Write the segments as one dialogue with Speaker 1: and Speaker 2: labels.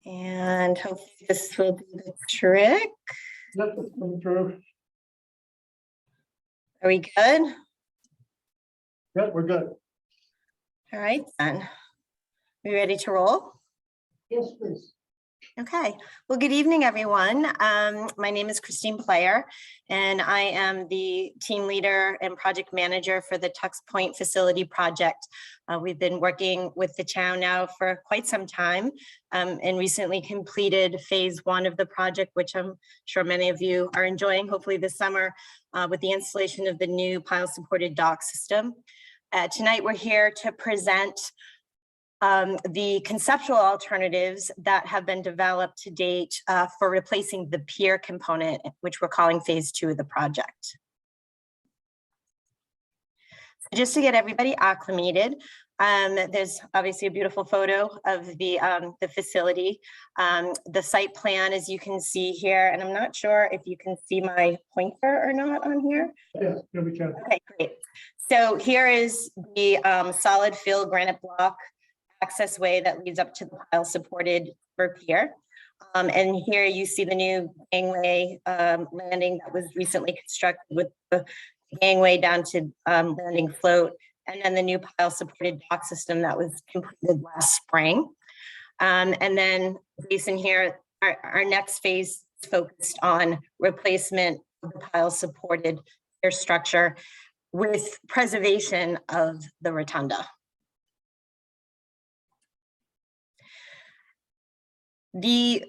Speaker 1: And hopefully this will do the trick.
Speaker 2: Yep, it's coming through.
Speaker 1: Are we good?
Speaker 2: Yep, we're good.
Speaker 1: All right, then. We ready to roll?
Speaker 2: Yes, please.
Speaker 1: Okay. Well, good evening, everyone. My name is Christine Player, and I am the team leader and project manager for the Tux Point Facility Project. We've been working with the town now for quite some time and recently completed phase 1 of the project, which I'm sure many of you are enjoying, hopefully this summer, with the installation of the new pile-supported dock system. Tonight, we're here to present the conceptual alternatives that have been developed to date for replacing the pier component, which we're calling phase 2 of the project. So just to get everybody acclimated, there's obviously a beautiful photo of the facility. The site plan, as you can see here, and I'm not sure if you can see my pointer or not on here.
Speaker 2: Yeah, we can.
Speaker 1: Okay, great. So here is the solid fill granite block access way that leads up to the pile supported pier. And here you see the new gangway landing that was recently constructed with the gangway down to landing float, and then the new pile supported dock system that was completed last spring. And then Jason here, our next phase is focused on replacement of the pile supported pier structure with preservation of the rotunda. The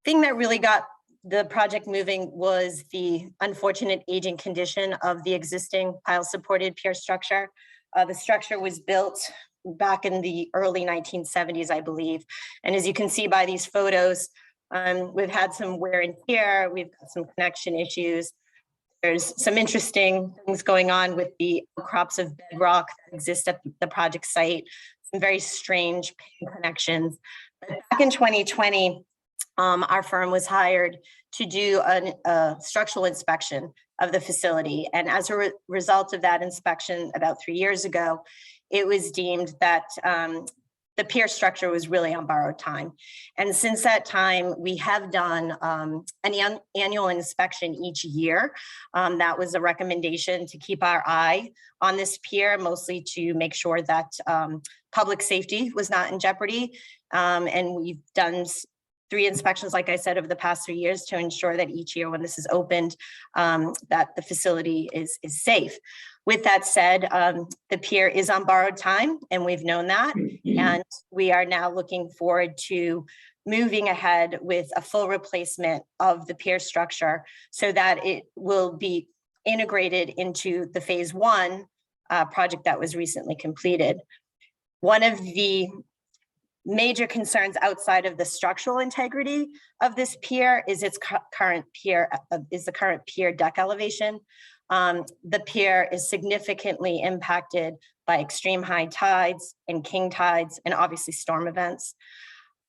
Speaker 1: thing that really got the project moving was the unfortunate aging condition of the existing pile-supported pier structure. The structure was built back in the early 1970s, I believe. And as you can see by these photos, we've had some wear and tear, we've got some connection issues. There's some interesting things going on with the outcrops of bedrock that exist at the project site, some very strange pin connections. Back in 2020, our firm was hired to do a structural inspection of the facility. And as a result of that inspection about 3 years ago, it was deemed that the pier structure was really on borrowed time. And since that time, we have done an annual inspection each year. That was a recommendation to keep our eye on this pier, mostly to make sure that public safety was not in jeopardy. And we've done 3 inspections, like I said, over the past 3 years to ensure that each year when this is opened, that the facility is safe. With that said, the pier is on borrowed time, and we've known that. And we are now looking forward to moving ahead with a full replacement of the pier structure so that it will be integrated into the phase 1 project that was recently completed. One of the major concerns outside of the structural integrity of this pier is its current pier, the current pier deck elevation. The pier is significantly impacted by extreme high tides and king tides and obviously storm events.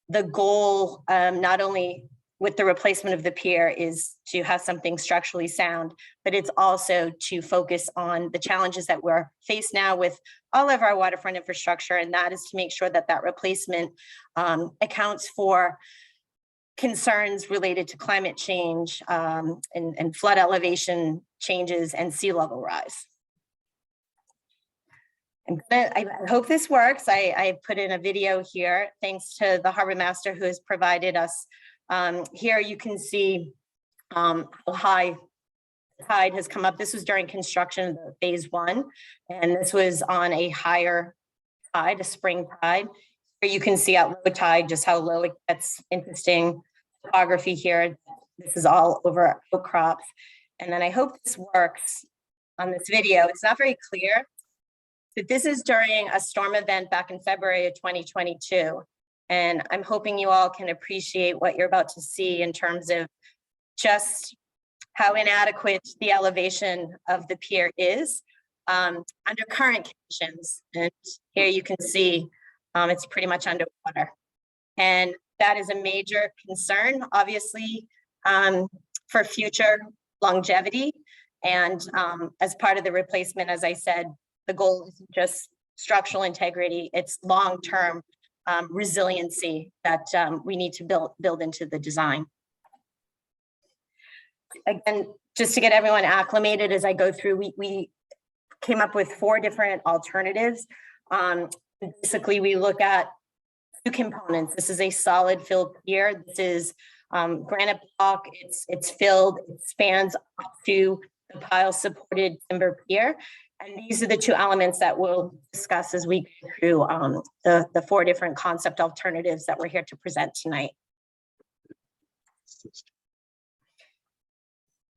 Speaker 1: The goal, not only with the replacement of the pier, is to have something structurally sound, but it's also to focus on the challenges that we're faced now with all of our waterfront infrastructure, and that is to make sure that that replacement accounts for concerns related to climate change and flood elevation changes and sea level rise. I hope this works. I put in a video here, thanks to the harbor master who has provided us. Here you can see how high the tide has come up. This was during construction of phase 1, and this was on a higher tide, a spring tide. Here you can see at low tide just how low it gets. Interesting topography here. This is all over outcrops. And then I hope this works on this video. It's not very clear, but this is during a storm event back in February of 2022. And I'm hoping you all can appreciate what you're about to see in terms of just how inadequate the elevation of the pier is under current conditions. And here you can see it's pretty much underwater. And that is a major concern, obviously, for future longevity. And as part of the replacement, as I said, the goal isn't just structural integrity, it's long-term resiliency that we need to build into the design. Again, just to get everyone acclimated as I go through, we came up with 4 different alternatives. Basically, we look at 2 components. This is a solid filled pier. This is granite block. It's filled. It spans up to the pile supported timber pier. And these are the 2 elements that we'll discuss as we go through the 4 different concept alternatives that we're here to present tonight.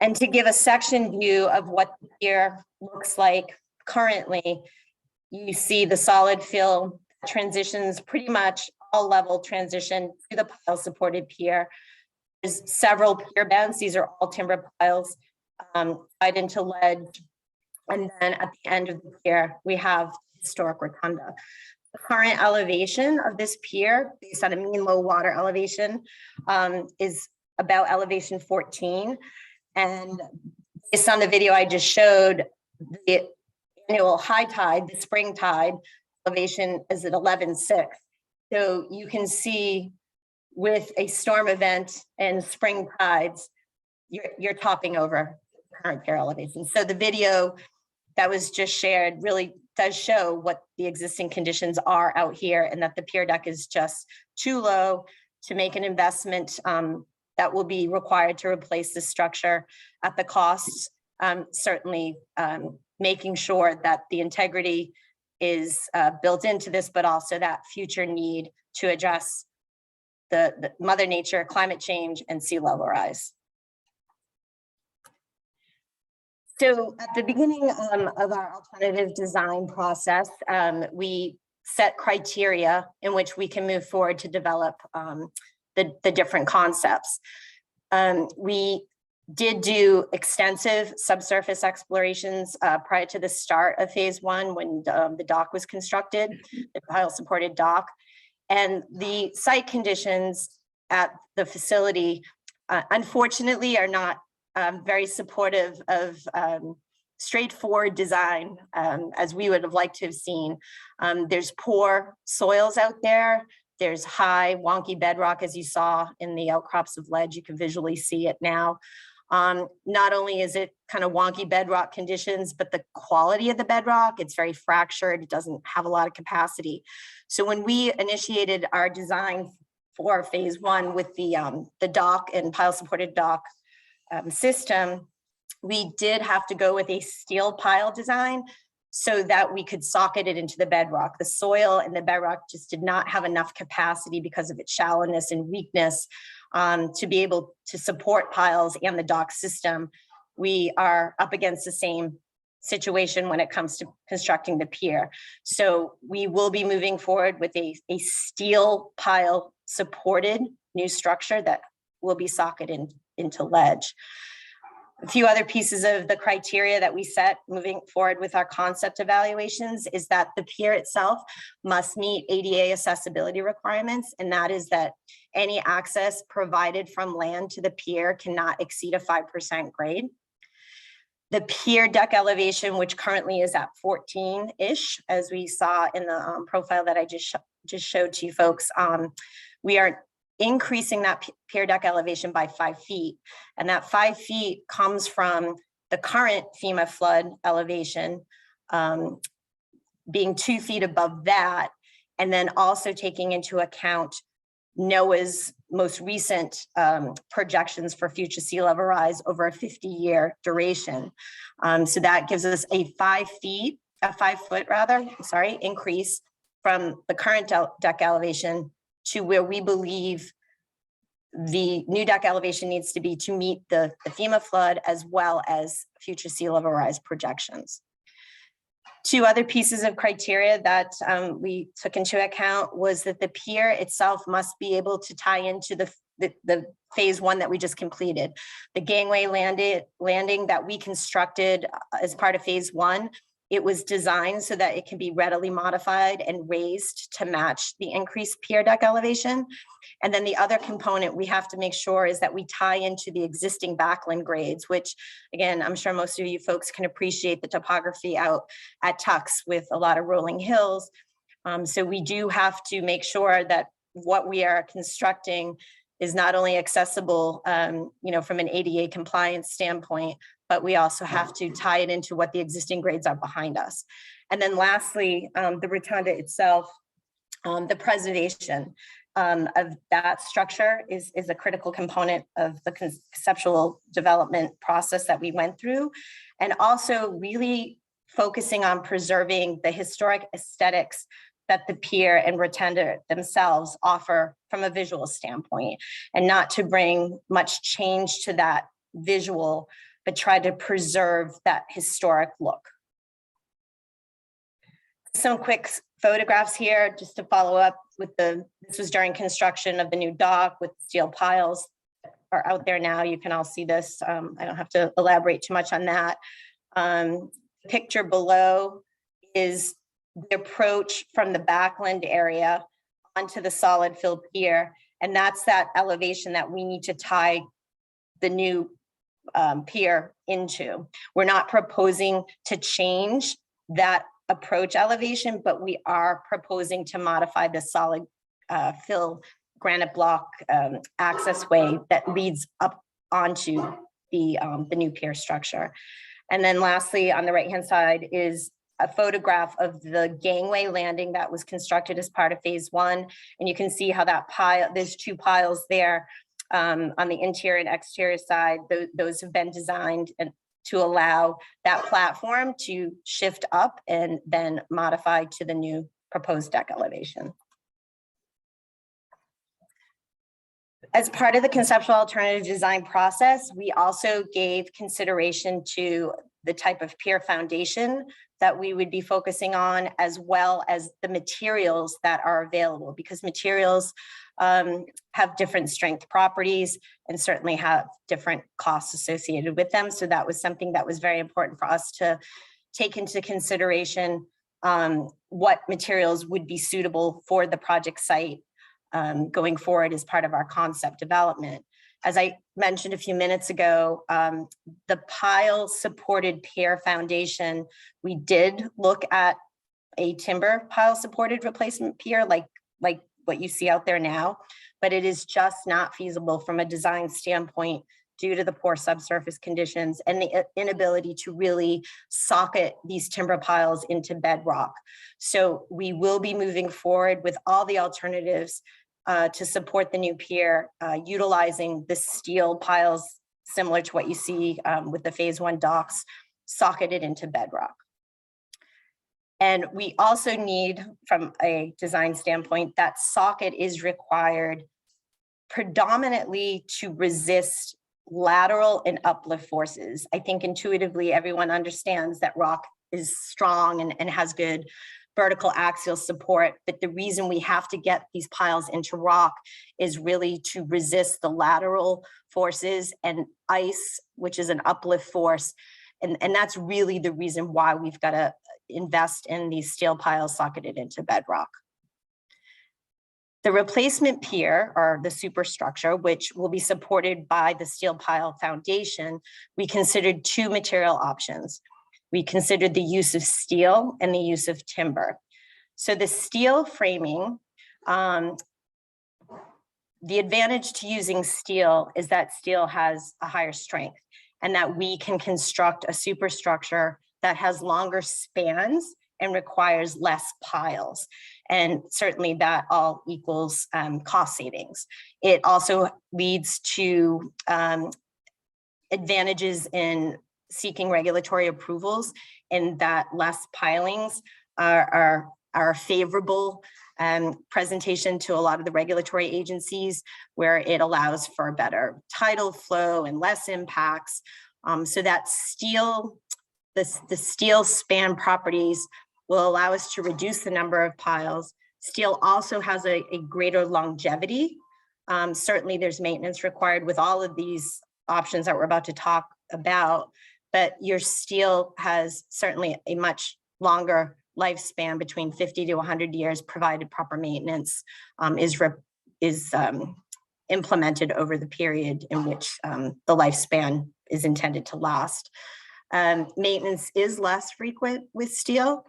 Speaker 1: And to give a section view of what the pier looks like currently, you see the solid fill transitions pretty much all level transition to the pile supported pier. There's several pier bends. These are all timber piles tied into ledge. And then at the end of the pier, we have historic Rotunda. The current elevation of this pier, based on a mean low water elevation, is about elevation 14. And based on the video I just showed, the annual high tide, the spring tide elevation is at 11.6. So you can see with a storm event and spring tides, you're topping over current pier elevation. So the video that was just shared really does show what the existing conditions are out here, and that the pier deck is just too low to make an investment that will be required to replace the structure at the costs. Certainly making sure that the integrity is built into this, but also that future need to address the Mother Nature, climate change, and sea level rise. So at the beginning of our alternative design process, we set criteria in which we can move forward to develop the different concepts. We did do extensive subsurface explorations prior to the start of phase 1 when the dock was constructed, the pile supported dock. And the site conditions at the facility, unfortunately, are not very supportive of straightforward design as we would have liked to have seen. There's poor soils out there. There's high wonky bedrock, as you saw in the outcrops of ledge. You can visually see it now. Not only is it kind of wonky bedrock conditions, but the quality of the bedrock, it's very fractured. It doesn't have a lot of capacity. So when we initiated our design for phase 1 with the dock and pile supported dock system, we did have to go with a steel pile design so that we could socket it into the bedrock. The soil and the bedrock just did not have enough capacity because of its shallowness and weakness to be able to support piles and the dock system. We are up against the same situation when it comes to constructing the pier. So we will be moving forward with a steel pile supported new structure that will be socketed into ledge. A few other pieces of the criteria that we set moving forward with our concept evaluations is that the pier itself must meet ADA accessibility requirements, and that is that any access provided from land to the pier cannot exceed a 5% grade. The pier deck elevation, which currently is at 14-ish, as we saw in the profile that I just showed to you folks, we are increasing that pier deck elevation by 5 feet. And that 5 feet comes from the current FEMA flood elevation being 2 feet above that, and then also taking into account NOAA's most recent projections for future sea level rise over a 50-year duration. So that gives us a 5 foot increase from the current deck elevation to where we believe the new deck elevation needs to be to meet the FEMA flood as well as future sea level rise projections. 2 other pieces of criteria that we took into account was that the pier itself must be able to tie into the phase 1 that we just completed. The gangway landing that we constructed as part of phase 1, it was designed so that it can be readily modified and raised to match the increased pier deck elevation. And then the other component we have to make sure is that we tie into the existing backland grades, which again, I'm sure most of you folks can appreciate the topography out at Tux with a lot of rolling hills. So we do have to make sure that what we are constructing is not only accessible, from an ADA compliance standpoint, but we also have to tie it into what the existing grades are behind us. And then lastly, the rotunda itself, the preservation of that structure is a critical component of the conceptual development process that we went through, and also really focusing on preserving the historic aesthetics that the pier and rotunda themselves offer from a visual standpoint, and not to bring much change to that visual, but try to preserve that historic look. Some quick photographs here just to follow up with this was during construction of the new dock with steel piles are out there now. You can all see this. I don't have to elaborate too much on that. Picture below is the approach from the backland area onto the solid fill pier. And that's that elevation that we need to tie the new pier into. We're not proposing to change that approach elevation, but we are proposing to modify the solid fill granite block access way that leads up onto the new pier structure. And then lastly, on the right-hand side is a photograph of the gangway landing that was constructed as part of phase 1. And you can see how that pile, there's 2 piles there on the interior and exterior side. Those have been designed and to allow that platform to shift up and then modify to the new proposed deck elevation. As part of the conceptual alternative design process, we also gave consideration to the type of pier foundation that we would be focusing on, as well as the materials that are available, because materials have different strength properties and certainly have different costs associated with them. So that was something that was very important for us to take into consideration, what materials would be suitable for the project site going forward as part of our concept development. As I mentioned a few minutes ago, the pile supported pier foundation, we did look at a timber pile supported replacement pier like what you see out there now, but it is just not feasible from a design standpoint due to the poor subsurface conditions and the inability to really socket these timber piles into bedrock. So we will be moving forward with all the alternatives to support the new pier, utilizing the steel piles similar to what you see with the phase 1 docks socketed into bedrock. And we also need, from a design standpoint, that socket is required predominantly to resist lateral and uplift forces. I think intuitively everyone understands that rock is strong and has good vertical axial support, but the reason we have to get these piles into rock is really to resist the lateral forces and ice, which is an uplift force. And that's really the reason why we've got to invest in these steel piles socketed into bedrock. The replacement pier, or the superstructure, which will be supported by the steel pile foundation, we considered 2 material options. We considered the use of steel and the use of timber. So the steel framing, the advantage to using steel is that steel has a higher strength and that we can construct a superstructure that has longer spans and requires less piles. And certainly that all equals cost savings. It also leads to advantages in seeking regulatory approvals, and that less pilings are a favorable presentation to a lot of the regulatory agencies, where it allows for better tidal flow and less impacts. So that steel, the steel span properties will allow us to reduce the number of piles. Steel also has a greater longevity. Certainly there's maintenance required with all of these options that we're about to talk about, but your steel has certainly a much longer lifespan, between 50 to 100 years, provided proper maintenance is implemented over the period in which the lifespan is intended to last. Maintenance is less frequent with steel,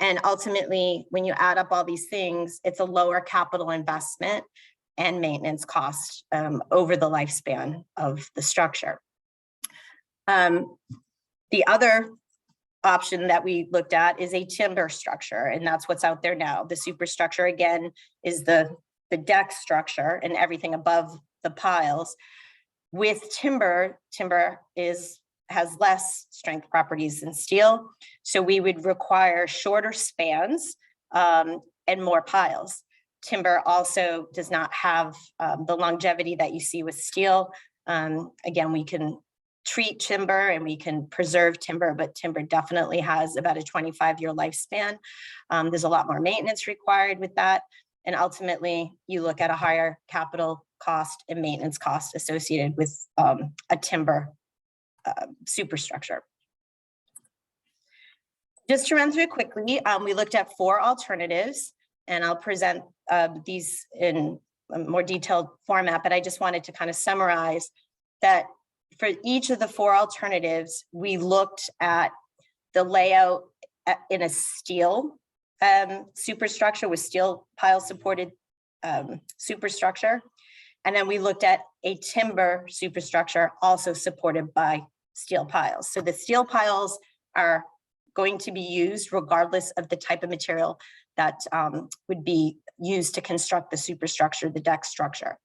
Speaker 1: And ultimately, when you add up all these things, it's a lower capital investment and maintenance cost over the lifespan of the structure. The other option that we looked at is a timber structure, and that's what's out there now. The superstructure, again, is the deck structure and everything above the piles. With timber, has less strength properties than steel, so we would require shorter spans and more piles. Timber also does not have the longevity that you see with steel. Again, we can treat timber and we can preserve timber, but timber definitely has about a 25-year lifespan. There's a lot more maintenance required with that. And ultimately, you look at a higher capital cost and maintenance cost associated with a timber superstructure. Just to run through quickly, we looked at 4 alternatives, and I'll present these in a more detailed format, but I just wanted to kind of summarize that for each of the 4 alternatives, we looked at the layout in a steel superstructure with steel pile supported superstructure. And then we looked at a timber superstructure also supported by steel piles. So the steel piles are going to be used regardless of the type of material that would be used to construct the superstructure, the deck structure.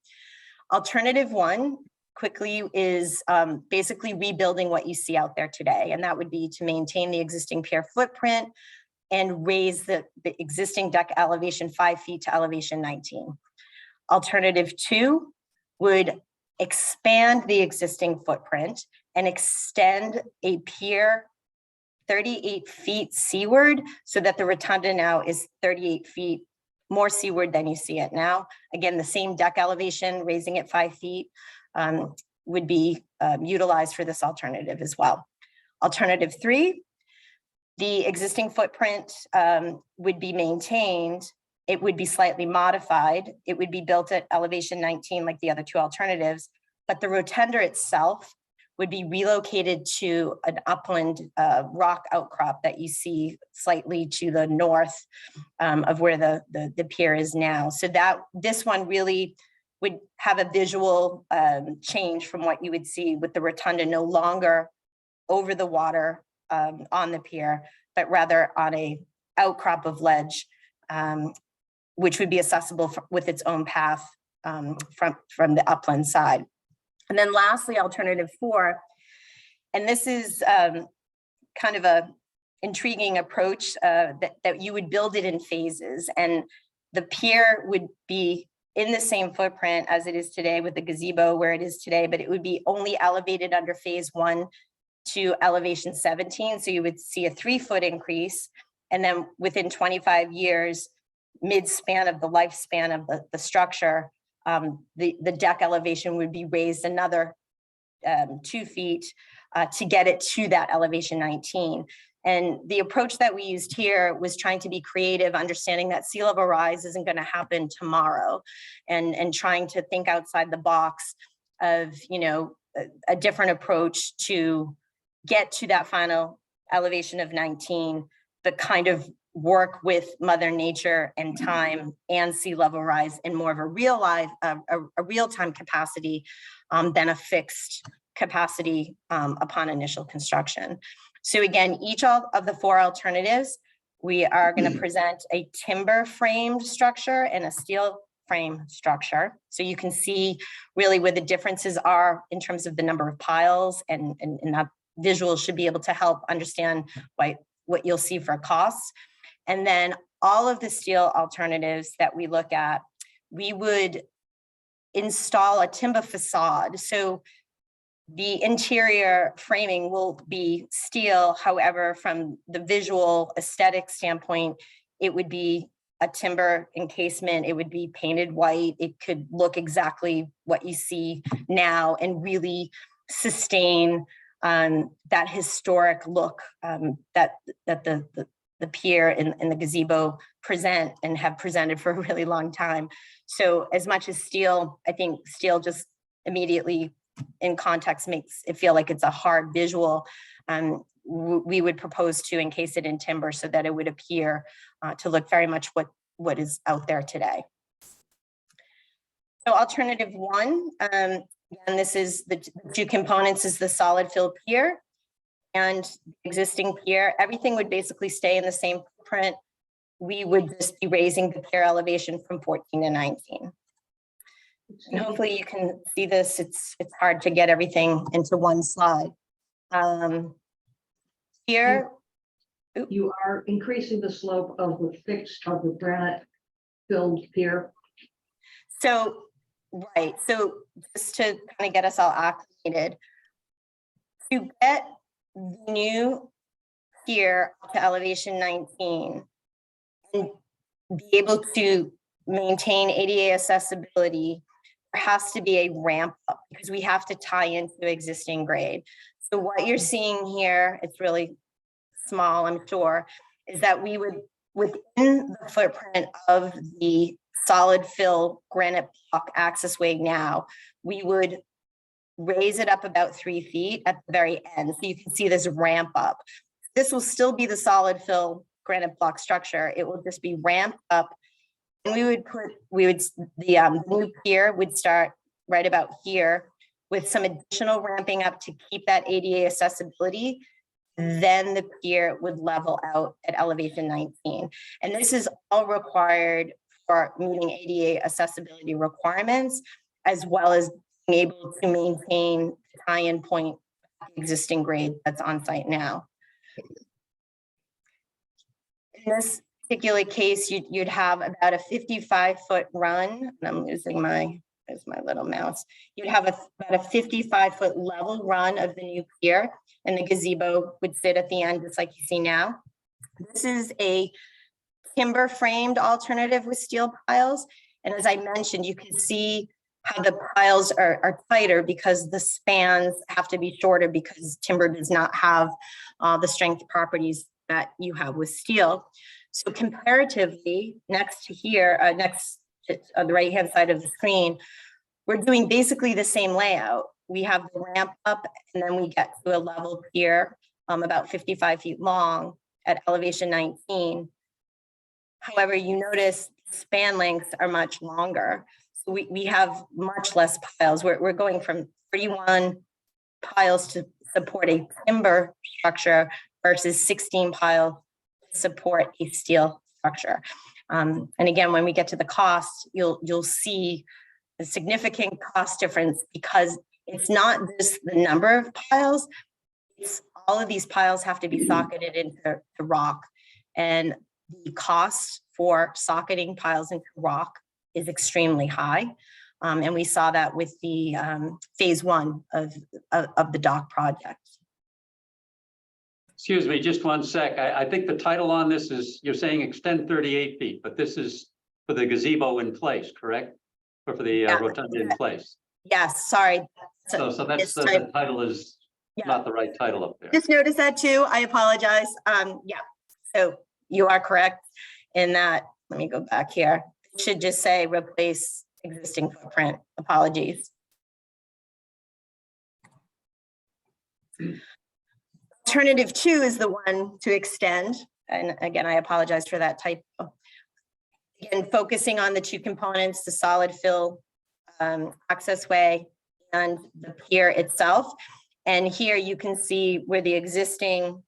Speaker 1: Alternative 1 quickly is basically rebuilding what you see out there today. And that would be to maintain the existing pier footprint and raise the existing deck elevation 5 feet to elevation 19. Alternative 2 would expand the existing footprint and extend a pier 38 feet seaward so that the rotunda now is 38 feet more seaward than you see it now. Again, the same deck elevation, raising it 5 feet would be utilized for this alternative as well. Alternative 3, the existing footprint would be maintained. It would be slightly modified. It would be built at elevation 19 like the other 2 alternatives, but the rotunda itself would be relocated to an upland rock outcrop that you see slightly to the north of where the pier is now. So that this one really would have a visual change from what you would see with the rotunda no longer over the water on the pier, but rather on a outcrop of ledge, which would be accessible with its own path from the upland side. And then lastly, alternative 4, and this is kind of a intriguing approach that you would build it in phases, and the pier would be in the same footprint as it is today with the gazebo where it is today, but it would be only elevated under phase 1 to elevation 17. So you would see a 3-foot increase. And then within 25 years, mid-span of the lifespan of the structure, the deck elevation would be raised another 2 feet to get it to that elevation 19. And the approach that we used here was trying to be creative, understanding that sea level rise isn't going to happen tomorrow, and trying to think outside the box of, you know, a different approach to get to that final elevation of 19, but kind of work with Mother Nature and time and sea level rise in more of a real-time capacity than a fixed capacity upon initial construction. So again, each of the 4 alternatives, we are going to present a timber framed structure and a steel frame structure. So you can see really where the differences are in terms of the number of piles, and that visual should be able to help understand what you'll see for costs. And then all of the steel alternatives that we look at, we would install a timber facade. So the interior framing will be steel. However, from the visual aesthetic standpoint, it would be a timber encasement. It would be painted white. It could look exactly what you see now and really sustain that historic look that the pier and the gazebo present and have presented for a really long time. So as much as steel, I think steel just immediately in context makes it feel like it's a hard visual. we would propose to encase it in timber so that it would appear to look very much what is out there today. So alternative one, and this is the two components is the solid fill pier and existing pier. Everything would basically stay in the same footprint. We would just be raising the pier elevation from 14 to 19. And hopefully you can see this. It's hard to get everything into one slide. Here,
Speaker 3: You are increasing the slope of the granite filled pier.
Speaker 1: so, right, so just to kind of get us all acclimated, to get the new pier to elevation 19 and be able to maintain ADA accessibility, there has to be a ramp up because we have to tie into existing grade. So what you're seeing here, it's really small, I'm sure, is that we would, within the footprint of the solid fill granite block access way now, we would raise it up about 3 feet at the very end. So you can see this ramp up. This will still be the solid fill granite block structure. It will just be ramped up. And the new pier would start right about here with some additional ramping up to keep that ADA accessibility. Then the pier would level out at elevation 19. And this is all required for meeting ADA accessibility requirements, as well as being able to maintain the tie-in point existing grade that's on site now. In this particular case, you'd have about a 55-foot run, and I'm losing there's my little mouse. You'd have about a 55-foot level run of the new pier, and the gazebo would sit at the end, just like you see now. This is a timber framed alternative with steel piles. And as I mentioned, you can see how the piles are tighter because the spans have to be shorter because timber does not have the strength properties that you have with steel. So comparatively, next to here, next to on the right-hand side of the screen, we're doing basically the same layout. We have the ramp up and then we get to a level pier about 55 feet long at elevation 19. However, you notice span lengths are much longer. So we have much less piles. We're going from 31 piles to support a timber structure versus 16 piles to support a steel structure. And again, when we get to the cost, you'll see a significant cost difference because it's not just the number of piles, it's all of these piles have to be socketed into the rock. And the cost for socketing piles into rock is extremely high. And we saw that with the phase 1 of the dock project.
Speaker 4: Excuse me, just one sec. I think the title on this is, you're saying extend 38 feet, but this is for the gazebo in place, correct? Or for the rotunda in place?
Speaker 1: Yes, sorry.
Speaker 4: So that's the title is not the right title up there.
Speaker 1: Just noticed that too. I apologize. Yeah, so you are correct in that. Let me go back here. It should just say replace existing footprint. Apologies. Alternative 2 is the one to extend. And again, I apologize for that typo. Again, focusing on the 2 components, the solid fill access way and the pier itself. And here you can see where the existing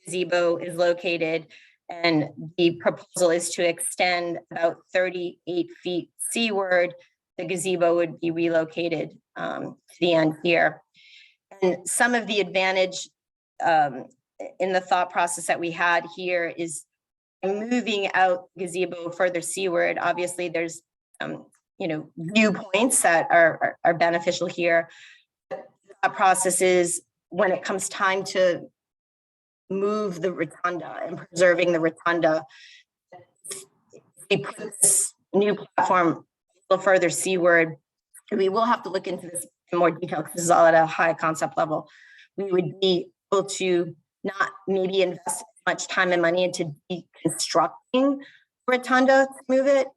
Speaker 1: gazebo is located. And the proposal is to extend about 38 feet seaward. The gazebo would be relocated to the end here. And some of the advantage in the thought process that we had here is moving out gazebo further seaward. Obviously, there's viewpoints that are beneficial here. That process is when it comes time to move the rotunda and preserving the rotunda, we put this new platform a little further seaward. We will have to look into this in more detail because this is all at a high concept level. We would be able to not maybe invest much time and money into deconstructing rotunda to move it.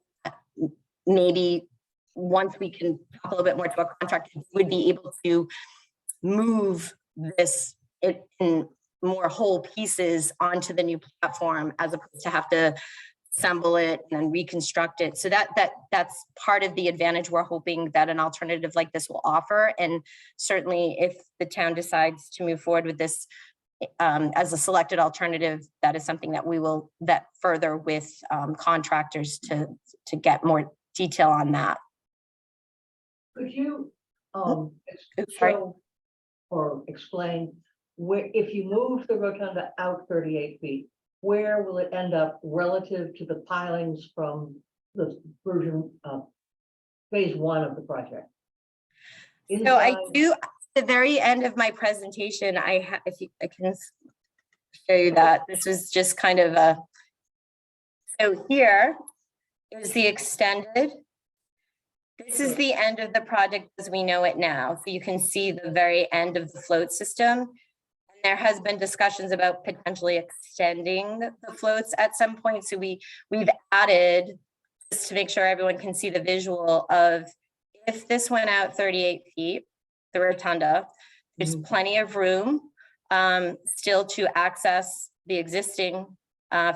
Speaker 1: Maybe once we can talk a little bit more to a contractor, we would be able to move this in more whole pieces onto the new platform as opposed to have to assemble it and then reconstruct it. So that's part of the advantage we're hoping that an alternative like this will offer. And certainly if the town decides to move forward with this as a selected alternative, that is something that we will vet further with contractors to get more detail on that.
Speaker 3: Could you
Speaker 1: Sorry.
Speaker 3: show or explain where, if you move the rotunda out 38 feet, where will it end up relative to the pilings from the version of phase 1 of the project?
Speaker 1: So I
Speaker 3: Inside-
Speaker 1: do, at the very end of my presentation, if I can show you that, this was just kind of a, so here is the extended. This is the end of the project as we know it now. So you can see the very end of the float system. And there has been discussions about potentially extending the floats at some point. So we've added, just to make sure everyone can see the visual of, if this went out 38 feet, the rotunda, there's plenty of room still to access the existing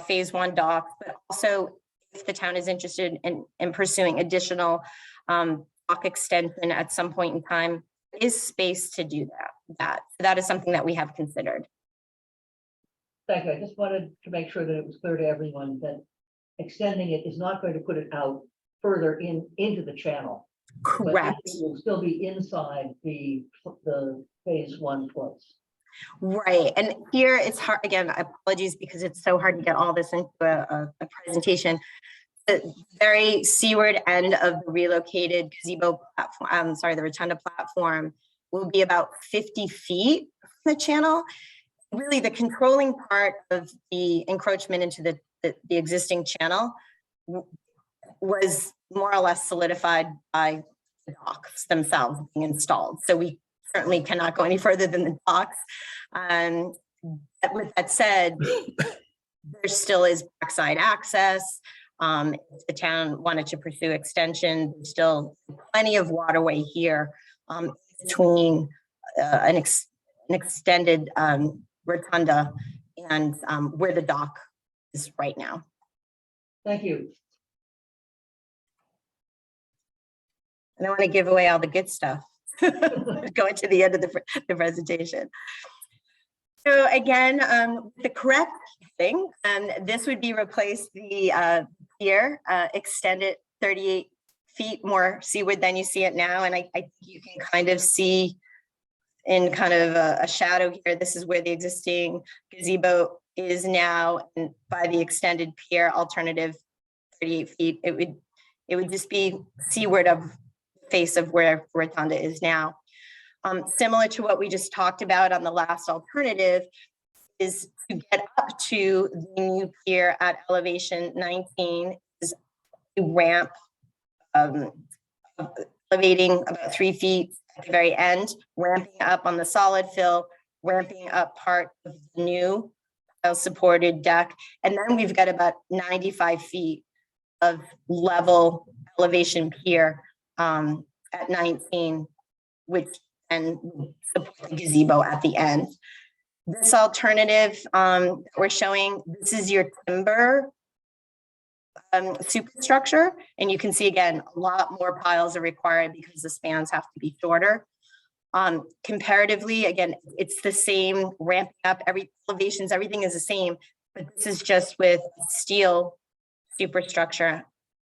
Speaker 1: phase 1 dock, but also if the town is interested in pursuing additional dock extension at some point in time, is space to do that is something that we have considered.
Speaker 3: Thank you. I just wanted to make sure that it was clear to everyone that extending it is not going to put it out further into the channel. but
Speaker 1: Correct.
Speaker 3: It will still be inside the phase 1 floats.
Speaker 1: Right, and here it's hard, again, apologies because it's so hard to get all this into a presentation. The very seaward end of the relocated gazebo platform, the rotunda platform, will be about 50 feet from the channel. Really, the controlling part of the encroachment into the existing channel was more or less solidified by the docks themselves being installed. So we certainly cannot go any further than the docks. But with that said, there still is backside access. If the town wanted to pursue extension, there's still plenty of waterway here between an extended rotunda and where the dock is right now.
Speaker 3: Thank you.
Speaker 1: I don't want to give away all the good stuff. Going to the end of the presentation. So again, the correct thing, this would be replace the pier, extended 38 feet more seaward than you see it now. And I think you can kind of see in kind of a shadow here, this is where the existing gazebo is now. And by the extended pier alternative 38 feet, it would just be seaward of face of where rotunda is now. Similar to what we just talked about on the last alternative, is to get up to the new pier at elevation 19 is a ramp elevating about 3 feet at the very end, ramping up on the solid fill, ramping up part of the new supported deck. And then we've got about 95 feet of level elevation pier at 19, which and support the gazebo at the end. This alternative we're showing, this is your timber superstructure, and you can see again a lot more piles are required because the spans have to be shorter. Comparatively, again, it's the same ramping up, every elevations, everything is the same, but this is just with steel superstructure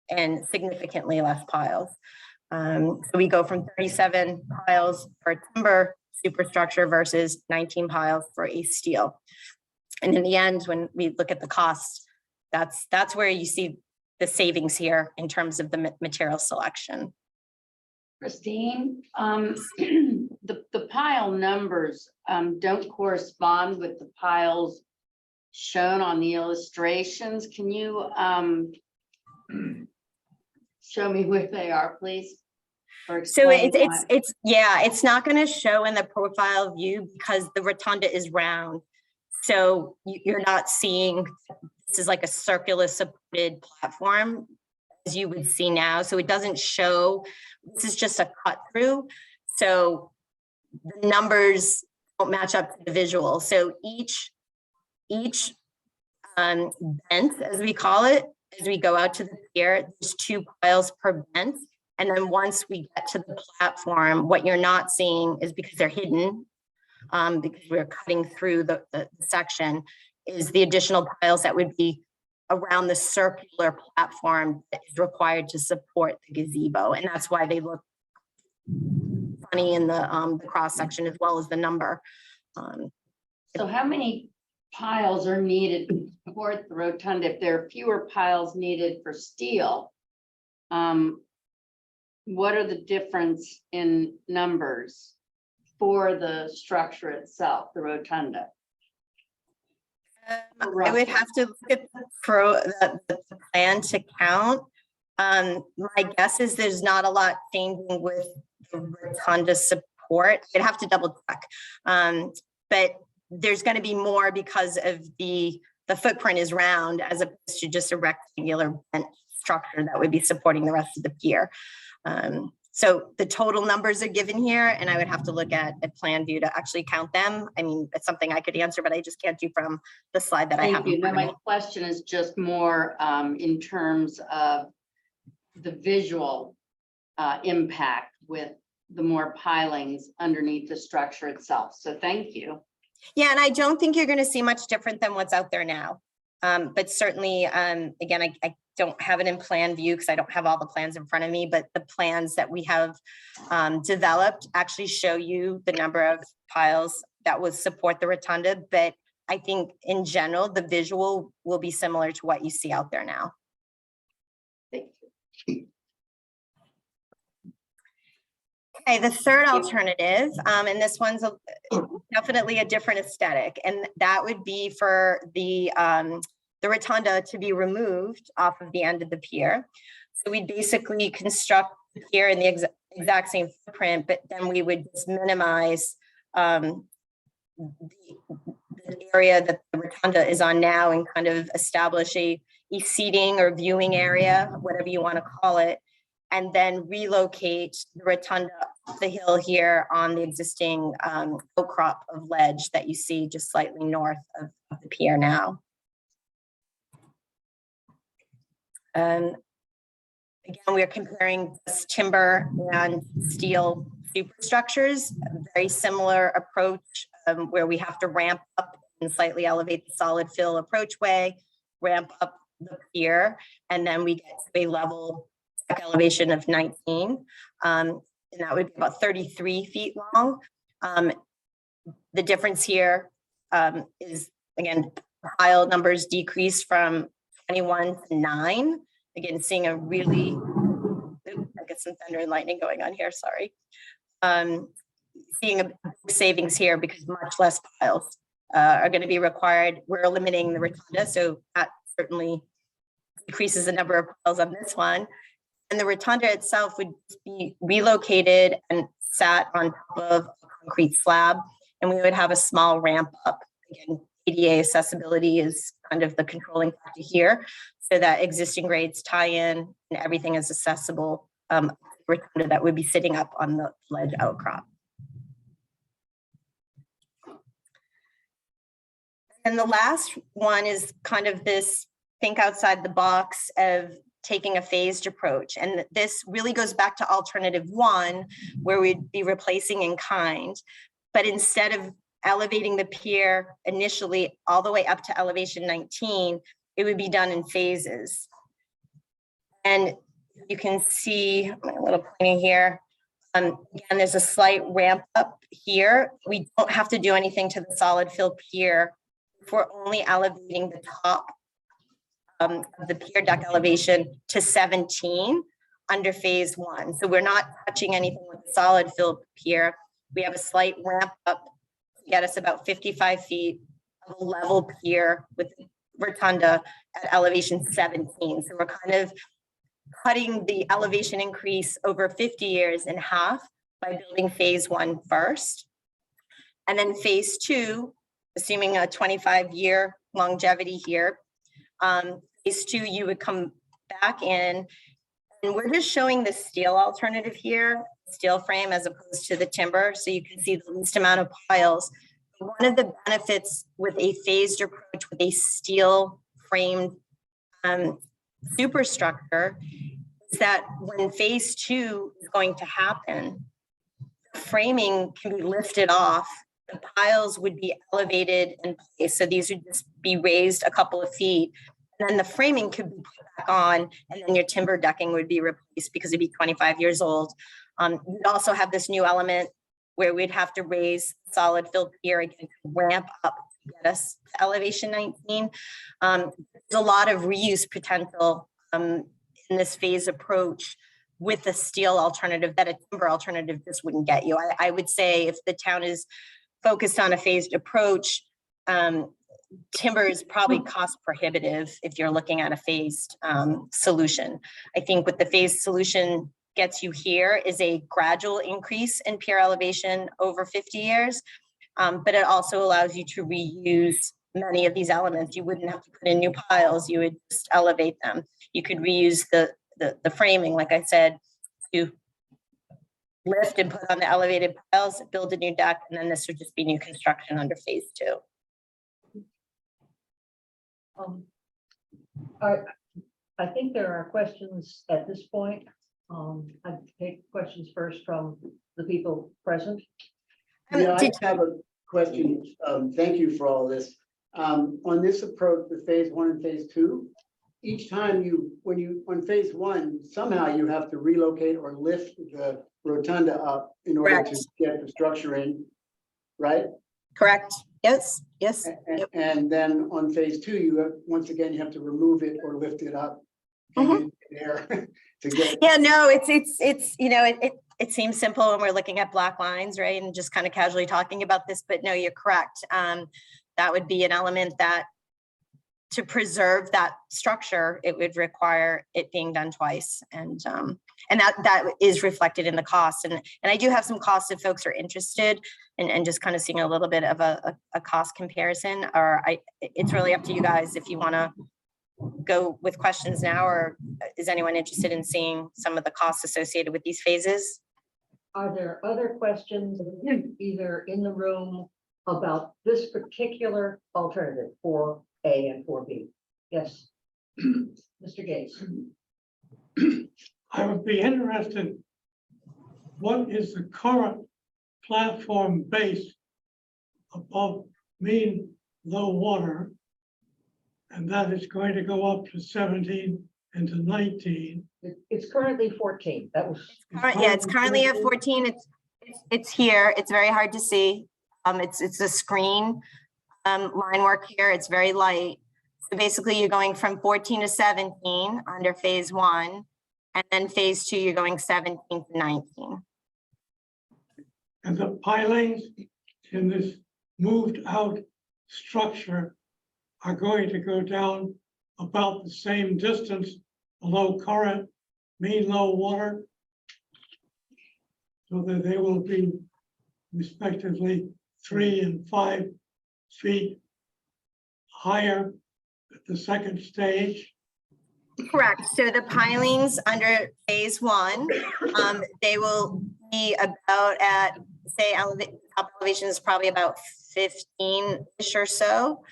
Speaker 1: and significantly less piles. So we go from 37 piles for timber superstructure versus 19 piles for a steel. And in the end, when we look at the cost, that's where you see the savings here in terms of the material selection.
Speaker 5: Christine, the pile numbers don't correspond with the piles shown on the illustrations. Can you show me where they are, please? Or
Speaker 1: So
Speaker 5: explain
Speaker 1: it's not going to show in the profile view because the rotunda is round. So you're not seeing, this is like a circular supported platform as you would see now. So it doesn't show, this is just a cut through. So the numbers don't match up to the visual. So each bent, as we call it, as we go out to the pier, there's 2 piles per bent. And then once we get to the platform, what you're not seeing is because they're hidden, because we're cutting through the section, is the additional piles that would be around the circular platform that is required to support the gazebo. And that's why they look funny in the cross section as well as the number.
Speaker 5: So how many piles are needed to support the rotunda? If there are fewer piles needed for steel, what are the difference in numbers for the structure itself, the rotunda?
Speaker 1: I would have to look at the plan to count. My guess is there's not a lot changing with the rotunda support. I'd have to double check. But there's going to be more because of the footprint is round as opposed to just a rectangular bent structure that would be supporting the rest of the pier. So the total numbers are given here, and I would have to look at a plan view to actually count them. I mean, it's something I could answer, but I just can't do from the slide that I have.
Speaker 5: Thank you. Now, my question is just more in terms of the visual impact with the more pilings underneath the structure itself. So thank you.
Speaker 1: Yeah, and I don't think you're going to see much different than what's out there now. But certainly, again, I don't have it in plan view because I don't have all the plans in front of me, but the plans that we have developed actually show you the number of piles that will support the rotunda. But I think in general, the visual will be similar to what you see out there now.
Speaker 5: Thank you.
Speaker 1: Okay, the third alternative, and this one's definitely a different aesthetic, and that would be for the rotunda to be removed off of the end of the pier. So we basically construct the pier in the exact same footprint, but then we would just minimize the area that the rotunda is on now and kind of establish a seating or viewing area, whatever you want to call it, and then relocate the rotunda up the hill here on the existing outcrop of ledge that you see just slightly north of the pier now. Again, we are comparing this timber and steel superstructures, a very similar approach where we have to ramp up and slightly elevate the solid fill approachway, ramp up the pier, and then we get to a level elevation of 19. And that would be about 33 feet long. The difference here is, again, pile numbers decreased from 21 to 9. Again, seeing a really, I get some thunder and lightning going on here, sorry. Seeing a big savings here because much less piles are going to be required. We're eliminating the rotunda, so that certainly decreases the number of piles on this one. And the rotunda itself would be relocated and sat on top of a concrete slab, and we would have a small ramp up. Again, ADA accessibility is kind of the controlling factor here, so that existing grades tie in and everything is accessible. Rotunda that would be sitting up on the ledge outcrop. And the last one is kind of this think outside the box of taking a phased approach. And this really goes back to alternative 1, where we'd be replacing in kind, but instead of elevating the pier initially all the way up to elevation 19, it would be done in phases. And you can see a little pointing here. Again, there's a slight ramp up here. We don't have to do anything to the solid fill pier. We're only elevating the top of the pier deck elevation to 17 under phase 1. So we're not touching anything with the solid fill pier. We have a slight ramp up to get us about 55 feet of a level pier with rotunda at elevation 17. So we're kind of cutting the elevation increase over 50 years in half by building phase 1 first. And then phase 2, assuming a 25-year longevity here, phase 2, you would come back in, and we're just showing the steel alternative here, steel frame as opposed to the timber, so you can see the least amount of piles. One of the benefits with a phased approach with a steel framed superstructure is that when phase 2 is going to happen, the framing can be lifted off. The piles would be elevated in place. So these would just be raised a couple of feet. And then the framing could be put back on, and then your timber decking would be replaced because it'd be 25 years old. We'd also have this new element where we'd have to raise solid fill pier again, to ramp up to get us to elevation 19. There's a lot of reuse potential in this phase approach with a steel alternative that a timber alternative just wouldn't get you. I would say if the town is focused on a phased approach, timber is probably cost prohibitive if you're looking at a phased solution. I think what the phased solution gets you here is a gradual increase in pier elevation over 50 years, but it also allows you to reuse many of these elements. You wouldn't have to put in new piles, you would just elevate them. You could reuse the framing, like I said, to lift and put on the elevated piles, build a new deck, and then this would just be new construction under phase 2.
Speaker 3: I think there are questions at this point. I'd take questions first from the people present.
Speaker 6: Yeah, I
Speaker 1: Did-
Speaker 6: have a question. Thank you for all this. On this approach with phase 1 and phase 2, each time on phase 1, somehow you have to relocate or lift the rotunda up in order
Speaker 1: Correct.
Speaker 6: to get the structure in, right?
Speaker 1: Correct. Yes. Yes. Yep.
Speaker 6: And then on phase 2, you have, once again, you have to remove it or lift it up in there to get.
Speaker 1: Yeah. No. It's you know it seems simple when we're looking at black lines, right, and just kind of casually talking about this. But no, you're correct. That would be an element that to preserve that structure, it would require it being done twice, and that is reflected in the cost. And I do have some costs if folks are interested and just kind of seeing a little bit of a cost comparison. Or it's really up to you guys if you want to go with questions now, or is anyone interested in seeing some of the costs associated with these phases?
Speaker 3: Are there other questions either in the room about this particular alternative for A and for B? Yes, Mr. Gates.
Speaker 2: I would be interested, what is the current platform base above mean low water? And that is going to go up to 17 and to 19.
Speaker 3: It's currently 14. That was.
Speaker 1: Yeah, it's currently at 14. It's here. It's very hard to see. It's a screen line work here. It's very light. So basically you're going from 14 to 17 under phase 1, and then phase 2, you're going 17 to 19.
Speaker 2: And the pilings in this moved out structure are going to go down about the same distance below current mean low water, so that they will be respectively 3 and 5 feet higher at the second stage.
Speaker 1: Correct. So the pilings under phase 1, they will be about at, say, top elevation is probably about 15-ish or so.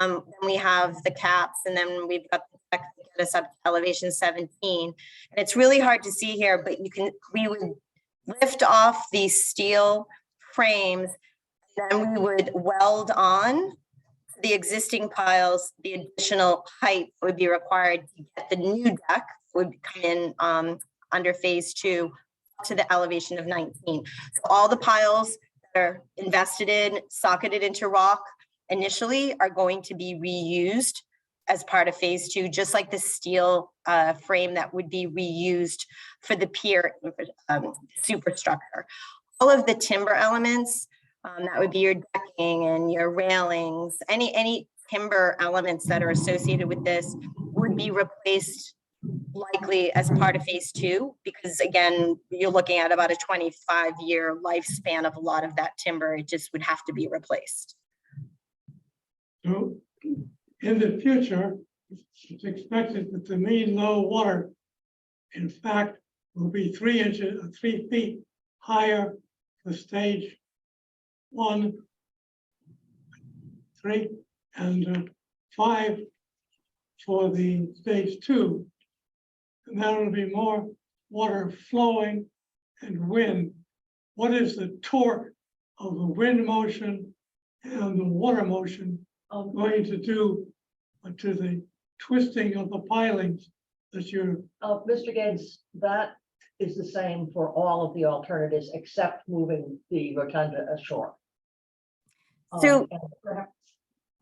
Speaker 1: Then we have the caps, and then we've got the deck to get us up to elevation 17. And it's really hard to see here, but we would lift off these steel frames, then we would weld on the existing piles. The additional height would be required to get the new deck would come in under phase 2 to the elevation of 19. So all the piles that are invested in, socketed into rock initially are going to be reused as part of phase 2, just like the steel frame that would be reused for the pier superstructure. All of the timber elements, that would be your decking and your railings, any timber elements that are associated with this would be replaced likely as part of phase 2, because again, you're looking at about a 25-year lifespan of a lot of that timber. It just would have to be replaced.
Speaker 2: So in the future, it's expected that the mean low water, in fact, will be 3 feet higher for stage 1 3 and 5 for the phase 2. And that'll be more water flowing and wind. What is the torque of the wind motion and the water motion going to do to the twisting of the pilings that you're,
Speaker 3: Mr. Gates, that is the same for all of the alternatives except moving the rotunda ashore.
Speaker 1: So-
Speaker 3: And perhaps-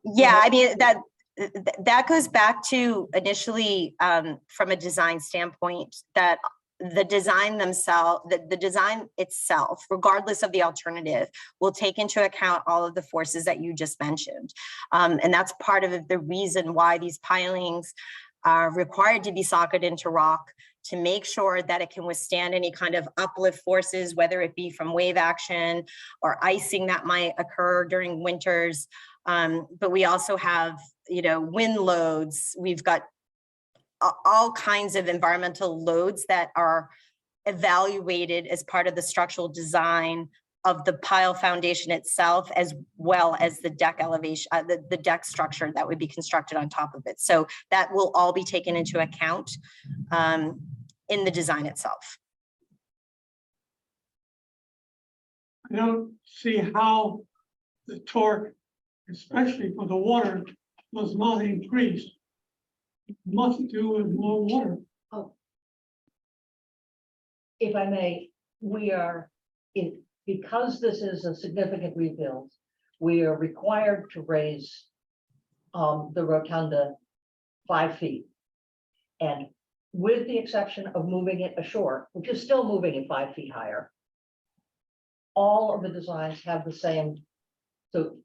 Speaker 1: Yeah, I mean, that goes back to initially, from a design standpoint, that the design the design itself, regardless of the alternative, will take into account all of the forces that you just mentioned. And that's part of the reason why these pilings are required to be socketed into rock, to make sure that it can withstand any kind of uplift forces, whether it be from wave action or icing that might occur during winters. But we also have, wind loads. We've got all kinds of environmental loads that are evaluated as part of the structural design of the pile foundation itself, as well as the deck elevation, the deck structure that would be constructed on top of it. So that will all be taken into account in the design itself.
Speaker 2: I don't see how the torque, especially for the water, was not increased. It must do with more water.
Speaker 3: If I may, we are because this is a significant rebuild, we are required to raise the rotunda 5 feet. And with the exception of moving it ashore, which is still moving it 5 feet higher, all of the designs have the same. So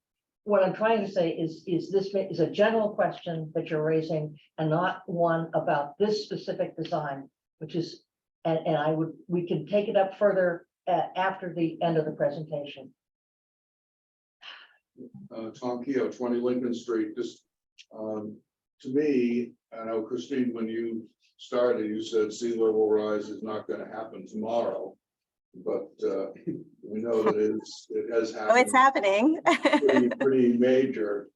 Speaker 3: what I'm trying to say is this is a general question that you're raising and not one about this specific design, which is, and we can take it up further after the end of the presentation.
Speaker 7: Tom Keogh, 20 Lincoln Street. Just to me, I know Christine, when you started, you said sea level rise is not going to happen tomorrow, but we know that it has happened.
Speaker 1: Oh, it's happening.
Speaker 7: pretty major.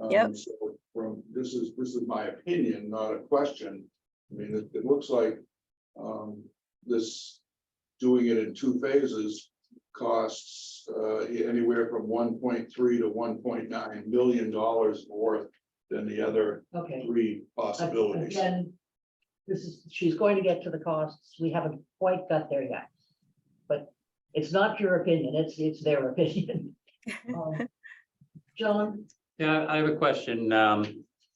Speaker 1: Yep.
Speaker 7: So this is my opinion, not a question. I mean, it looks like this doing it in 2 phases costs anywhere from $1.3 to $1.9 million more than the other
Speaker 3: Okay.
Speaker 7: 3 possibilities.
Speaker 3: Again, she's going to get to the costs. We haven't quite got there yet. But it's not your opinion, it's their opinion. John?
Speaker 4: Yeah, I have a question.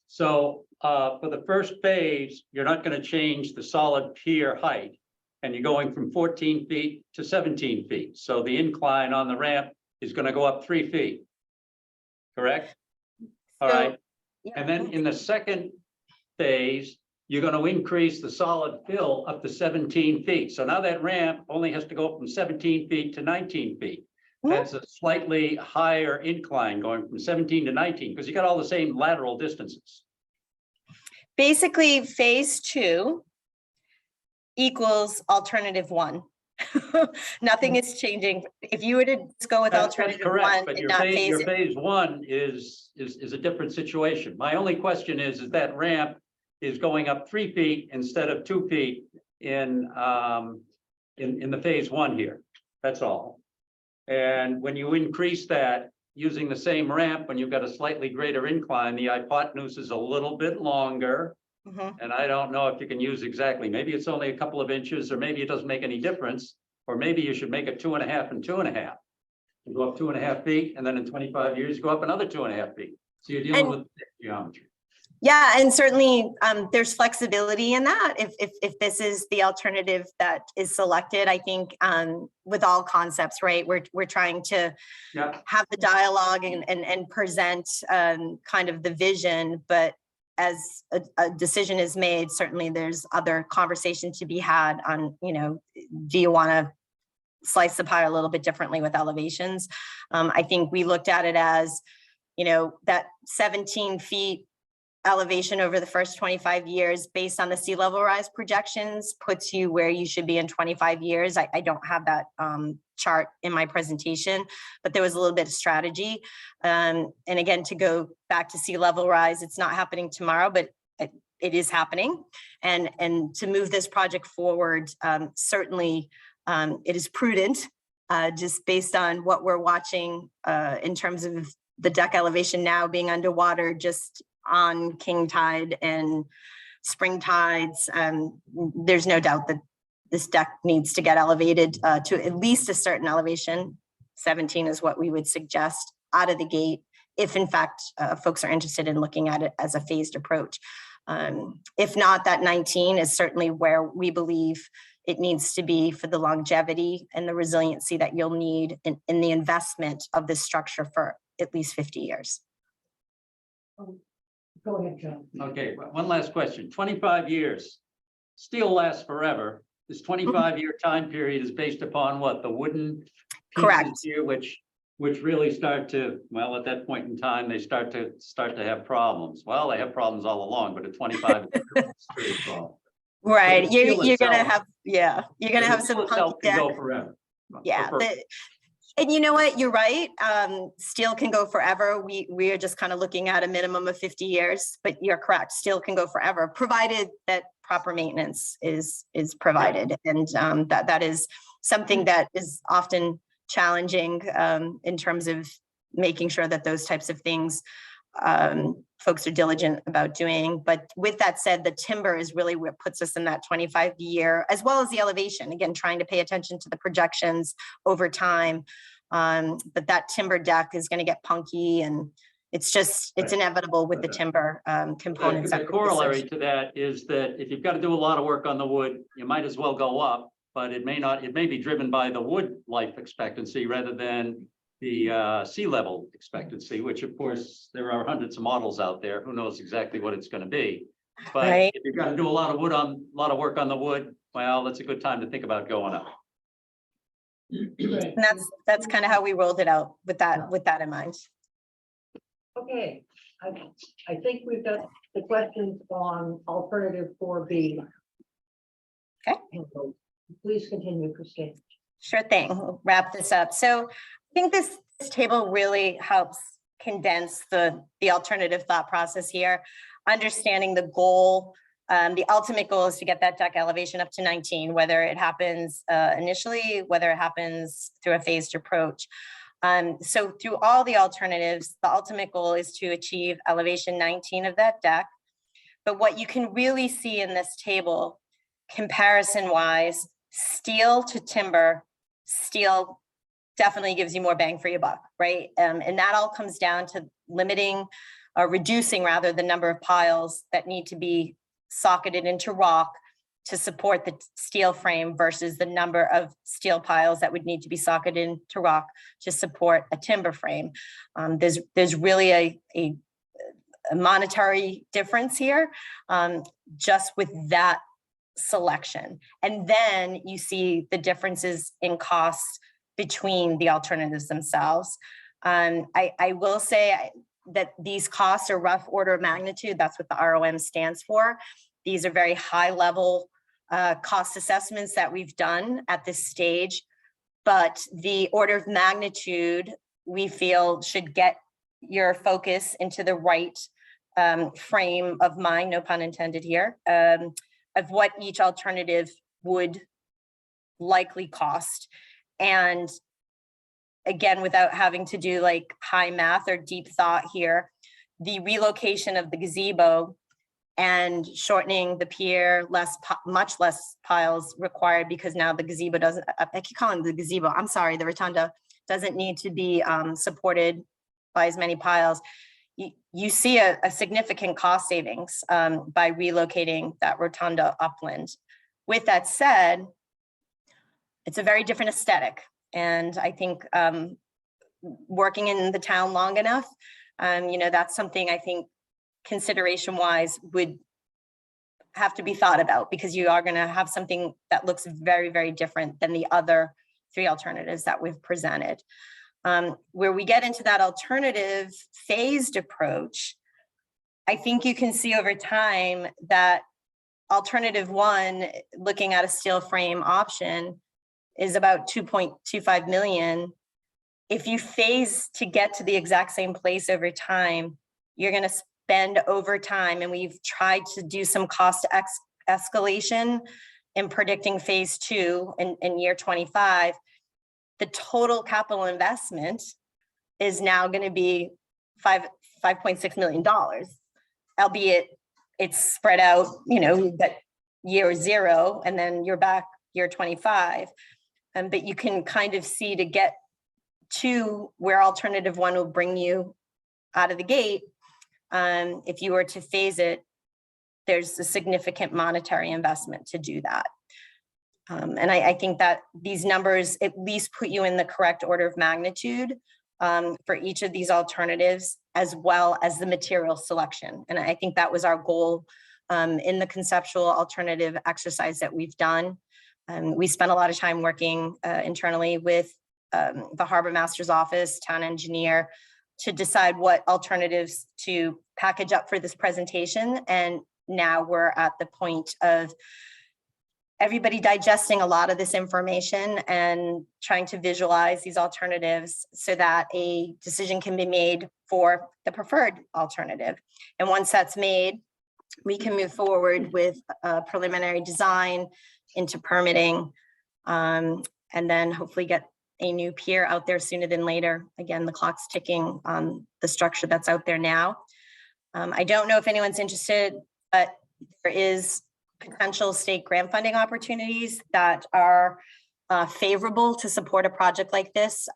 Speaker 4: So for the first phase, you're not going to change the solid pier height, and you're going from 14 feet to 17 feet. So the incline on the ramp is going to go up 3 feet. Correct? All
Speaker 1: So-
Speaker 4: right. And then in the second phase, you're going to increase the solid fill up to 17 feet. So now that ramp only has to go from 17 feet to 19 feet. That's a slightly higher incline going from 17 to 19 because you got all the same lateral distances.
Speaker 1: Basically, phase 2 equals alternative 1. Nothing is changing. If you were to just go with
Speaker 4: That's
Speaker 1: alternative
Speaker 4: correct,
Speaker 1: 1
Speaker 4: but
Speaker 1: and
Speaker 4: your
Speaker 1: not
Speaker 4: phase,
Speaker 1: phase it.
Speaker 4: phase 1 is a different situation. My only question is that ramp is going up 3 feet instead of 2 feet in the phase 1 here. That's all. And when you increase that using the same ramp, when you've got a slightly greater incline, the hypotenuse is a little bit longer.
Speaker 1: Mhm.
Speaker 4: And I don't know if you can use exactly, maybe it's only a couple of inches, or maybe it doesn't make any difference. Or maybe you should make it 2.5 and 2.5. You go up 2.5 feet, and then in 25 years, you go up another 2.5 feet. So you're dealing
Speaker 1: And-
Speaker 4: with geometry.
Speaker 1: Yeah, and certainly there's flexibility in that. If this is the alternative that is selected, I think with all concepts, right? We're trying to
Speaker 4: Yeah.
Speaker 1: have the dialogue and present kind of the vision, but as a decision is made, certainly there's other conversation to be had on, do you want to slice the pie a little bit differently with elevations? I think we looked at it as, that 17 feet elevation over the first 25 years based on the sea level rise projections puts you where you should be in 25 years. I don't have that chart in my presentation, but there was a little bit of strategy. And again, to go back to sea level rise, it's not happening tomorrow, but it is happening. And to move this project forward, certainly it is prudent, just based on what we're watching in terms of the deck elevation now being underwater just on king tide and spring tides. There's no doubt that this deck needs to get elevated to at least a certain elevation. 17 is what we would suggest out of the gate, if in fact folks are interested in looking at it as a phased approach. If not, that 19 is certainly where we believe it needs to be for the longevity and the resiliency that you'll need in the investment of this structure for at least 50 years.
Speaker 3: Go ahead, John.
Speaker 4: Okay, one last question. 25 years. Steel lasts forever. This 25-year time period is based upon what? The wooden pieces
Speaker 1: Correct.
Speaker 4: here, which really start to, well, at that point in time, they start to have problems. Well, they have problems all along, but at 25, it's a serious problem.
Speaker 1: Right,
Speaker 4: The steel
Speaker 1: you're gonna
Speaker 4: itself-
Speaker 1: have, yeah, you're gonna
Speaker 4: The
Speaker 1: have
Speaker 4: steel
Speaker 1: some
Speaker 4: itself
Speaker 1: punky
Speaker 4: can
Speaker 1: deck.
Speaker 4: go forever.
Speaker 1: Yeah,
Speaker 4: For-
Speaker 1: and you know what, you're right. Steel can go forever. We are just kind of looking at a minimum of 50 years, but you're correct. Steel can go forever, provided that proper maintenance is provided. And that is something that is often challenging in terms of making sure that those types of things folks are diligent about doing. But with that said, the timber is really what puts us in that 25-year, as well as the elevation, again, trying to pay attention to the projections over time. But that timber deck is going to get punky, and it's inevitable with the timber components.
Speaker 4: The corollary to that is that if you've got to do a lot of work on the wood, you might as well go up, but it may be driven by the wood life expectancy rather than the sea level expectancy, which of course there are hundreds of models out there. Who knows exactly what it's going to be? But
Speaker 1: Right.
Speaker 4: if you've got to do a lot of work on the wood, well, that's a good time to think about going up.
Speaker 1: And that's kind of how we rolled it out with that in mind.
Speaker 3: Okay, I think we've got the questions on alternative 4B.
Speaker 1: Okay.
Speaker 3: Please continue, Christine.
Speaker 1: Sure thing. We'll wrap this up. So I think this table really helps condense the alternative thought process here, understanding the goal. The ultimate goal is to get that deck elevation up to 19, whether it happens initially, whether it happens through a phased approach. So through all the alternatives, the ultimate goal is to achieve elevation 19 of that deck. But what you can really see in this table, comparison-wise, steel to timber, steel definitely gives you more bang for your buck, right? And that all comes down to limiting or reducing rather the number of piles that need to be socketed into rock to support the steel frame versus the number of steel piles that would need to be socketed into rock to support a timber frame. There's really a monetary difference here just with that selection. And then you see the differences in costs between the alternatives themselves. I will say that these costs are rough order of magnitude. That's what the ROM stands for. These are very high level cost assessments that we've done at this stage, but the order of magnitude we feel should get your focus into the right frame of mind, no pun intended here, of what each alternative would likely cost. And again, without having to do like high math or deep thought here, the relocation of the gazebo and shortening the pier, much less piles required, because now the gazebo doesn't, I keep calling it the gazebo, I'm sorry, the rotunda doesn't need to be supported by as many piles. You see a significant cost savings by relocating that rotunda upland. With that said, it's a very different aesthetic. And I think working in the town long enough, that's something I think consideration wise would have to be thought about, because you are going to have something that looks very, very different than the other three alternatives that we've presented. Where we get into that alternative phased approach, I think you can see over time that alternative one, looking at a steel frame option, is about 2.25 million. If you phase to get to the exact same place over time, you're going to spend over time. And we've tried to do some cost escalation in predicting phase two in year 25. The total capital investment is now going to be $5.6 million, albeit it's spread out, you know, that year 0 and then you're back year 25. But you can kind of see to get to where alternative one will bring you out of the gate. If you were to phase it, there's a significant monetary investment to do that. And I think that these numbers at least put you in the correct order of magnitude for each of these alternatives, as well as the material selection. And I think that was our goal in the conceptual alternative exercise that we've done. We spent a lot of time working internally with the Harbor Master's Office, town engineer, to decide what alternatives to package up for this presentation. And now we're at the point of everybody digesting a lot of this information and trying to visualize these alternatives so that a decision can be made for the preferred alternative. And once that's made, we can move forward with a preliminary design into permitting, and then hopefully get a new pier out there sooner than later. Again, the clock's ticking on the structure that's out there now. I don't know if anyone's interested, but there is potential state grant funding opportunities that are favorable to support a project like this.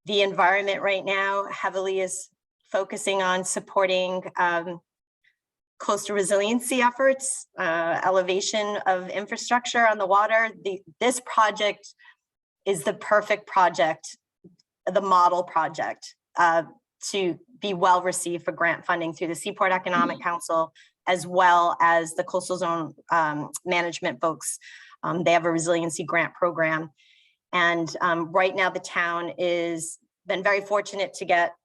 Speaker 1: The environment right now heavily is focusing on supporting coastal resiliency efforts, elevation of infrastructure on the water. This project is the perfect project, the model project, to be well received for grant funding through the Seaport Economic Council, as well as the coastal zone management folks. They have a resiliency grant program. And right now the town is been very fortunate to get,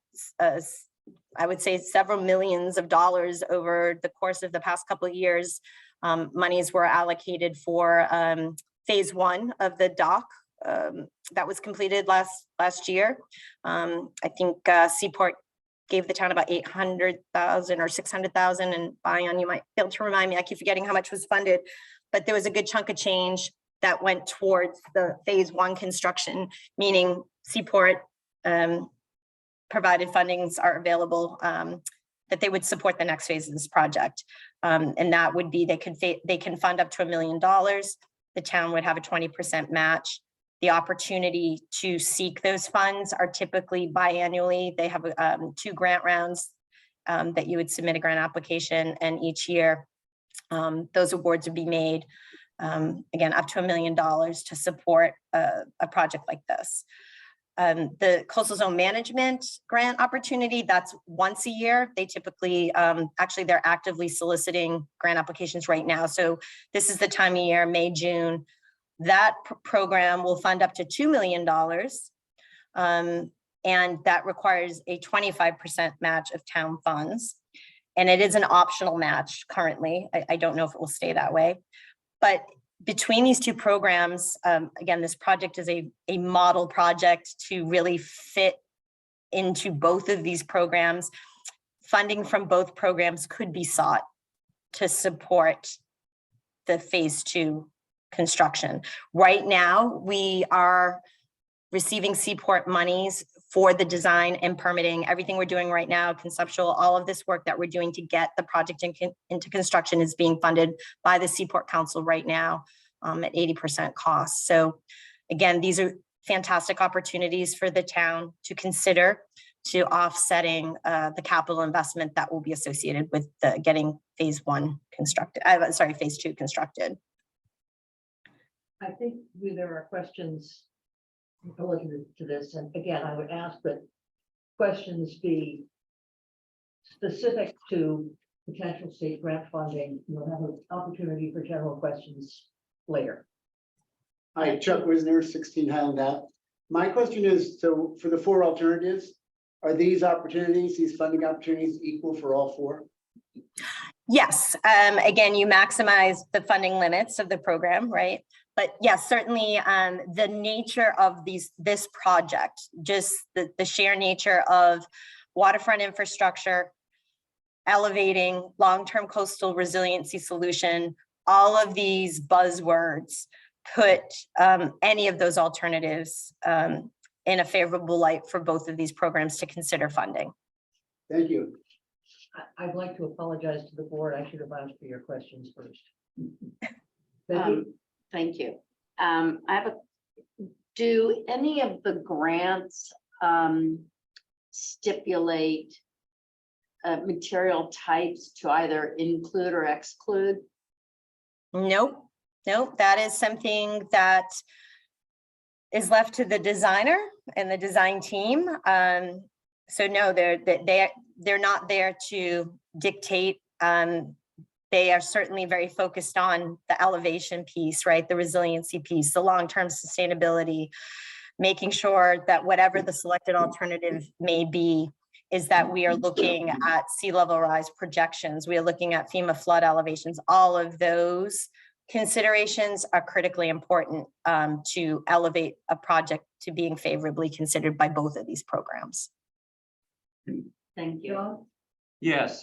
Speaker 1: I would say, several millions of dollars over the course of the past couple of years. Monies were allocated for phase 1 of the dock that was completed last year. I think Seaport gave the town about 800,000 or 600,000, and Bion, you might be able to remind me, I keep forgetting how much was funded, but there was a good chunk of change that went towards the phase 1 construction, meaning Seaport provided fundings are available that they would support the next phase of this project. And that would be, they can fund up to $1 million. The town would have a 20% match. The opportunity to seek those funds are typically biannually. They have 2 grant rounds that you would submit a grant application, and each year those awards would be made, again, up to $1 million to support a project like this. The coastal zone management grant opportunity, that's once a year. They typically, actually, they're actively soliciting grant applications right now. So this is the time of year, May, June. That program will fund up to $2 million. And that requires a 25% match of town funds. And it is an optional match currently. I don't know if it will stay that way. But between these 2 programs, again, this project is a model project to really fit into both of these programs. Funding from both programs could be sought to support the phase 2 construction. Right now, we are receiving Seaport monies for the design and permitting. Everything we're doing right now, conceptual, all of this work that we're doing to get the project into construction is being funded by the Seaport Council right now at 80% cost. So again, these are fantastic opportunities for the town to consider to offsetting the capital investment that will be associated with getting phase 1 constructed, phase 2 constructed.
Speaker 3: I think there are questions related to this, and again, I would ask that questions be specific to potential state grant funding. You'll have an opportunity for general questions later.
Speaker 6: Hi, Chuck Wisner, 16 Highland Ave. My question is, so for the 4 alternatives, Are these opportunities, these funding opportunities equal for all four?
Speaker 1: Yes, again, you maximize the funding limits of the program, right? But yes, certainly the nature of this project, just the sheer nature of waterfront infrastructure, elevating long-term coastal resiliency solution, all of these buzzwords put any of those alternatives in a favorable light for both of these programs to consider funding.
Speaker 6: Thank you.
Speaker 3: I'd like to apologize to the board. I should have asked for your questions first. Becky?
Speaker 5: Thank you. Do any of the grants stipulate material types to either include or exclude?
Speaker 1: Nope, that is something that is left to the designer and the design team. So no, they're not there to dictate. They are certainly very focused on the elevation piece, right? The resiliency piece, the long-term sustainability, making sure that whatever the selected alternative may be, is that we are looking at sea level rise projections. We are looking at FEMA flood elevations. All of those considerations are critically important to elevate a project to being favorably considered by both of these programs.
Speaker 5: Thank you.
Speaker 3: John?
Speaker 4: Yes,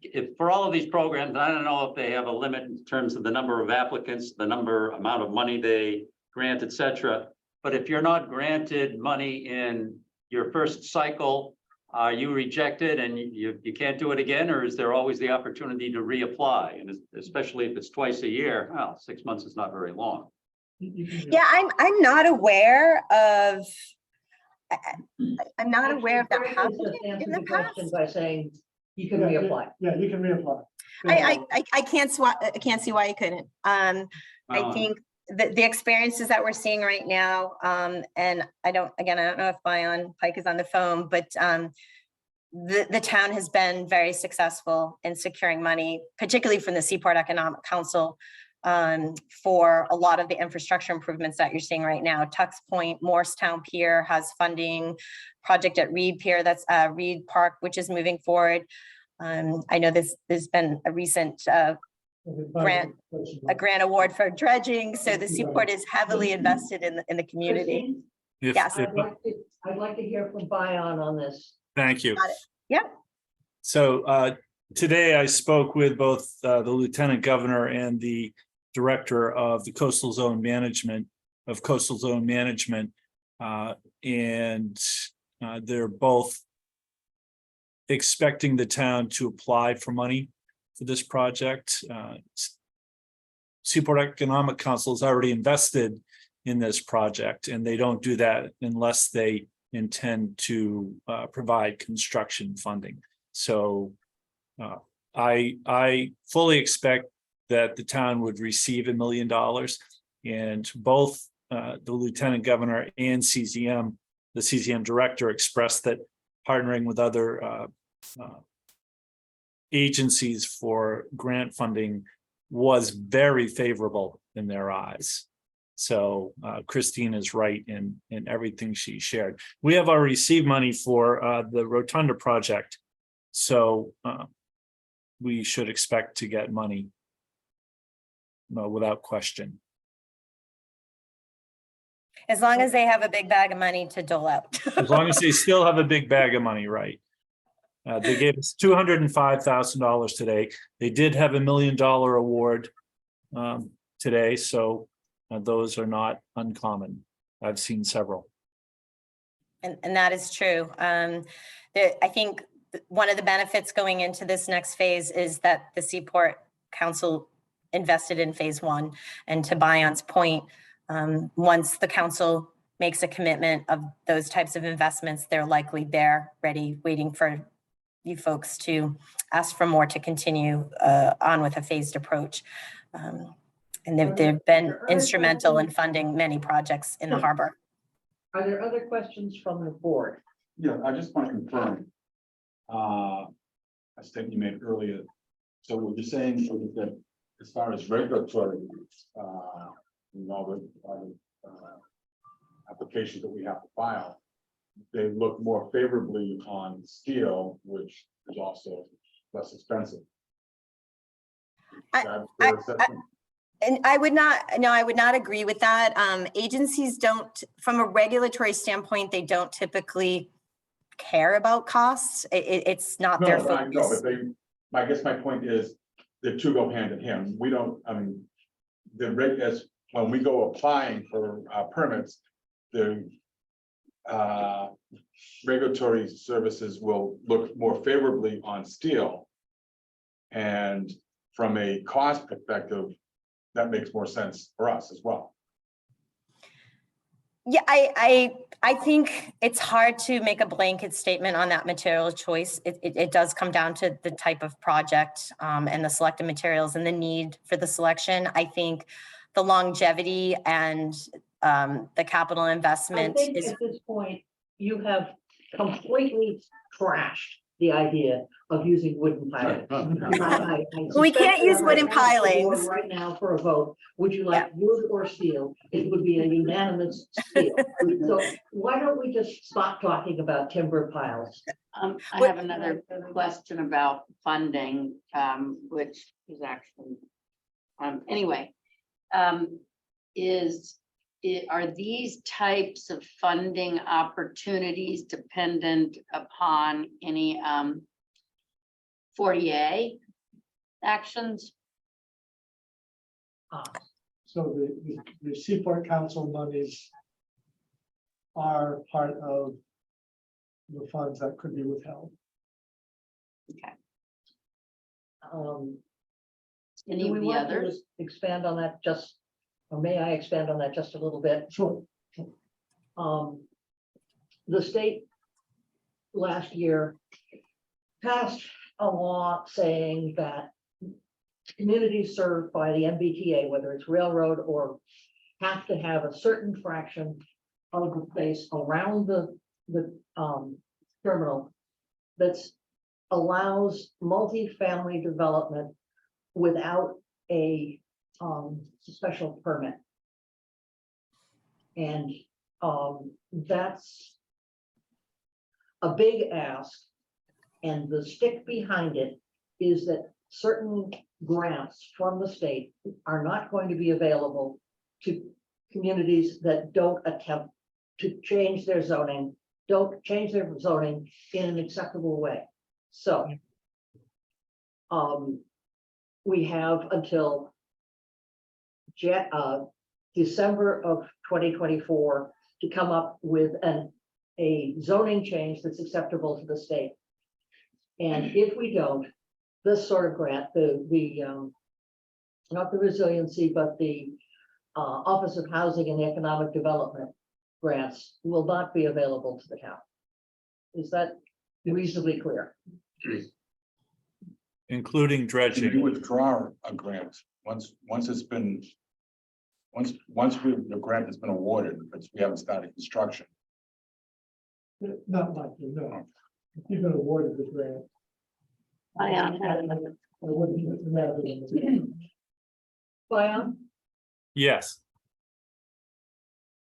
Speaker 4: if for all of these programs, I don't know if they have a limit in terms of the number of applicants, the amount of money they grant, et cetera. But if you're not granted money in your first cycle, are you rejected and you can't do it again, or is there always the opportunity to reapply? And especially if it's twice a year, well, 6 months is not very long.
Speaker 1: Yeah, I'm not aware of. I'm not aware of that
Speaker 3: Actually,
Speaker 1: happening
Speaker 3: just
Speaker 1: in
Speaker 3: answer
Speaker 1: the
Speaker 3: the question
Speaker 1: past.
Speaker 3: by saying you can reapply.
Speaker 2: Yeah, you can reapply.
Speaker 1: I can't see why you couldn't. I
Speaker 4: Well,
Speaker 1: think the experiences that we're seeing right now, and I don't know if Bion Pike is on the phone, but the town has been very successful in securing money, particularly from the Seaport Economic Council, for a lot of the infrastructure improvements that you're seeing right now. Tux Point, Morristown Pier has funding, project at Reed Pier, that's Reed Park, which is moving forward. I know there's been a recent grant award for dredging, so the Seaport is heavily invested in the community.
Speaker 3: Christine,
Speaker 1: Yes.
Speaker 3: I'd like to hear from Bion on this.
Speaker 8: Thank you.
Speaker 1: Got it. Yeah.
Speaker 8: So today I spoke with both the Lieutenant Governor and the Director of the Coastal Zone Management and they're both expecting the town to apply for money for this project. Seaport Economic Council has already invested in this project, and they don't do that unless they intend to provide construction funding. So I fully expect that the town would receive $1 million, and both the Lieutenant Governor and CZM, the CZM Director, expressed that partnering with other agencies for grant funding was very favorable in their eyes. So Christine is right in everything she shared. We have already received money for the Rotunda project, so we should expect to get money without question.
Speaker 1: As long as they have a big bag of money to dole out.
Speaker 8: As long as they still have a big bag of money, right? They gave us $205,000 today. They did have $1 million award today, so those are not uncommon. I've seen several.
Speaker 1: And that is true. I think one of the benefits going into this next phase is that the Seaport Council invested in phase one. And to Bion's point, once the council makes a commitment of those types of investments, they're likely there, ready, waiting for you folks to ask for more to continue on with a phased approach. And they've been instrumental in funding many projects in the harbor.
Speaker 3: Are there other questions from the board?
Speaker 9: Yeah, I just want to confirm a statement you made earlier. So what you're saying is that as far as regulatory, all the applications that we have to file, they look more favorably on steel, which is also less expensive.
Speaker 1: I-
Speaker 9: Is that a fair assessment?
Speaker 1: And I would not, no, I would not agree with that. Agencies don't, from a regulatory standpoint, they don't typically care about costs. It's not their
Speaker 9: No, I know,
Speaker 1: focus.
Speaker 9: but I guess my point is, the two go hand in hand. We don't, I mean, as when we go applying for permits, the regulatory services will look more favorably on steel. And from a cost perspective, that makes more sense for us as well.
Speaker 1: Yeah, I think it's hard to make a blanket statement on that material choice. It does come down to the type of project and the selected materials and the need for the selection. I think the longevity and the capital
Speaker 3: I
Speaker 1: investment
Speaker 3: think
Speaker 1: is,
Speaker 3: at this point, you have completely trashed the idea of using wooden pilings.
Speaker 1: We can't use wooden pilings.
Speaker 3: Right now for a vote, would you like wood or steel? It would be a unanimous steel. So why don't we just stop talking about timber piles?
Speaker 5: I
Speaker 1: What-
Speaker 5: have another question about funding, which is actually, anyway. Are these types of funding opportunities dependent upon any 40A actions?
Speaker 2: So the Seaport Council monies are part of the funds that could be withheld.
Speaker 5: Any
Speaker 3: Do we
Speaker 5: of the
Speaker 3: want to
Speaker 5: others?
Speaker 3: expand on that just, or may I expand on that just a little bit?
Speaker 2: Sure.
Speaker 3: The state last year passed a law saying that communities served by the MBTA, whether it's railroad or, have to have a certain fraction of the space around the terminal that's allows multifamily development without a special permit. And that's a big ask. And the stick behind it is that certain grants from the state are not going to be available to communities that don't attempt to change their zoning, don't change their zoning in an acceptable way. So we have until December of 2024 to come up with a zoning change that's acceptable to the state. And if we don't, this sort of grant, not the resiliency, but the Office of Housing and Economic Development grants will not be available to the town. Is that reasonably clear?
Speaker 8: including
Speaker 9: If you
Speaker 8: dredging.
Speaker 9: withdraw a grant, once it's been, the grant has been awarded, but we haven't started construction.
Speaker 2: Not likely, no. If you've been awarded the grant.
Speaker 5: Bion,
Speaker 2: I wouldn't imagine.
Speaker 3: Bion?
Speaker 8: Yes,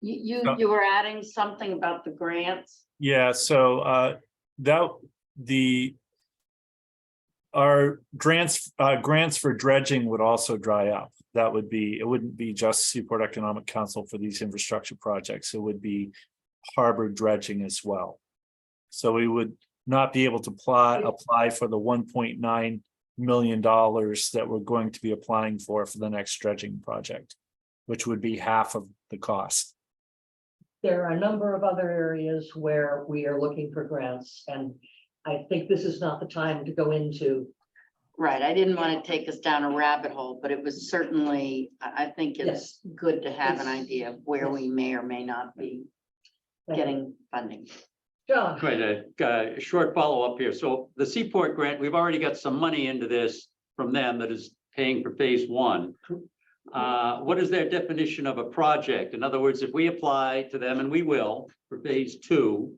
Speaker 5: you were adding something about the grants?
Speaker 8: yeah, so our grants for dredging would also dry up. That would be, it wouldn't be just Seaport Economic Council for these infrastructure projects. It would be harbor dredging as well. So we would not be able to apply for the $1.9 million that we're going to be applying for the next dredging project, which would be half of the cost.
Speaker 3: There are a number of other areas where we are looking for grants, and I think this is not the time to go into.
Speaker 5: Right, I didn't want to take us down a rabbit hole, but it was certainly, I think it's good to have an idea of where we may or may not be getting funding.
Speaker 3: John,
Speaker 4: Quite a short follow-up here. So the Seaport grant, we've already got some money into this from them that is paying for phase one. What is their definition of a project? In other words, if we apply to them, and we will, for phase two,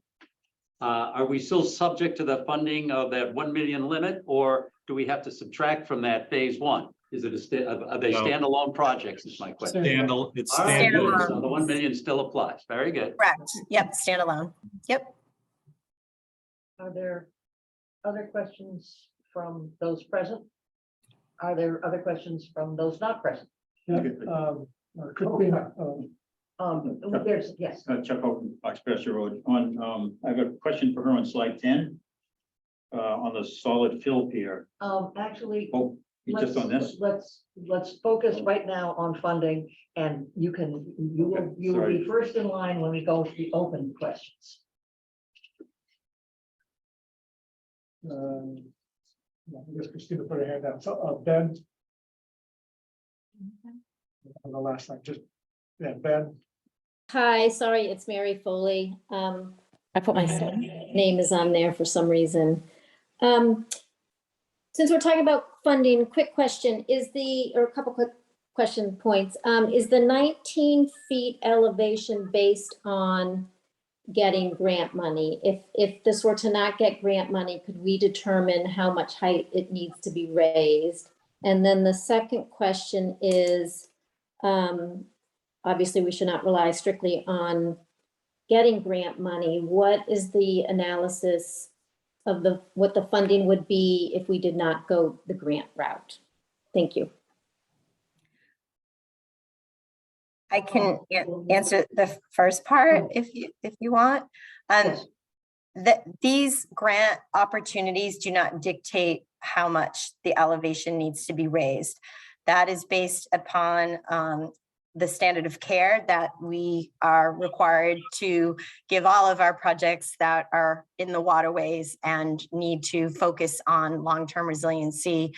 Speaker 4: are we still subject to the funding of that 1 million limit, or do we have to subtract from that phase one? Is it are they
Speaker 8: No.
Speaker 4: standalone projects is my question.
Speaker 8: It's
Speaker 4: All right, good.
Speaker 8: standalone.
Speaker 4: So the 1 million still applies. Very good.
Speaker 1: Correct. Yep, standalone. Yep.
Speaker 3: Are there other questions from those present? Are there other questions from those not present?
Speaker 2: Christina,
Speaker 3: There's, yes,
Speaker 10: Chuck Oaken, Fox Pasture Road. I have a question for her on slide 10. On the solid fill pier.
Speaker 3: actually.
Speaker 10: Oh, you just on this?
Speaker 3: Let's focus right now on funding, and you will be
Speaker 10: sorry.
Speaker 3: first in line when we go to the open questions.
Speaker 2: I guess Christina put her hand down. So, Ben. On the last line, just, yeah, Ben.
Speaker 11: Hi, sorry, it's Mary Foley. I put my name is on there for some reason. Since we're talking about funding, quick question, or a couple quick question points. Is the 19 feet elevation based on getting grant money? If this were to not get grant money, could we determine how much height it needs to be raised? And then the second question is, obviously we should not rely strictly on getting grant money. What is the analysis of what the funding would be if we did not go the grant route? Thank you.
Speaker 1: I can answer the first part if you want.
Speaker 3: Yes.
Speaker 1: These grant opportunities do not dictate how much the elevation needs to be raised. That is based upon the standard of care that we are required to give all of our projects that are in the waterways and need to focus on long-term resiliency,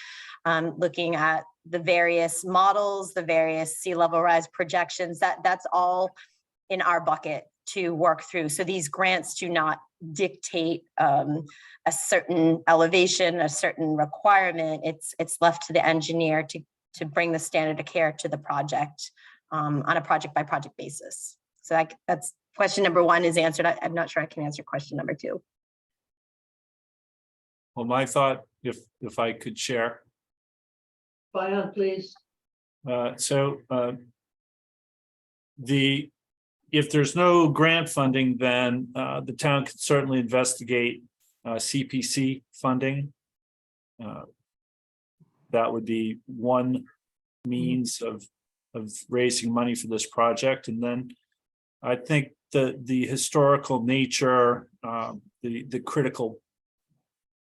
Speaker 1: looking at the various models, the various sea level rise projections, that's all in our bucket to work through. So these grants do not dictate a certain elevation, a certain requirement. It's left to the engineer to bring the standard of care to the project on a project by project basis. So that's question number one is answered. I'm not sure I can answer question number two.
Speaker 8: Well, my thought, if I could share.
Speaker 3: Bion, please.
Speaker 8: If there's no grant funding, then the town could certainly investigate CPC funding. That would be one means of raising money for this project. And then I think the historical nature, the critical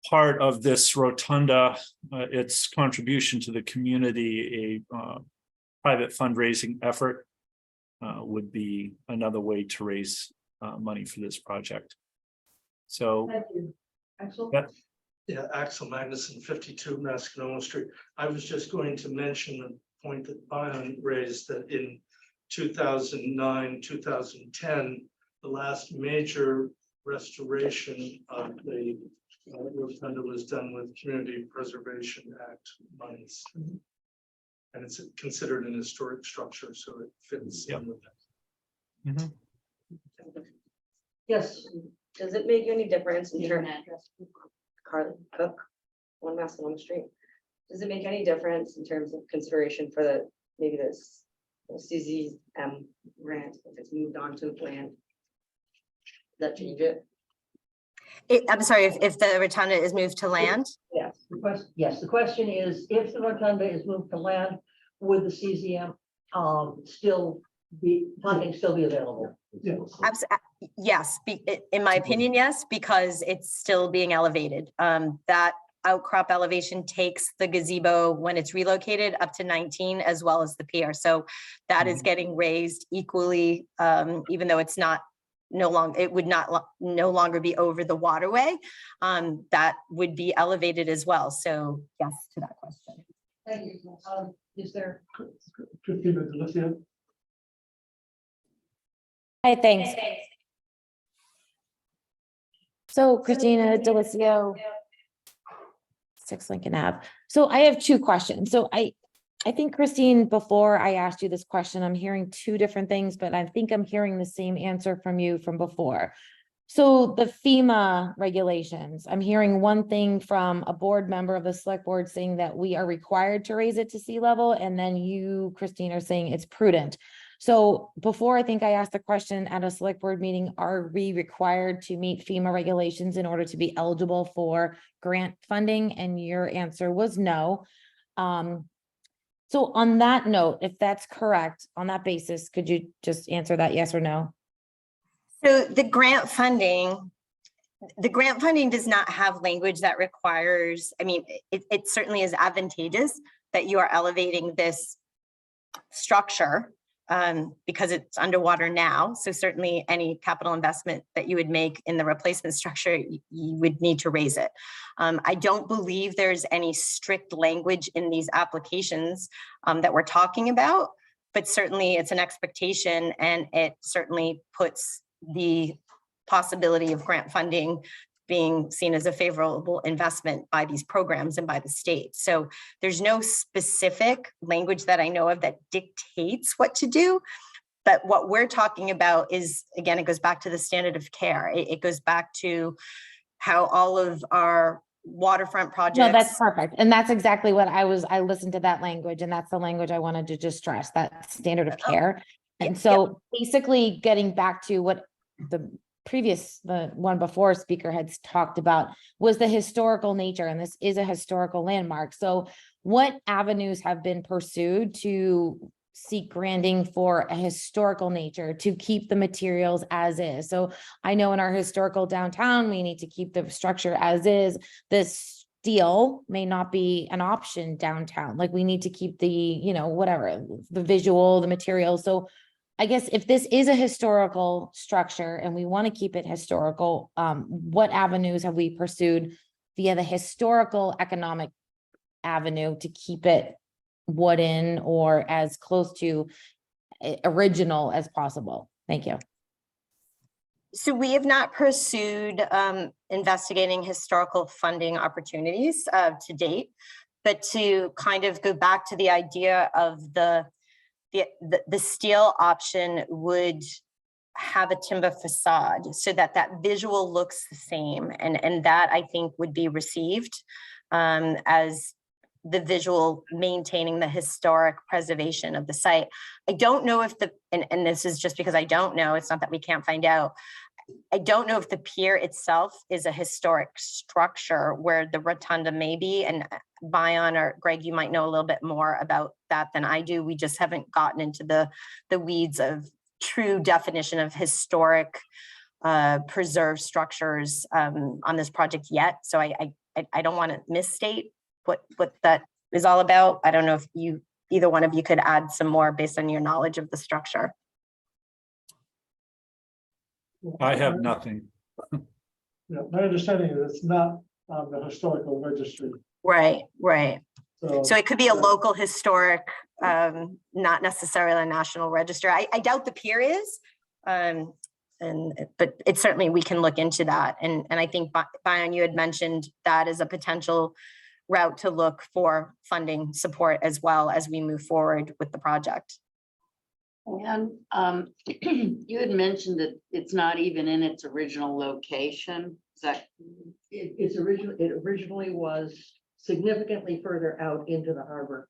Speaker 8: part of this rotunda, its contribution to the community, a private fundraising effort would be another way to raise money for this project. So
Speaker 3: Thank you. Axel?
Speaker 8: that,
Speaker 12: Yeah, Axel Magnuson, 52 Mascanoma Street. I was just going to mention the point that Bion raised, that in 2009, 2010, the last major restoration of the rotunda was done with Community Preservation Act monies. And it's considered an historic structure, so it fits in with that.
Speaker 8: mhm.
Speaker 3: Yes.
Speaker 13: Does it make any difference in terms Carly Cook, 1 Mascanoma Street? Does it make any difference in terms of consideration for maybe this CZM grant if it's moved on to land? Does that change it?
Speaker 1: I'm sorry, if the rotunda is moved to land?
Speaker 3: Yes, the question is, if the rotunda is moved to land, would the CZM funding still be available?
Speaker 1: Yes, in my opinion, yes, because it's still being elevated. That outcrop elevation takes the gazebo when it's relocated up to 19 as well as the pier. So that is getting raised equally, even though it's not it would no longer be over the waterway. That would be elevated as well. So yes to that question.
Speaker 3: Thank you. Is there?
Speaker 2: Christina Delicia.
Speaker 14: Hi, thanks. So Christina Delicio, 6 Lincoln Ave. So I have 2 questions. So I think Christine, before I asked you this question, I'm hearing 2 different things, but I think I'm hearing the same answer from you from before. So the FEMA regulations, I'm hearing one thing from a board member of the select board saying that we are required to raise it to sea level, and then you, Christine, are saying it's prudent. So before, I think I asked the question at a select board meeting, are we required to meet FEMA regulations in order to be eligible for grant funding? And your answer was no. So on that note, if that's correct, on that basis, could you just answer that yes or no?
Speaker 1: So the grant funding does not have language that requires, I mean, it certainly is advantageous that you are elevating this structure because it's underwater now. So certainly any capital investment that you would make in the replacement structure, you would need to raise it. I don't believe there's any strict language in these applications that we're talking about, but certainly it's an expectation, and it certainly puts the possibility of grant funding being seen as a favorable investment by these programs and by the state. So there's no specific language that I know of that dictates what to do. But what we're talking about is, again, it goes back to the standard of care. It goes back to how all of our waterfront projects.
Speaker 14: No, that's perfect. And that's exactly what I listened to that language, and that's the language I wanted to just stress, that standard of care. And so basically getting back to what the one before speaker had talked about was the historical nature, and this is a historical landmark. So what avenues have been pursued to seek granting for a historical nature to keep the materials as is? So I know in our historical downtown, we need to keep the structure as is. This steel may not be an option downtown. Like, we need to keep the, you know, whatever, the visual, the material. So I guess if this is a historical structure and we want to keep it historical, what avenues have we pursued via the historical economic avenue to keep it wooden or as close to original as possible? Thank you.
Speaker 1: So we have not pursued investigating historical funding opportunities to date, but to kind of go back to the idea of the steel option would have a timber facade so that that visual looks the same. And that, I think, would be received as the visual maintaining the historic preservation of the site. I don't know if and this is just because I don't know, it's not that we can't find out. I don't know if the pier itself is a historic structure where the rotunda may be, and Bion or Greg, you might know a little bit more about that than I do. We just haven't gotten into the weeds of true definition of historic preserved structures on this project yet. So I don't want to misstate what that is all about. I don't know if either one of you could add some more based on your knowledge of the structure.
Speaker 8: I have nothing.
Speaker 2: Yeah, my understanding is it's not on the historical registry.
Speaker 1: Right. So it could be a
Speaker 2: yeah.
Speaker 1: local historic, not necessarily a national register. I doubt the pier is, but it's certainly, we can look into that. And I think Bion, you had mentioned that as a potential route to look for funding support as well as we move forward with the project.
Speaker 5: And you had mentioned that it's not even in its original location. Is that?
Speaker 3: It originally was significantly further out into the harbor.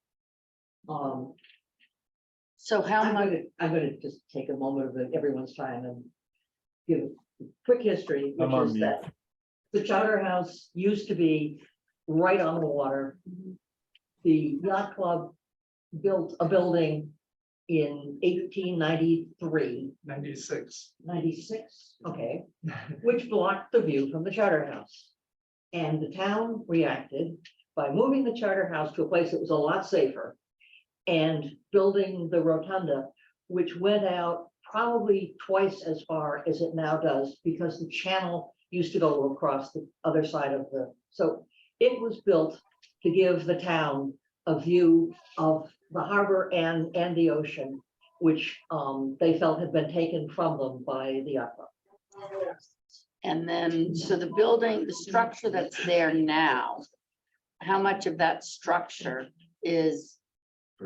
Speaker 5: So how
Speaker 3: I'm
Speaker 5: much?
Speaker 3: gonna just take a moment of everyone's time and give a quick history,
Speaker 8: I'm
Speaker 3: which
Speaker 8: on
Speaker 3: is
Speaker 8: mute.
Speaker 3: that the Chowder House used to be right on the water. The yacht club built a building in 1893.
Speaker 12: 96.
Speaker 3: 96, okay, which blocked the view from the Charter House. And the town reacted by moving the Charter House to a place that was a lot safer and building the rotunda, which went out probably twice as far as it now does, because the channel used to go across the other side of so it was built to give the town a view of the harbor and the ocean, which they felt had been taken from them by the yacht club.
Speaker 5: And then, so the building, the structure that's there now, how much of that structure is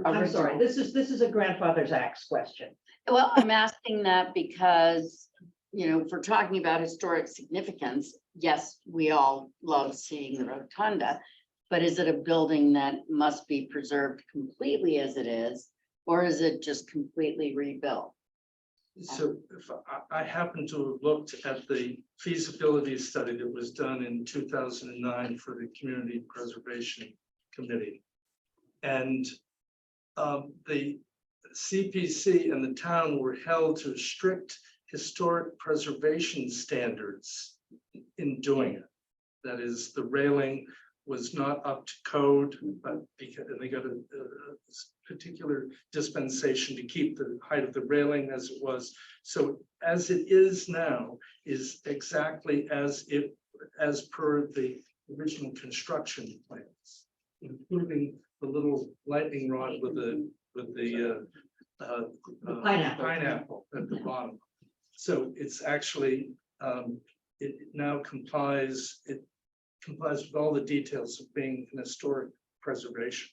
Speaker 3: I'm sorry,
Speaker 5: original?
Speaker 3: this is a grandfather's axe question.
Speaker 5: Well, I'm asking that because you know, if we're talking about historic significance, yes, we all love seeing the rotunda. But is it a building that must be preserved completely as it is, or is it just completely rebuilt?
Speaker 12: So if I happen to have looked at the feasibility study that was done in 2009 for the Community Preservation Committee. And the CPC and the town were held to strict historic preservation standards in doing it. That is, the railing was not up to code, but because they got a particular dispensation to keep the height of the railing as it was. So as it is now is exactly as per the original construction plans, including the little lightning rod with the pineapple at the bottom. So it's actually it now complies. It complies with all the details of being an historic restoration.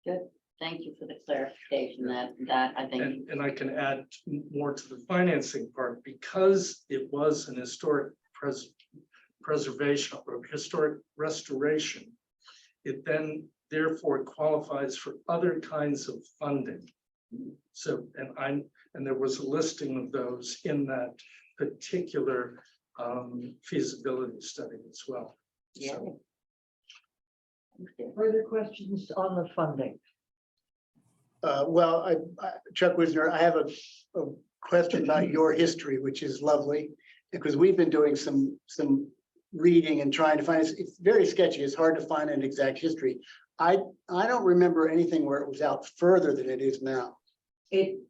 Speaker 5: Good, thank you for the clarification that I think.
Speaker 12: And I can add more to the financing part, because it was an historic preservation or historic restoration. It then therefore qualifies for other kinds of funding. So, and there was a listing of those in that particular feasibility study as well.
Speaker 5: Yeah.
Speaker 3: Further questions on the funding?
Speaker 6: Well, Chuck Wisner, I have a question about your history, which is lovely, because we've been doing some reading and trying to find, it's very sketchy. It's hard to find an exact history. I don't remember anything where it was out further than it is now.
Speaker 3: In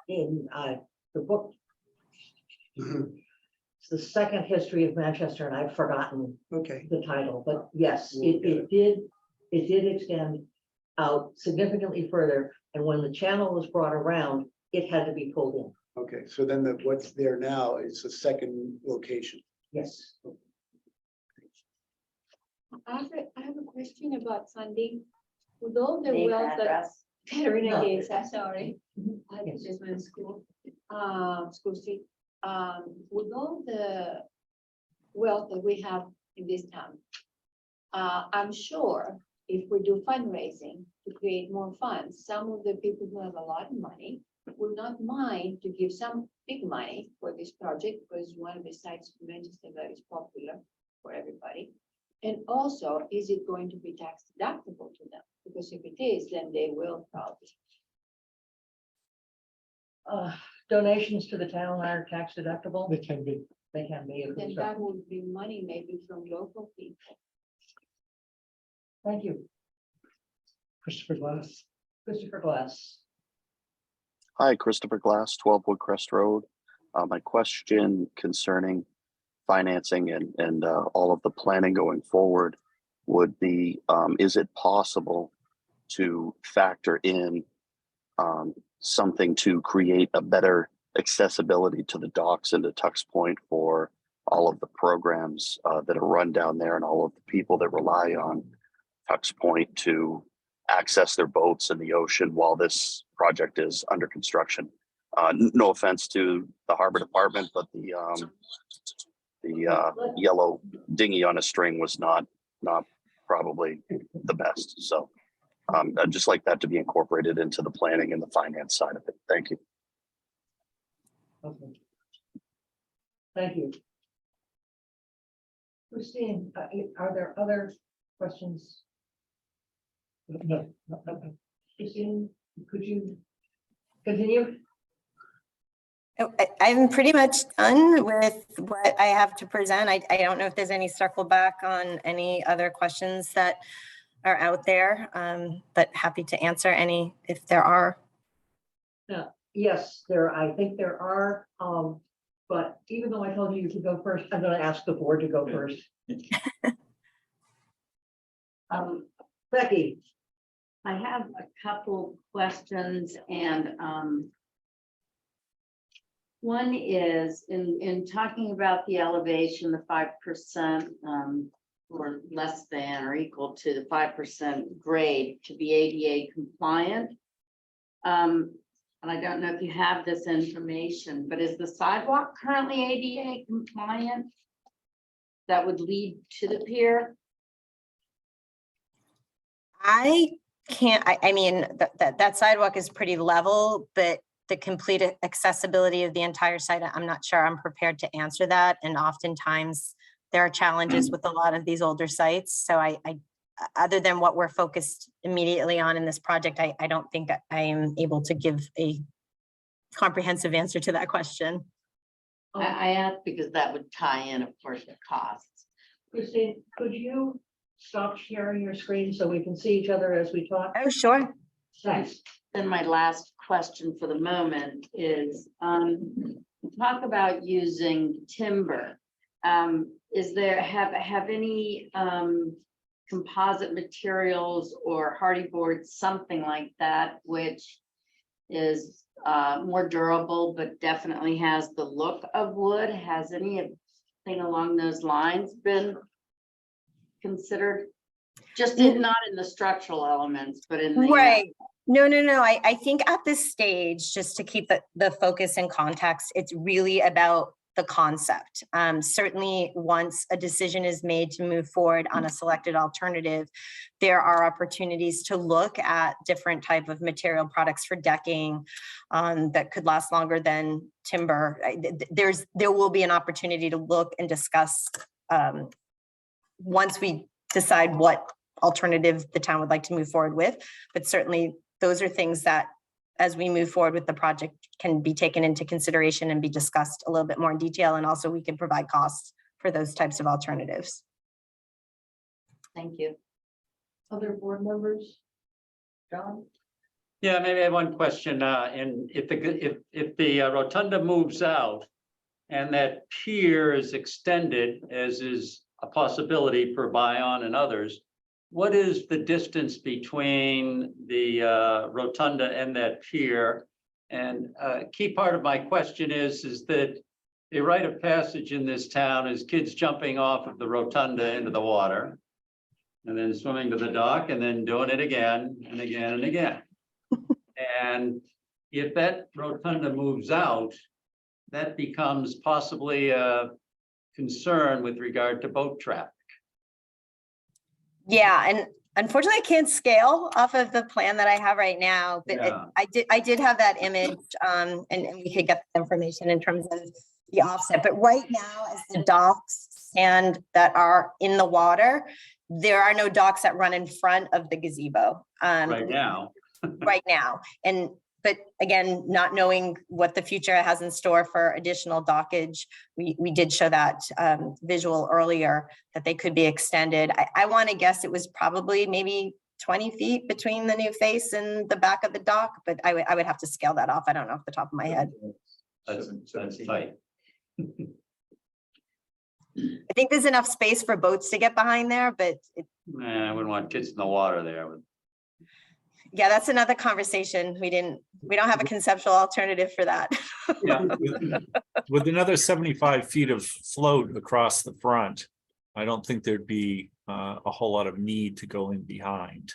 Speaker 3: the book, it's the second history of Manchester, and I've forgotten
Speaker 6: Okay.
Speaker 3: the title, but yes, it did extend out significantly further. And when the channel was brought around, it had to be pulled in.
Speaker 6: Okay, so then what's there now is the second location.
Speaker 3: Yes.
Speaker 15: I have a question about funding. With all the
Speaker 5: Name and
Speaker 15: wealth that
Speaker 5: address.
Speaker 15: Katerina
Speaker 3: No.
Speaker 15: Gates, I'm sorry. I
Speaker 3: Yes.
Speaker 15: just went to school, School Street. With all the wealth that we have in this town, I'm sure if we do fundraising to create more funds, some of the people who have a lot of money will not mind to give some big money for this project, because one of the sites in Manchester that is popular for everybody. And also, is it going to be tax deductible to them? Because if it is, then they will probably.
Speaker 3: Donations to the town are tax deductible.
Speaker 2: They can be.
Speaker 3: They can be.
Speaker 15: Then that would be money maybe from local people.
Speaker 3: Thank you,
Speaker 2: Christopher Glass.
Speaker 3: Christopher Glass.
Speaker 16: Hi, Christopher Glass, 12 Woodcrest Road. My question concerning financing and all of the planning going forward would be, is it possible to factor in something to create a better accessibility to the docks and to Tux Point for all of the programs that are run down there and all of the people that rely on Tux Point to access their boats in the ocean while this project is under construction? No offense to the harbor department, but the yellow dinghy on a string was not probably the best. So I'd just like that to be incorporated into the planning and the finance side of it. Thank you.
Speaker 3: Okay. Thank you. Christine, are there other questions?
Speaker 2: No.
Speaker 3: Christine, could you continue?
Speaker 1: I'm pretty much done with what I have to present. I don't know if there's any circle back on any other questions that are out there, but happy to answer any if there are.
Speaker 3: Yes, I think there are, but even though I told you to go first, I'm going to ask the board to go first. Becky.
Speaker 5: I have a couple questions, and one is in talking about the elevation, the 5% or less than or equal to the 5% grade to be ADA compliant. and I don't know if you have this information, but is the sidewalk currently ADA compliant? That would lead to the pier?
Speaker 1: I can't, I mean, that sidewalk is pretty level, but the complete accessibility of the entire site, I'm not sure I'm prepared to answer that. And oftentimes there are challenges with a lot of these older sites. So I other than what we're focused immediately on in this project, I don't think I am able to give a comprehensive answer to that question.
Speaker 5: I asked because that would tie in, of course, the costs.
Speaker 3: Christine, could you stop sharing your screen so we can see each other as we talk?
Speaker 1: Oh, sure.
Speaker 3: Thanks.
Speaker 5: Then my last question for the moment is, talk about using timber. Is there, have any composite materials or hardy boards, something like that, which is more durable, but definitely has the look of wood? Has anything along those lines been considered? Just not in the structural elements, but in the
Speaker 1: Right. No. I think at this stage, just to keep the focus and context, it's really about the concept. Certainly, once a decision is made to move forward on a selected alternative, there are opportunities to look at different type of material products for decking that could last longer than timber. There will be an opportunity to look and discuss once we decide what alternative the town would like to move forward with. But certainly those are things that, as we move forward with the project, can be taken into consideration and be discussed a little bit more in detail. And also we can provide costs for those types of alternatives.
Speaker 5: Thank you.
Speaker 3: Other board members? John?
Speaker 4: Yeah, maybe I have one question, and if the rotunda moves out and that pier is extended, as is a possibility for Bion and others, what is the distance between the rotunda and that pier? And a key part of my question is that a rite of passage in this town is kids jumping off of the rotunda into the water and then swimming to the dock and then doing it again and again and again. And if that rotunda moves out, that becomes possibly a concern with regard to boat traffic.
Speaker 1: Yeah, and unfortunately, I can't scale off of the plan that I have right now, but
Speaker 4: Yeah.
Speaker 1: I did have that image, and we could get the information in terms of the offset. But right now, as the docks stand that are in the water, there are no docks that run in front of the gazebo.
Speaker 4: Right now.
Speaker 1: Right now. But again, not knowing what the future has in store for additional dockage, we did show that visual earlier that they could be extended. I want to guess it was probably maybe 20 feet between the new face and the back of the dock, but I would have to scale that off. I don't know off the top of my head.
Speaker 4: That's tight.
Speaker 1: I think there's enough space for boats to get behind there, but
Speaker 4: I wouldn't want kids in the water there.
Speaker 1: yeah, that's another conversation. We don't have a conceptual alternative for that.
Speaker 4: Yeah.
Speaker 8: With another 75 feet of float across the front, I don't think there'd be a whole lot of need to go in behind.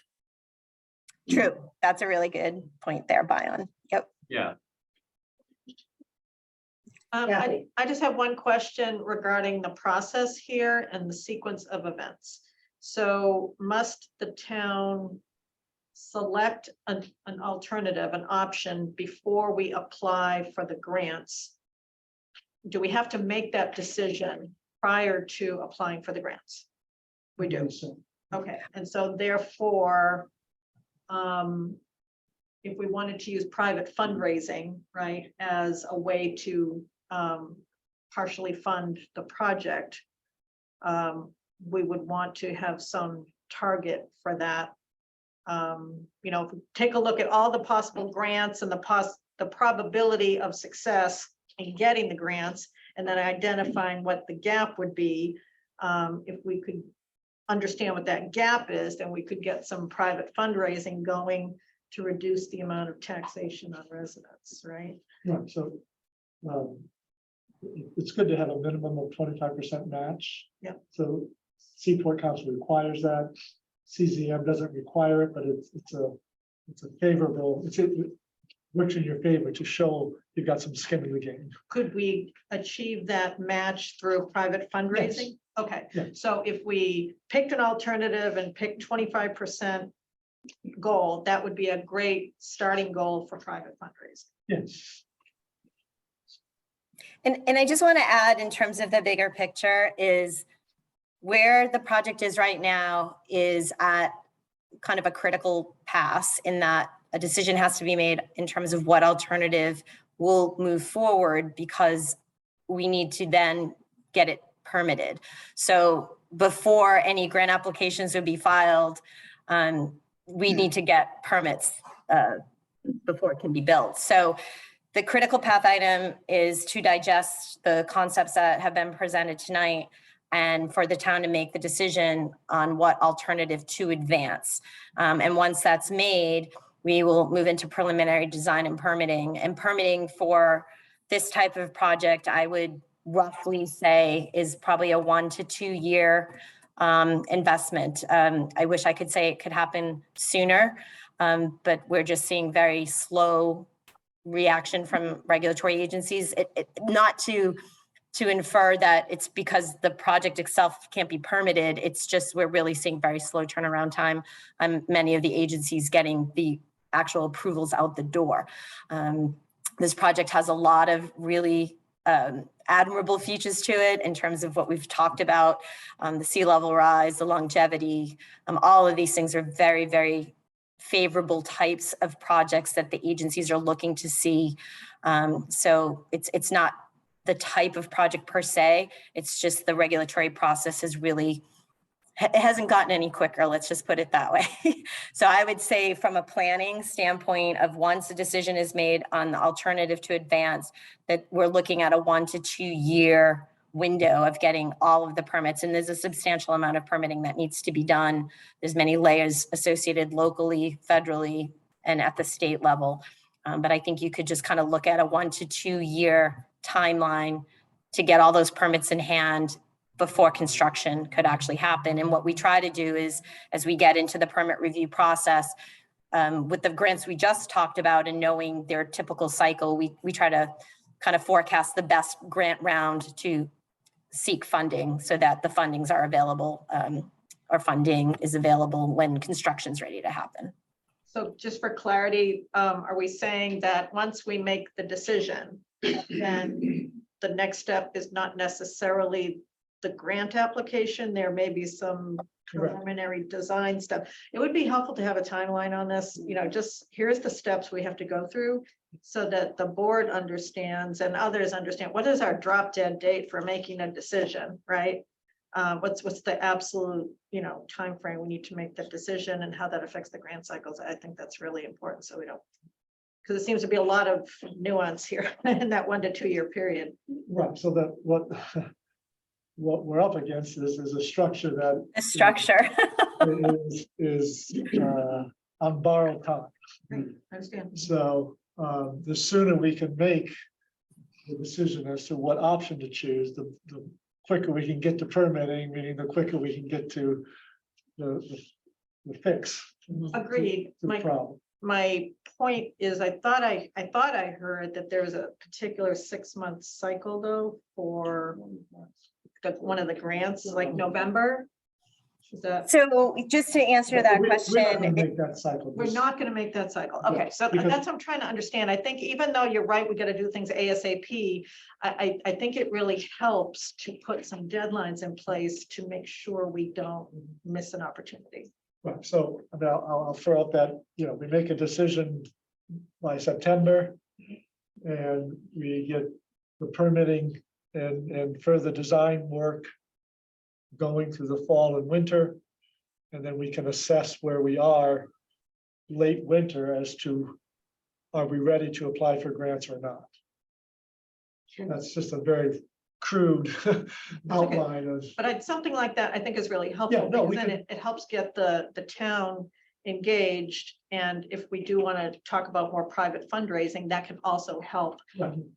Speaker 1: True. That's a really good point there, Bion. Yep.
Speaker 4: Yeah.
Speaker 3: Kathy.
Speaker 17: I just have one question regarding the process here and the sequence of events. So must the town select an alternative, an option before we apply for the grants? Do we have to make that decision prior to applying for the grants? We do. Okay, and so therefore, if we wanted to use private fundraising, right, as a way to partially fund the project, we would want to have some target for that. You know, if we take a look at all the possible grants and the probability of success in getting the grants, and then identifying what the gap would be, if we could understand what that gap is, then we could get some private fundraising going to reduce the amount of taxation on residents, right?
Speaker 2: Right, so it's good to have a minimum of 25% match.
Speaker 17: Yeah.
Speaker 2: So Seaport Council requires that. CZM doesn't require it, but it's a favorable, works in your favor to show you got some skin in the game.
Speaker 17: Could we achieve that match through private fundraising? Okay,
Speaker 2: Yeah.
Speaker 17: so if we picked an alternative and picked 25% goal, that would be a great starting goal for private fundraising.
Speaker 2: Yes.
Speaker 1: And I just want to add, in terms of the bigger picture, is where the project is right now is at kind of a critical pass, in that a decision has to be made in terms of what alternative will move forward, because we need to then get it permitted. So before any grant applications would be filed, we need to get permits before it can be built. So the critical path item is to digest the concepts that have been presented tonight, and for the town to make the decision on what alternative to advance. And once that's made, we will move into preliminary design and permitting. And permitting for this type of project, I would roughly say, is probably a 1 to 2 year investment. I wish I could say it could happen sooner, but we're just seeing very slow reaction from regulatory agencies. Not to infer that it's because the project itself can't be permitted. It's just we're really seeing very slow turnaround time on many of the agencies getting the actual approvals out the door. This project has a lot of really admirable features to it in terms of what we've talked about, the sea level rise, the longevity. All of these things are very, very favorable types of projects that the agencies are looking to see. So it's not the type of project per se, it's just the regulatory process is really, it hasn't gotten any quicker, let's just put it that way. So I would say, from a planning standpoint, of once a decision is made on the alternative to advance, that we're looking at a 1 to 2 year window of getting all of the permits. And there's a substantial amount of permitting that needs to be done. There's many layers associated locally, federally, and at the state level. But I think you could just kind of look at a 1 to 2 year timeline to get all those permits in hand before construction could actually happen. And what we try to do is, as we get into the permit review process, with the grants we just talked about and knowing their typical cycle, we try to kind of forecast the best grant round to seek funding so that the fundings are available, or funding is available when construction's ready to happen.
Speaker 17: So just for clarity, are we saying that once we make the decision, then the next step is not necessarily the grant application? There may be some preliminary design stuff. It would be helpful to have a timeline on this, just here's the steps we have to go through so that the board understands and others understand what is our drop dead date for making a decision, right? What's the absolute, time frame we need to make that decision, and how that affects the grant cycles. I think that's really important, so we don't, because it seems to be a lot of nuance here in that 1 to 2 year period.
Speaker 2: Right, so that what we're up against is a structure that
Speaker 1: The structure.
Speaker 2: is on borrowed time.
Speaker 17: I understand.
Speaker 2: So the sooner we can make the decision as to what option to choose, the quicker we can get to permitting, meaning the quicker we can get to the fix.
Speaker 17: Agreed.
Speaker 2: to the problem.
Speaker 17: My point is, I thought I heard that there's a particular 6-month cycle though for one of the grants, like November. Is that?
Speaker 1: So just to answer that
Speaker 2: We're not gonna
Speaker 1: question,
Speaker 2: make that cycle.
Speaker 17: We're not going to make that cycle. Okay, so
Speaker 2: because-
Speaker 17: that's what I'm trying to understand. I think even though you're right, we got to do things ASAP. I think it really helps to put some deadlines in place to make sure we don't miss an opportunity.
Speaker 2: Right, so I mean, I'll throw out that, we make a decision by September. And we get the permitting and further design work going through the fall and winter. And then we can assess where we are late winter as to, are we ready to apply for grants or not? That's just a very crude outline of.
Speaker 17: But something like that, I think, is really helpful.
Speaker 2: Yeah, no,
Speaker 17: because then it helps get the town engaged. And if we do want to talk about more private fundraising, that can also help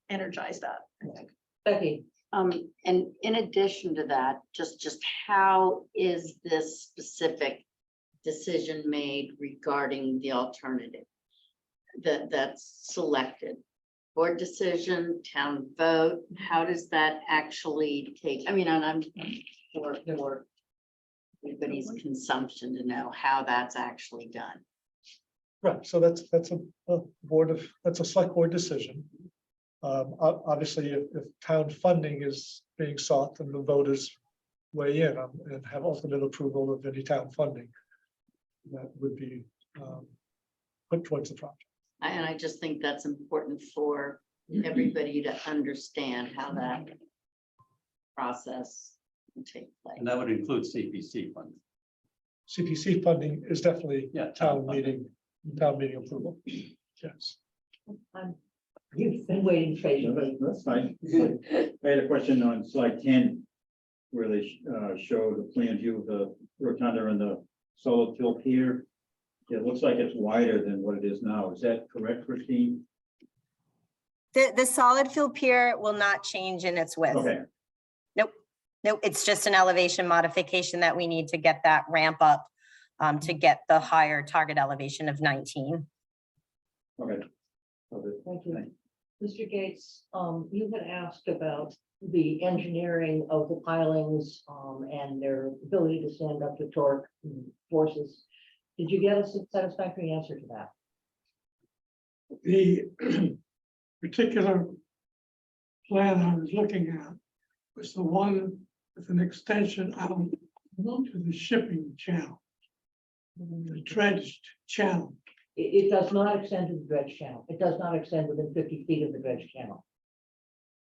Speaker 17: energize that, I think.
Speaker 3: Becky,
Speaker 5: And in addition to that, just how is this specific decision made regarding the alternative? that's selected? Board decision, town vote, how does that actually take, I mean, and I'm for everybody's consumption to know how that's actually done.
Speaker 12: Right, so that's that's a select board decision. Obviously, if town funding is being sought, then the voters weigh in and have ultimate approval of any town funding. That would be put towards the project.
Speaker 5: And I just think that's important for everybody to understand how that process can take place.
Speaker 4: And that would include CPC funding.
Speaker 12: CPC funding is definitely
Speaker 4: Yeah,
Speaker 12: town
Speaker 4: funding.
Speaker 12: meeting approval. Yes.
Speaker 3: You've been waiting
Speaker 10: No,
Speaker 3: patiently.
Speaker 10: That's fine. I had a question on slide 10, where they show the plan view of the rotunda and the solid fill pier. It looks like it's wider than what it is now. Is that correct, Christine?
Speaker 1: The solid fill pier will not change in its width.
Speaker 10: Okay,
Speaker 1: Nope, it's just an elevation modification that we need to get that ramp up to get the higher target elevation of 19.
Speaker 10: okay.
Speaker 3: Thank you. Mr. Gates, you had asked about the engineering of the pilings, and their ability to stand up to torque and forces. Did you get a satisfactory answer to that?
Speaker 2: The particular plan I was looking at was the one with an extension out to the shipping channel, the dredged channel.
Speaker 3: It does not extend to the dredge channel. It does not extend within 50 feet of the dredge channel.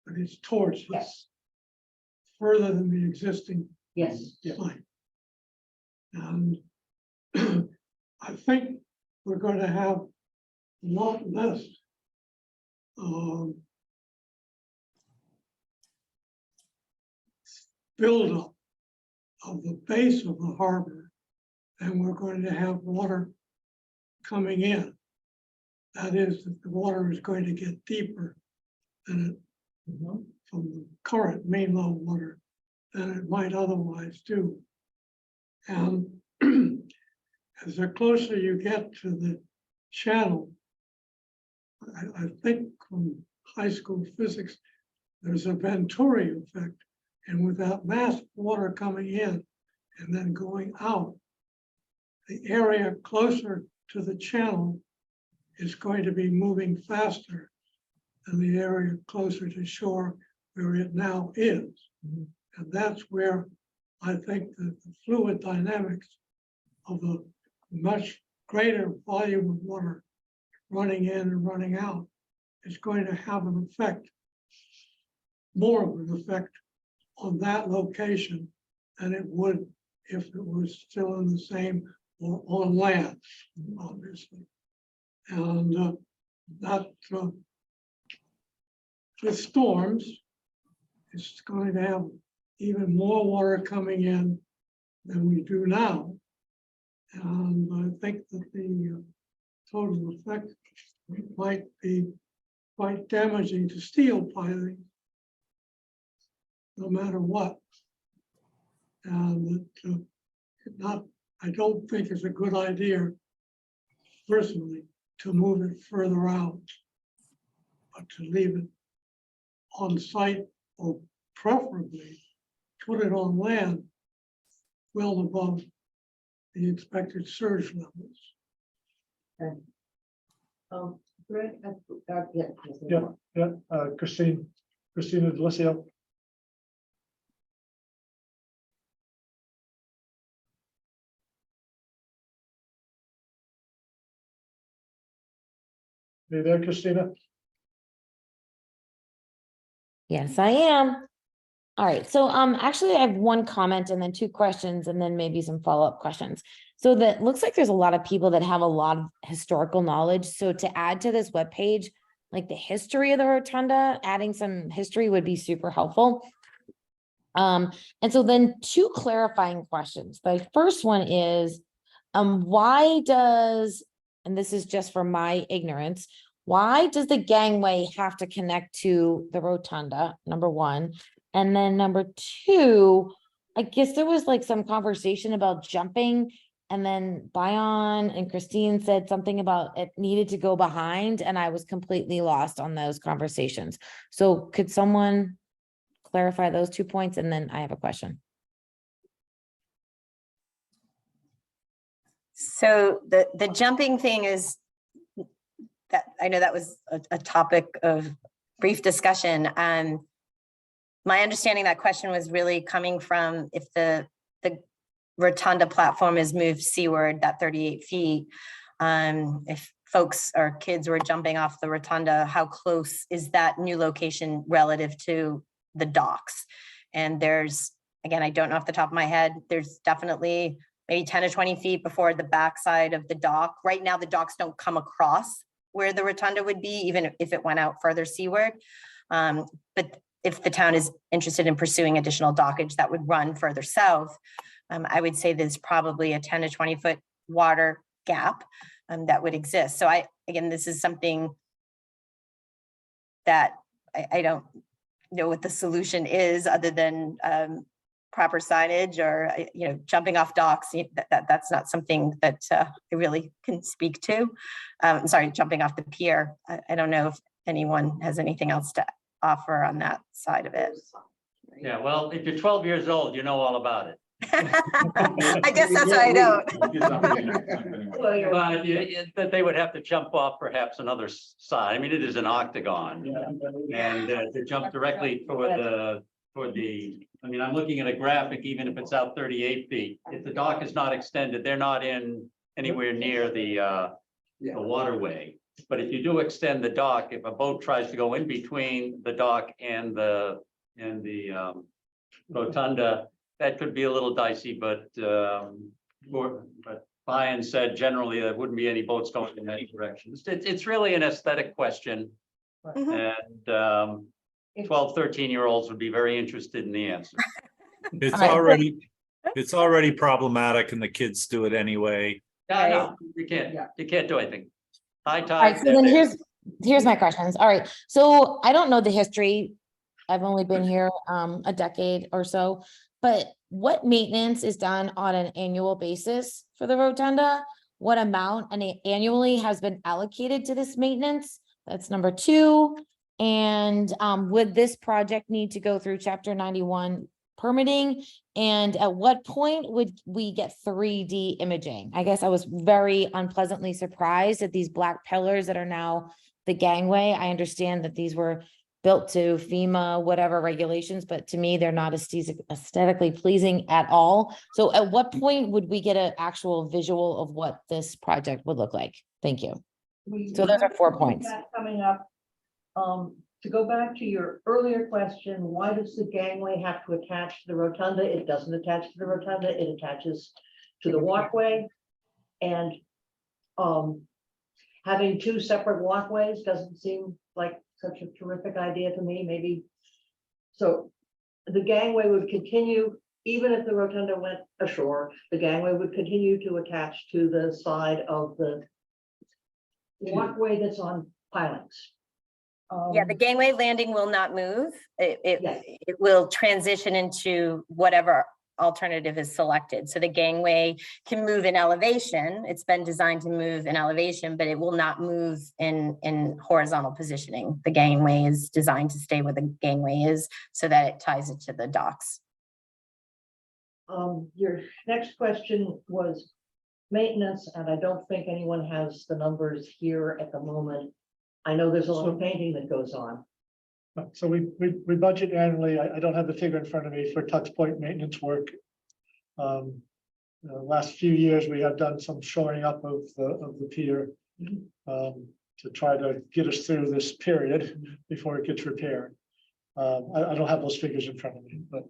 Speaker 2: But it's towards
Speaker 3: Yes.
Speaker 2: us, further than the existing
Speaker 3: Yes.
Speaker 2: site. And I think we're going to have a lot less buildup of the base of the harbor, and we're going to have water coming in. That is, that the water is going to get deeper than it from the current main low water than it might otherwise do. And as the closer you get to the channel, I think from high school physics, there's a Venturi effect. And with that mass water coming in and then going out, the area closer to the channel is going to be moving faster than the area closer to shore where it now is. And that's where I think that the fluid dynamics of the much greater volume of water running in and running out is going to have an effect, more of an effect on that location than it would if it was still in the same or on land, obviously. And that with storms, it's going to have even more water coming in than we do now. And I think that the total effect might be quite damaging to steel piling, no matter what. And that I don't think it's a good idea, personally, to move it further out, but to leave it on site, or preferably put it on land well above the expected surge levels.
Speaker 3: Okay. Greg, yeah.
Speaker 12: Christina Delissio. Are you there, Christina?
Speaker 14: Yes, I am. All right, so actually I have one comment and then two questions and then maybe some follow-up questions. So that looks like there's a lot of people that have a lot of historical knowledge. So to add to this webpage, like the history of the rotunda, adding some history would be super helpful. And so then two clarifying questions. The first one is, why does, and this is just for my ignorance, why does the gangway have to connect to the rotunda, number one? And then number two, I guess there was like some conversation about jumping and then Bion and Christine said something about it needed to go behind, and I was completely lost on those conversations. So could someone clarify those 2 points? And then I have a question.
Speaker 1: So the jumping thing is that, I know that was a topic of brief discussion. My understanding that question was really coming from if the Rotunda platform is moved seaward, that 38 feet. If folks or kids were jumping off the Rotunda, how close is that new location relative to the docks? And there's, again, I don't know off the top of my head, there's definitely maybe 10 to 20 feet before the backside of the dock. Right now, the docks don't come across where the Rotunda would be, even if it went out further seaward. But if the town is interested in pursuing additional dockage that would run further south, I would say there's probably a 10 to 20 foot water gap that would exist. So again, this is something that I don't know what the solution is other than proper signage or, jumping off docks. That's not something that I really can speak to. I'm sorry, jumping off the pier. I don't know if anyone has anything else to offer on that side of it.
Speaker 4: Yeah, well, if you're 12 years old, you know all about it.
Speaker 1: I guess that's why I don't.
Speaker 4: But that they would have to jump off perhaps another side. I mean, it is an octagon. And to jump directly toward I mean, I'm looking at a graphic, even if it's out 38 feet, if the dock is not extended, they're not in anywhere near the waterway. But if you do extend the dock, if a boat tries to go in between the dock and the Rotunda, that could be a little dicey, but Brian said generally there wouldn't be any boats going in that direction. It's really an aesthetic question. And 12, 13-year-olds would be very interested in the answer.
Speaker 8: It's already problematic and the kids do it anyway.
Speaker 4: No, you can't do anything. High
Speaker 14: All right,
Speaker 4: tide.
Speaker 14: so then here's my questions. All right, so I don't know the history. I've only been here a decade or so, but what maintenance is done on an annual basis for the Rotunda? What amount annually has been allocated to this maintenance? That's number 2. And would this project need to go through Chapter 91 permitting? And at what point would we get 3D imaging? I guess I was very unpleasantly surprised at these black pillars that are now the gangway. I understand that these were built to FEMA, whatever regulations, but to me, they're not aesthetically pleasing at all. So at what point would we get an actual visual of what this project would look like? Thank you. So those are 4 points.
Speaker 3: Coming up, to go back to your earlier question, why does the gangway have to attach to the Rotunda? It doesn't attach to the Rotunda, it attaches to the walkway. And having 2 separate walkways doesn't seem like such a terrific idea to me, maybe. So the gangway would continue, even if the Rotunda went ashore, the gangway would continue to attach to the side of the walkway that's on pilings.
Speaker 1: Yeah, the gangway landing will not move. It will transition into whatever alternative is selected. So the gangway can move in elevation. It's been designed to move in elevation, but it will not move in horizontal positioning. The gangway is designed to stay where the gangway is so that it ties it to the docks.
Speaker 3: Your next question was maintenance, and I don't think anyone has the numbers here at the moment. I know there's a lot of painting that goes on.
Speaker 2: So we budget annually. I don't have the figure in front of me for touch point maintenance work. The last few years, we have done some shoring up of the pier to try to get us through this period before it gets repaired. I don't have those figures in front of me, but.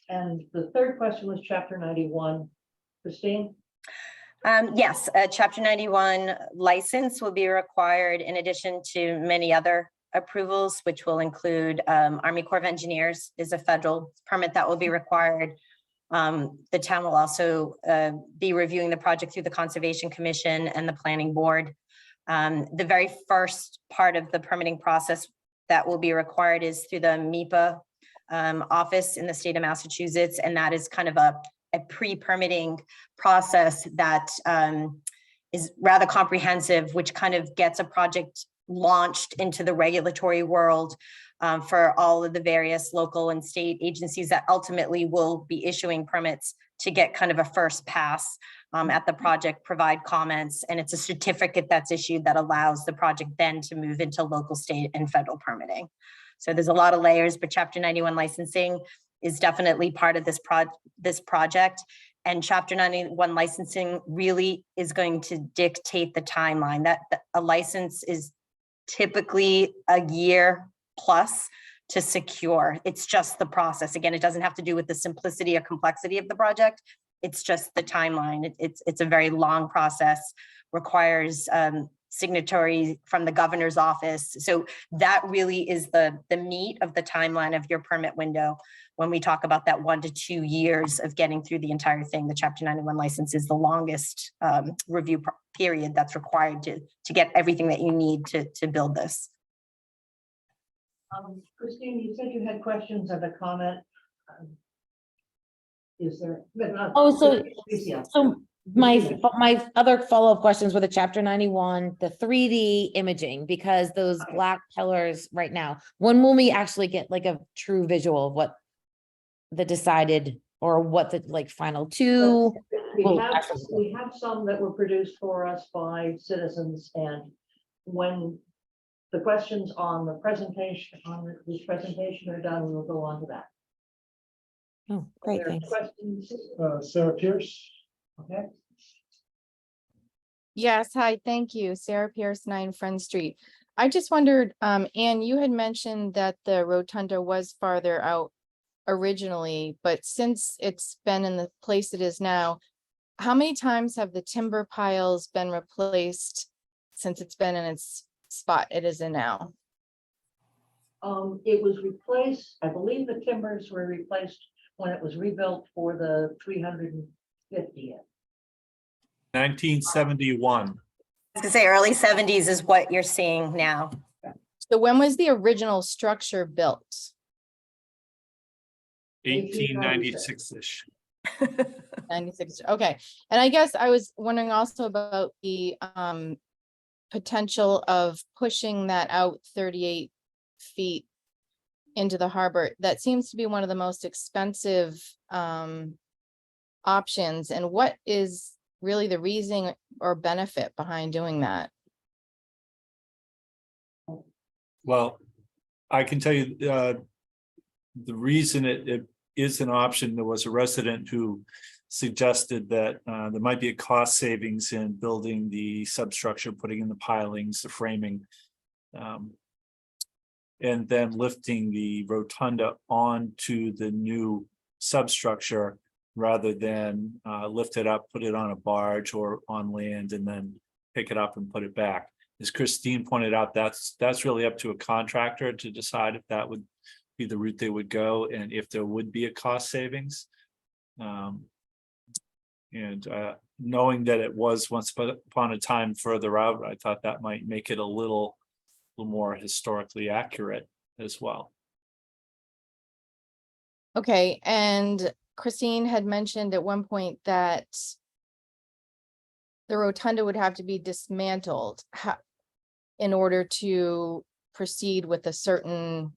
Speaker 3: And the third question was Chapter 91. Christine?
Speaker 1: Yes, a Chapter 91 license will be required in addition to many other approvals, which will include Army Corps of Engineers is a federal permit that will be required. The town will also be reviewing the project through the Conservation Commission and the Planning Board. The very first part of the permitting process that will be required is through the MEPA office in the state of Massachusetts, and that is kind of a a pre-permitting process that is rather comprehensive, which kind of gets a project launched into the regulatory world for all of the various local and state agencies that ultimately will be issuing permits to get kind of a first pass at the project, provide comments, and it's a certificate that's issued that allows the project then to move into local, state, and federal permitting. So there's a lot of layers, but Chapter 91 licensing is definitely part of this project. And Chapter 91 licensing really is going to dictate the timeline. That a license is typically a year plus to secure. It's just the process. Again, it doesn't have to do with the simplicity or complexity of the project. It's just the timeline. It's a very long process, requires signatory from the governor's office. So that really is the meat of the timeline of your permit window. When we talk about that 1 to 2 years of getting through the entire thing, the Chapter 91 license is the longest review period that's required to get everything that you need to build this.
Speaker 3: Christine, you said you had questions or the comment. Is there?
Speaker 14: Oh, so
Speaker 3: Yeah.
Speaker 14: my other follow-up questions were the Chapter 91, the 3D imaging, because those black pillars right now, when will we actually get like a true visual of what the decided or what the like final two?
Speaker 3: We have some that were produced for us by citizens, and when the questions on the presentation, this presentation are done, we will go on to that.
Speaker 14: Oh, great,
Speaker 3: Are there
Speaker 14: thanks.
Speaker 3: questions?
Speaker 2: Sarah Pierce.
Speaker 3: Okay.
Speaker 18: Yes, hi, thank you. Sarah Pierce, 9 Friend Street. I just wondered, Anne, you had mentioned that the rotunda was farther out originally, but since it's been in the place it is now, how many times have the timber piles been replaced since it's been in its spot it is in now?
Speaker 3: It was replaced, I believe the timbers were replaced when it was rebuilt for the 350th.
Speaker 8: 1971.
Speaker 1: I was gonna say early 70s is what you're seeing now.
Speaker 18: So when was the original structure built?
Speaker 8: 1896-ish.
Speaker 18: 96, okay. And I guess I was wondering also about the potential of pushing that out 38 feet into the harbor. That seems to be one of the most expensive options. And what is really the reason or benefit behind doing that?
Speaker 8: Well, I can tell you the reason it is an option. There was a resident who suggested that there might be a cost savings in building the substructure, putting in the pilings, the framing, and then lifting the rotunda onto the new substructure rather than lift it up, put it on a barge or on land, and then pick it up and put it back. As Christine pointed out, that's really up to a contractor to decide if that would be the route they would go and if there would be a cost savings. Knowing that it was once upon a time further out, I thought that might make it a little more historically accurate as well.
Speaker 18: Okay, and Christine had mentioned at one point that the rotunda would have to be dismantled in order to proceed with a certain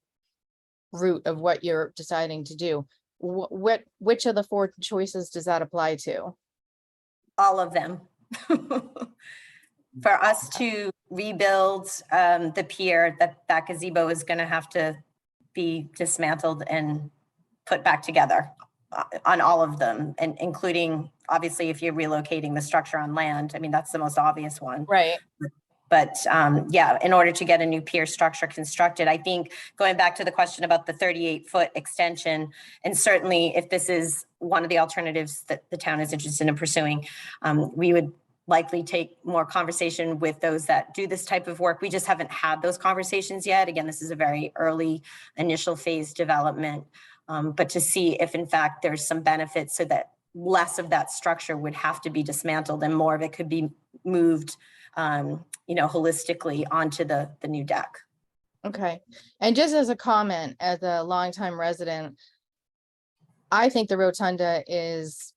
Speaker 18: route of what you're deciding to do. Which of the 4 choices does that apply to?
Speaker 1: All of them. For us to rebuild the pier, that gazebo is going to have to be dismantled and put back together on all of them, and including obviously if you're relocating the structure on land. I mean, that's the most obvious one.
Speaker 18: Right.
Speaker 1: But yeah, in order to get a new pier structure constructed, I think going back to the question about the 38-foot extension, and certainly if this is one of the alternatives that the town is interested in pursuing, we would likely take more conversation with those that do this type of work. We just haven't had those conversations yet. Again, this is a very early initial phase development, but to see if in fact there's some benefits so that less of that structure would have to be dismantled and more of it could be moved holistically onto the new deck.
Speaker 18: Okay, and just as a comment, as a longtime resident, I think the rotunda is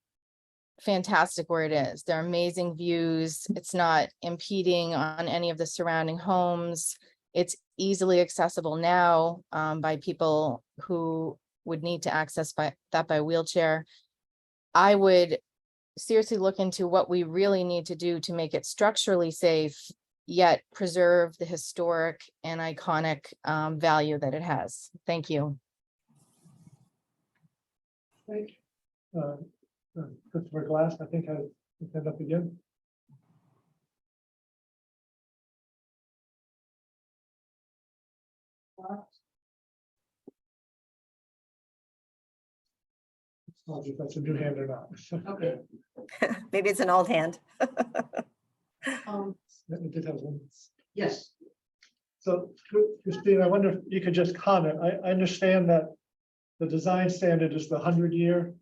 Speaker 18: fantastic where it is. There are amazing views. It's not impeding on any of the surrounding homes. It's easily accessible now by people who would need to access by wheelchair. I would seriously look into what we really need to do to make it structurally safe, yet preserve the historic and iconic value that it has. Thank you.
Speaker 2: Christopher Glass, I think I stand up again. Not if that's a new hand or not.
Speaker 3: Okay.
Speaker 1: Maybe it's an old hand.
Speaker 2: It did have one.
Speaker 3: Yes.
Speaker 2: So Christine, I wonder if you could just comment. I understand that the design standard is the 100-year.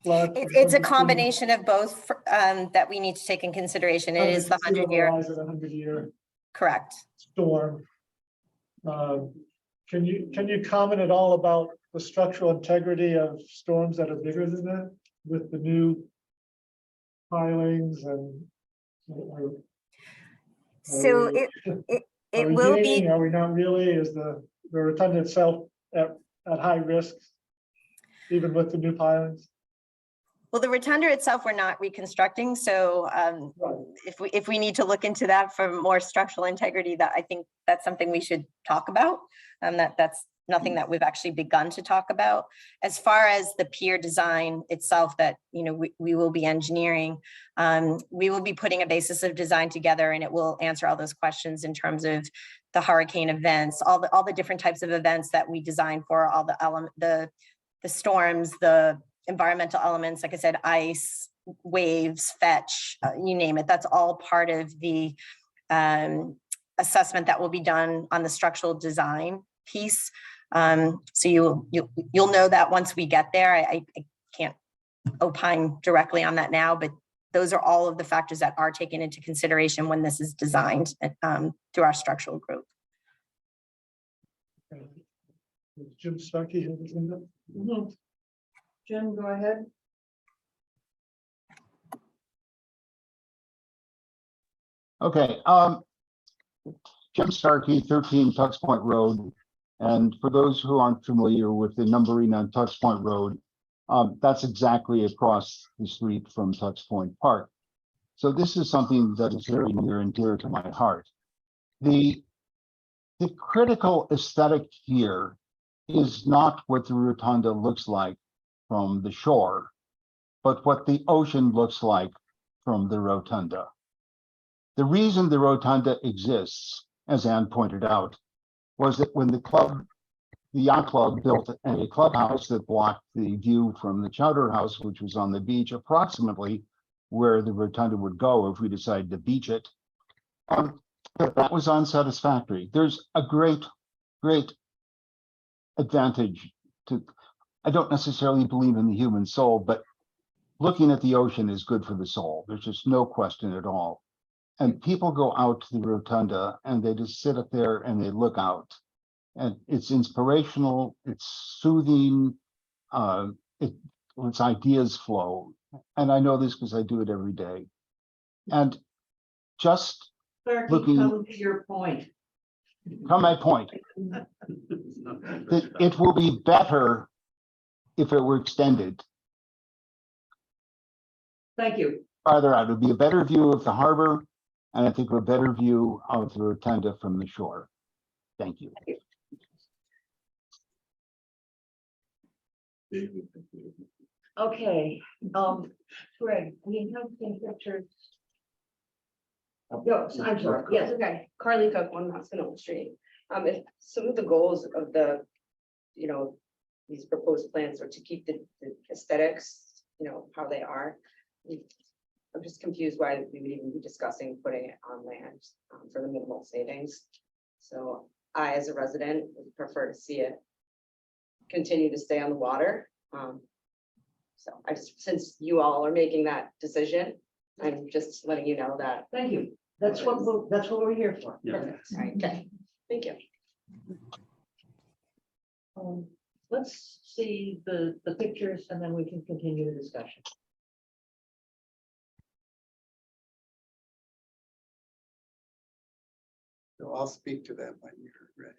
Speaker 1: It's a combination of both that we need to take in consideration. It is the 100-year.
Speaker 2: 100-year
Speaker 1: Correct.
Speaker 2: storm. Can you comment at all about the structural integrity of storms that are bigger than that with the new pilings and?
Speaker 1: So it will be.
Speaker 2: Are we not really? Is the rotunda itself at high risk, even with the new pilings?
Speaker 1: Well, the rotunda itself, we're not reconstructing. So if we need to look into that for more structural integrity, that I think that's something we should talk about. That's nothing that we've actually begun to talk about. As far as the pier design itself that, you know, we will be engineering, we will be putting a basis of design together, and it will answer all those questions in terms of the hurricane events, all the different types of events that we design for, all the storms, the environmental elements, like I said, ice, waves, fetch, you name it. That's all part of the assessment that will be done on the structural design piece. So you'll know that once we get there. I can't opine directly on that now, but those are all of the factors that are taken into consideration when this is designed through our structural group.
Speaker 2: Jim Starkey.
Speaker 3: Jim, go ahead.
Speaker 19: Okay, Jim Starkey, 13 Tux Point Road. And for those who aren't familiar with the numbering on Tux Point Road, that's exactly across the street from Tux Point Park. So this is something that is very near and dear to my heart. The critical aesthetic here is not what the rotunda looks like from the shore, but what the ocean looks like from the rotunda. The reason the rotunda exists, as Ann pointed out, was that when the yacht club built a clubhouse that blocked the view from the Chowder House, which was on the beach, approximately where the rotunda would go if we decided to beach it, that was unsatisfactory. There's a great advantage to, I don't necessarily believe in the human soul, but looking at the ocean is good for the soul. There's just no question at all. And people go out to the rotunda and they just sit up there and they look out. And it's inspirational, it's soothing, its ideas flow. And I know this because I do it every day. And just looking,
Speaker 3: come to your point.
Speaker 19: Come my point. It will be better if it were extended.
Speaker 3: Thank you.
Speaker 19: Farther out, it would be a better view of the harbor, and I think a better view of the rotunda from the shore. Thank you.
Speaker 3: Okay, Greg, we have some pictures. No, I'm sorry, yes,
Speaker 13: Okay, Carly Cook, 1 Mascanoma Street. If some of the goals of the, you know, these proposed plans are to keep the aesthetics, you know, how they are. I'm just confused why we would even be discussing putting it on land for the minimal savings. So I, as a resident, would prefer to see it continue to stay on the water. So I just, since you all are making that decision, I'm just letting you know that.
Speaker 3: thank you. That's what we're here for.
Speaker 4: Yeah.
Speaker 3: Perfect.
Speaker 13: All right, okay, thank you.
Speaker 3: let's see the pictures and then we can continue the discussion.
Speaker 6: So I'll speak to them when you're ready.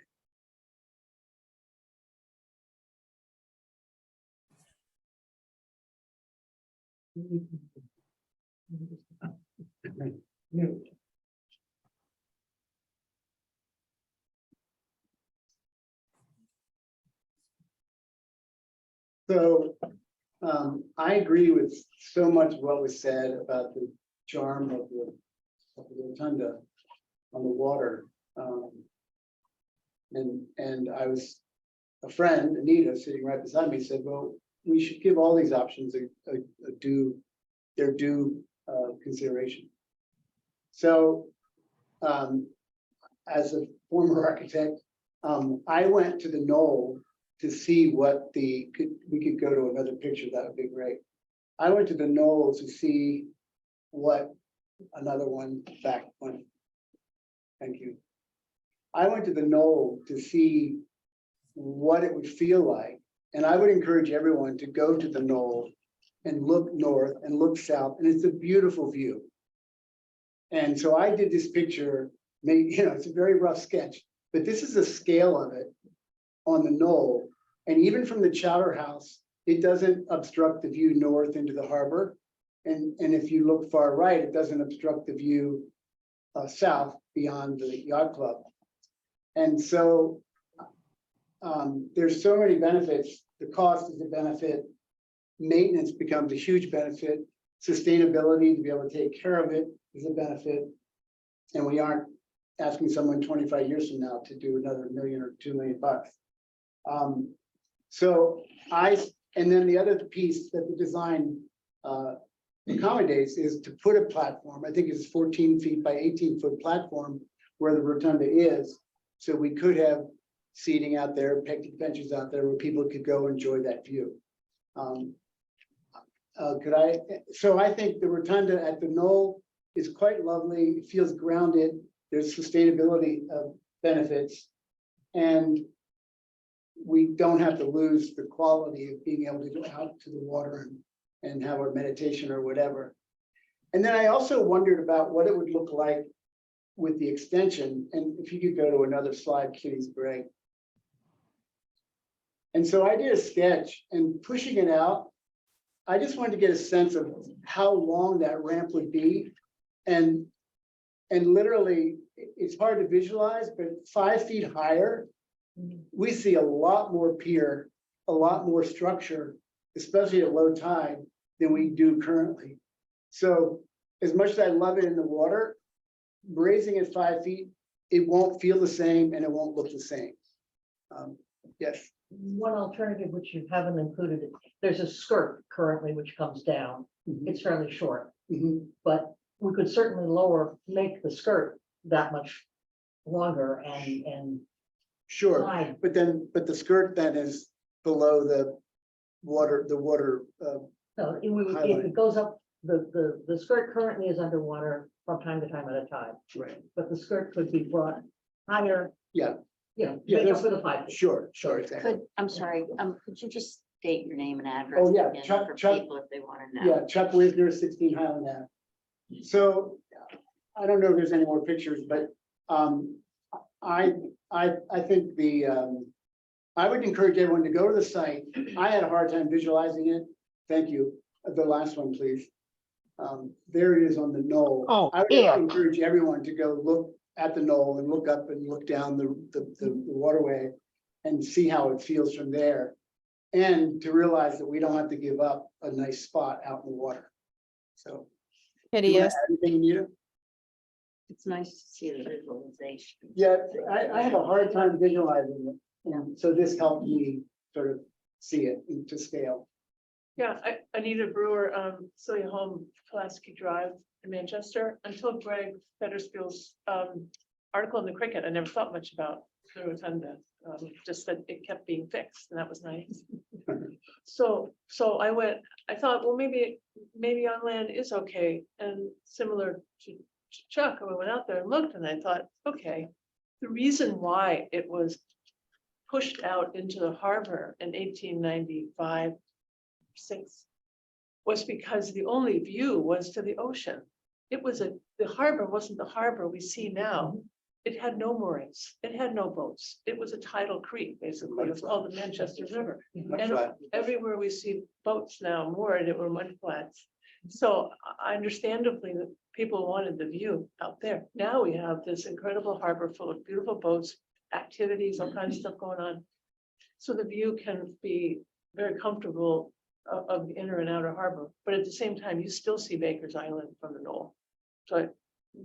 Speaker 6: So I agree with so much of what was said about the charm of the rotunda on the water. And I was, a friend, Anita, sitting right beside me, said, well, we should give all these options their due consideration. So as a former architect, I went to the knoll to see what we could go to another picture, that would be great. I went to the knoll to see what, another one, back one. Thank you. I went to the knoll to see what it would feel like. And I would encourage everyone to go to the knoll and look north and look south, and it's a beautiful view. And so I did this picture, maybe, it's a very rough sketch, but this is the scale of it on the knoll. And even from the Chowder House, it doesn't obstruct the view north into the harbor. And if you look far right, it doesn't obstruct the view south beyond the yacht club. And so there's so many benefits. The cost is a benefit. Maintenance becomes a huge benefit. Sustainability, to be able to take care of it, is a benefit. And we aren't asking someone 25 years from now to do another $1 million or $2 million bucks. And then the other piece that the design accommodates is to put a platform. I think it's 14 feet by 18-foot platform where the rotunda is. So we could have seating out there, picnic benches out there where people could go enjoy that view. So I think the rotunda at the knoll is quite lovely. It feels grounded. There's sustainability benefits. And we don't have to lose the quality of being able to go out to the water and have our meditation or whatever. And then I also wondered about what it would look like with the extension. And if you could go to another slide, Kitty's great. And so I did a sketch, and pushing it out, I just wanted to get a sense of how long that ramp would be. And literally, it's hard to visualize, but 5 feet higher, we see a lot more pier, a lot more structure, especially at low tide, than we do currently. So as much as I love it in the water, raising it 5 feet, it won't feel the same and it won't look the same. Yes.
Speaker 3: One alternative, which you haven't included, there's a skirt currently which comes down. It's fairly short, but we could certainly make the skirt that much longer and
Speaker 6: Sure,
Speaker 3: wide.
Speaker 6: but the skirt then is below the water.
Speaker 3: No, if it goes up, the skirt currently is underwater from time to time at a tide.
Speaker 6: Right.
Speaker 3: But the skirt could be brought higher.
Speaker 6: Yeah.
Speaker 3: Yeah,
Speaker 6: Yeah,
Speaker 3: make up
Speaker 6: there's-
Speaker 3: for the 5 feet.
Speaker 6: Sure, exactly.
Speaker 5: I'm sorry, could you just state your name and address?
Speaker 6: Oh, yeah,
Speaker 5: again
Speaker 6: Chuck-
Speaker 5: for
Speaker 6: Chuck-
Speaker 5: people if they want to know?
Speaker 6: Yeah, Chuck Wisner, 16 Highland Ave. So I don't know if there's any more pictures, but I think I would encourage everyone to go to the site. I had a hard time visualizing it. Thank you. The last one, please. There it is on the knoll.
Speaker 19: Oh,
Speaker 6: I would
Speaker 19: yeah.
Speaker 6: encourage everyone to go look at the knoll and look up and look down the waterway and see how it feels from there. And to realize that we don't have to give up a nice spot out in the water. So.
Speaker 18: Kitty,
Speaker 6: you wanna
Speaker 18: yes.
Speaker 6: add anything, Anita?
Speaker 5: It's nice to see the visualization.
Speaker 6: Yeah, I have a hard time visualizing it. And so this helped me sort of see it to scale.
Speaker 20: Yeah, Anita Brewer, Celia Home, Pulaski Drive in Manchester. Until Greg Federspieel's article in the Cricket, I never thought much about the rotunda. Just that it kept being fixed, and that was nice. So I thought, well, maybe on land is okay. And similar to Chuck, I went out there and looked, and I thought, okay, the reason why it was pushed out into the harbor in 1895, 6, was because the only view was to the ocean. It was the harbor wasn't the harbor we see now. It had no moorings. It had no boats. It was a tidal creek, basically. It's called the Manchester River. And everywhere we see boats now moored, it were mud flats. So understandably, that people wanted the view out there. Now we have this incredible harbor full of beautiful boats, activities, all kinds of stuff going on. So the view can be very comfortable of the inner and outer harbor, but at the same time, you still see Baker's Island from the knoll. So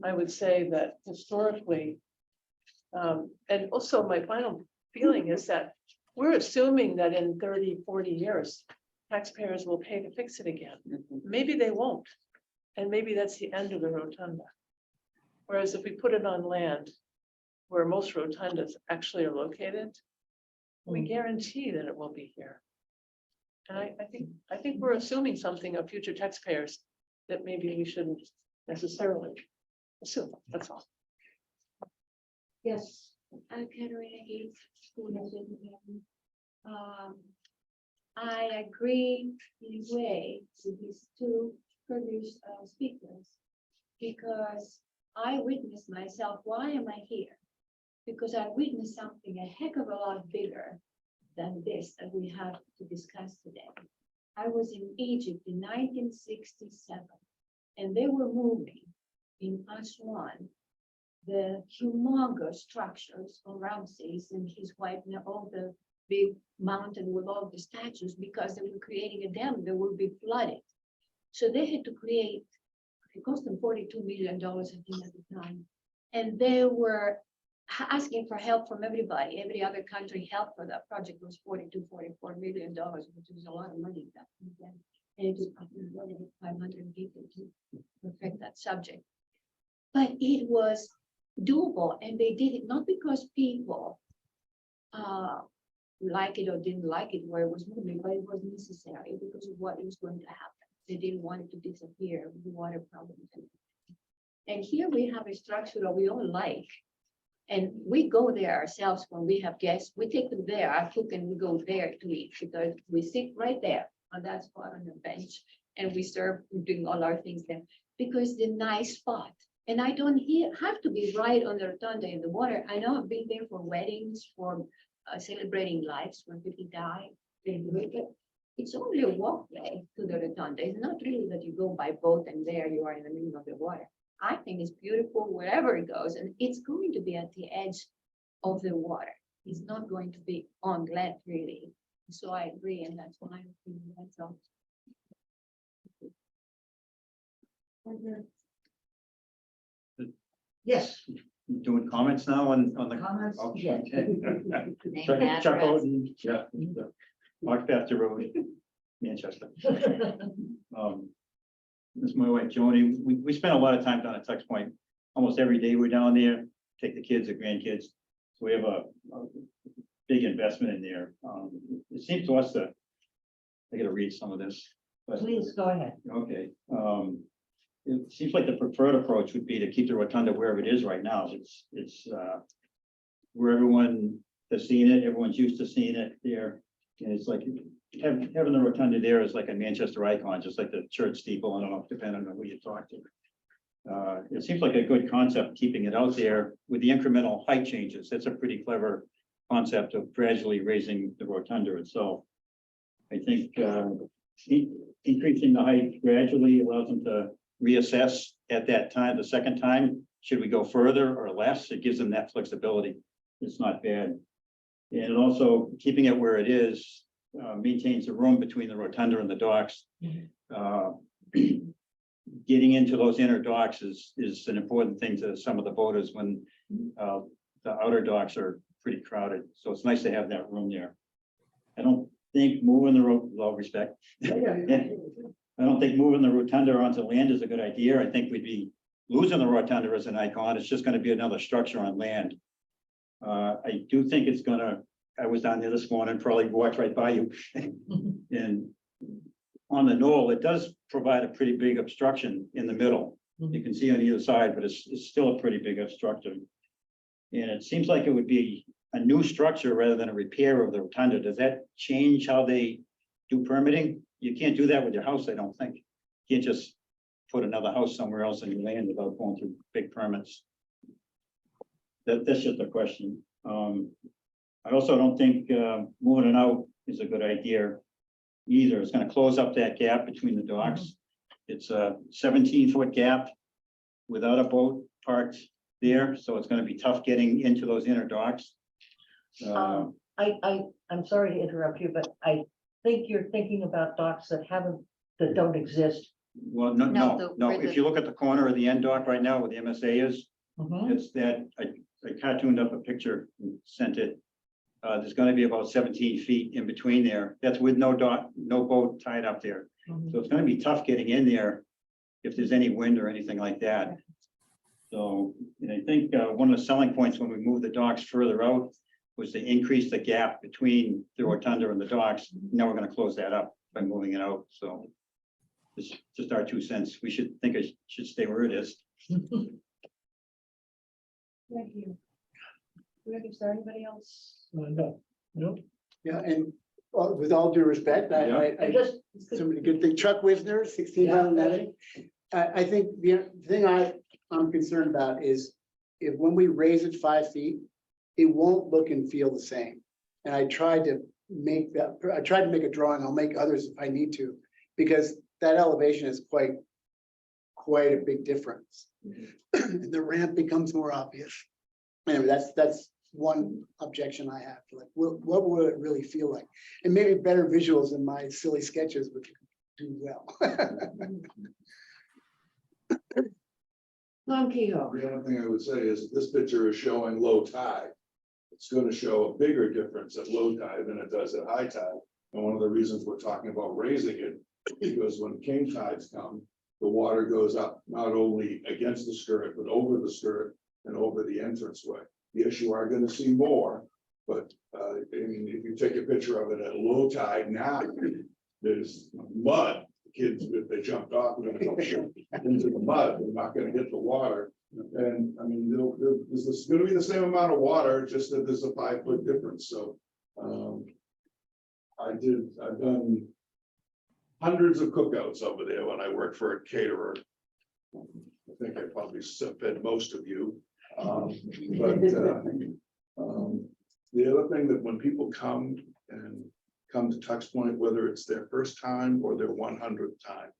Speaker 20: I would say that historically, and also my final feeling is that we're assuming that in 30, 40 years, taxpayers will pay to fix it again. Maybe they won't. And maybe that's the end of the rotunda. Whereas if we put it on land where most rotundas actually are located, we guarantee that it will be here. And I think we're assuming something of future taxpayers that maybe we shouldn't necessarily assume. That's all.
Speaker 15: Yes, I'm Katerina Gates. I agree in a way with these two previous speakers, because I witnessed myself. Why am I here? Because I witnessed something a heck of a lot bigger than this that we have to discuss today. I was in Egypt in 1967, and they were moving in Aswan the humongous structures of Ramses and his wife, and all the big mountain with all the statues, because they were creating a dam that would be flooded. So they had to create, it cost them $42 million, I think, at the time. And they were asking for help from everybody. Every other country helped for that project was $44 million, which was a lot of money back then. And it took 500 people to perfect that subject. But it was doable, and they did it not because people like it or didn't like it where it was moving, but it was necessary because of what was going to happen. They didn't want it to disappear with the water problems. And here we have a structure that we all like. And we go there ourselves when we have guests. We take them there, our cook, and we go there to eat, because we sit right there on that spot on the bench, and we serve, doing all our things there, because it's a nice spot. And I don't have to be right on the rotunda in the water. I know I've been there for weddings, for celebrating lives when people die. It's only a walkway to the rotunda. It's not really that you go by boat and there you are in the middle of the water. I think it's beautiful wherever it goes, and it's going to be at the edge of the water. It's not going to be on land, really. So I agree, and that's my opinion. That's all.
Speaker 3: Yes.
Speaker 10: Doing comments now on the.
Speaker 3: Comments?
Speaker 10: Okay.
Speaker 3: Yes.
Speaker 10: Chuck Oden, yeah. Mark Factor Road, Manchester. This is my wife Joni. We spend a lot of time down at Tux Point. Almost every day we're down there, take the kids, the grandkids. So we have a big investment in there. It seems to us that, I gotta read some of this. but-
Speaker 3: Please go ahead.
Speaker 10: Okay, it seems like the preferred approach would be to keep the rotunda wherever it is right now. It's where everyone has seen it, everyone's used to seeing it there. And it's like, having the rotunda there is like a Manchester icon, just like the church steeple. I don't know, depending on who you talk to. It seems like a good concept, keeping it out there with the incremental height changes. That's a pretty clever concept of gradually raising the rotunda itself. I think increasing the height gradually allows them to reassess at that time, the second time. Should we go further or less? It gives them that flexibility. It's not bad. And also keeping it where it is maintains the room between the rotunda and the docks. Getting into those inner docks is an important thing to some of the boaters when the outer docks are pretty crowded. So it's nice to have that room there. I don't think moving the road, with all respect. I don't think moving the rotunda onto land is a good idea. I think we'd be losing the rotunda as an icon. It's just going to be another structure on land. I do think it's gonna, I was down there this morning, probably walked right by you. And on the knoll, it does provide a pretty big obstruction in the middle. You can see on either side, but it's still a pretty big obstruction. And it seems like it would be a new structure rather than a repair of the rotunda, does that change how they do permitting? You can't do that with your house, I don't think. You can't just put another house somewhere else on your land without going through big permits. That's just a question. I also don't think moving it out is a good idea either. It's gonna close up that gap between the docks. It's a 17-foot gap without a boat parked there, so it's gonna be tough getting into those inner docks.
Speaker 3: I'm sorry to interrupt you, but I think you're thinking about docks that don't exist.
Speaker 10: Well, no, if you look at the corner of the end dock right now where the MSA is, it's that, I cartooned up a picture, and sent it. There's gonna be about 17 feet in between there. That's with no dock, no boat tied up there. So it's gonna be tough getting in there if there's any wind or anything like that. So, and I think one of the selling points when we moved the docks further out was to increase the gap between the rotunda and the docks. Now we're gonna close that up by moving it out, so. It's just our 2 cents. We should think it should stay where it is.
Speaker 3: Thank you. Greg, is there anybody else?
Speaker 2: No.
Speaker 6: Yeah, and with all due respect, I
Speaker 3: just,
Speaker 6: somebody good thing, Chuck Wisner, 16 Highland Avenue. I think the thing I'm concerned about is if when we raise it 5 feet, it won't look and feel the same. And I tried to make a drawing, I'll make others if I need to, because that elevation is quite a big difference. And the ramp becomes more obvious. Anyway, that's one objection I have. Like, what would it really feel like? And maybe better visuals in my silly sketches would do well.
Speaker 7: The only thing I would say is this picture is showing low tide. It's going to show a bigger difference at low tide than it does at high tide. And one of the reasons we're talking about raising it, because when king tides come, the water goes up not only against the skirt, but over the skirt and over the entranceway. Yes, you are going to see more, but I mean, if you take a picture of it at low tide now, there's mud. Kids, if they jumped off, they're gonna go into the mud, they're not gonna hit the water. And I mean, there's gonna be the same amount of water, just that there's a 5-foot difference, so. I've done hundreds of cookouts over there when I worked for a caterer. I think I probably fed most of you. But the other thing that when people come to Tux Point, whether it's their first time or their 100th time,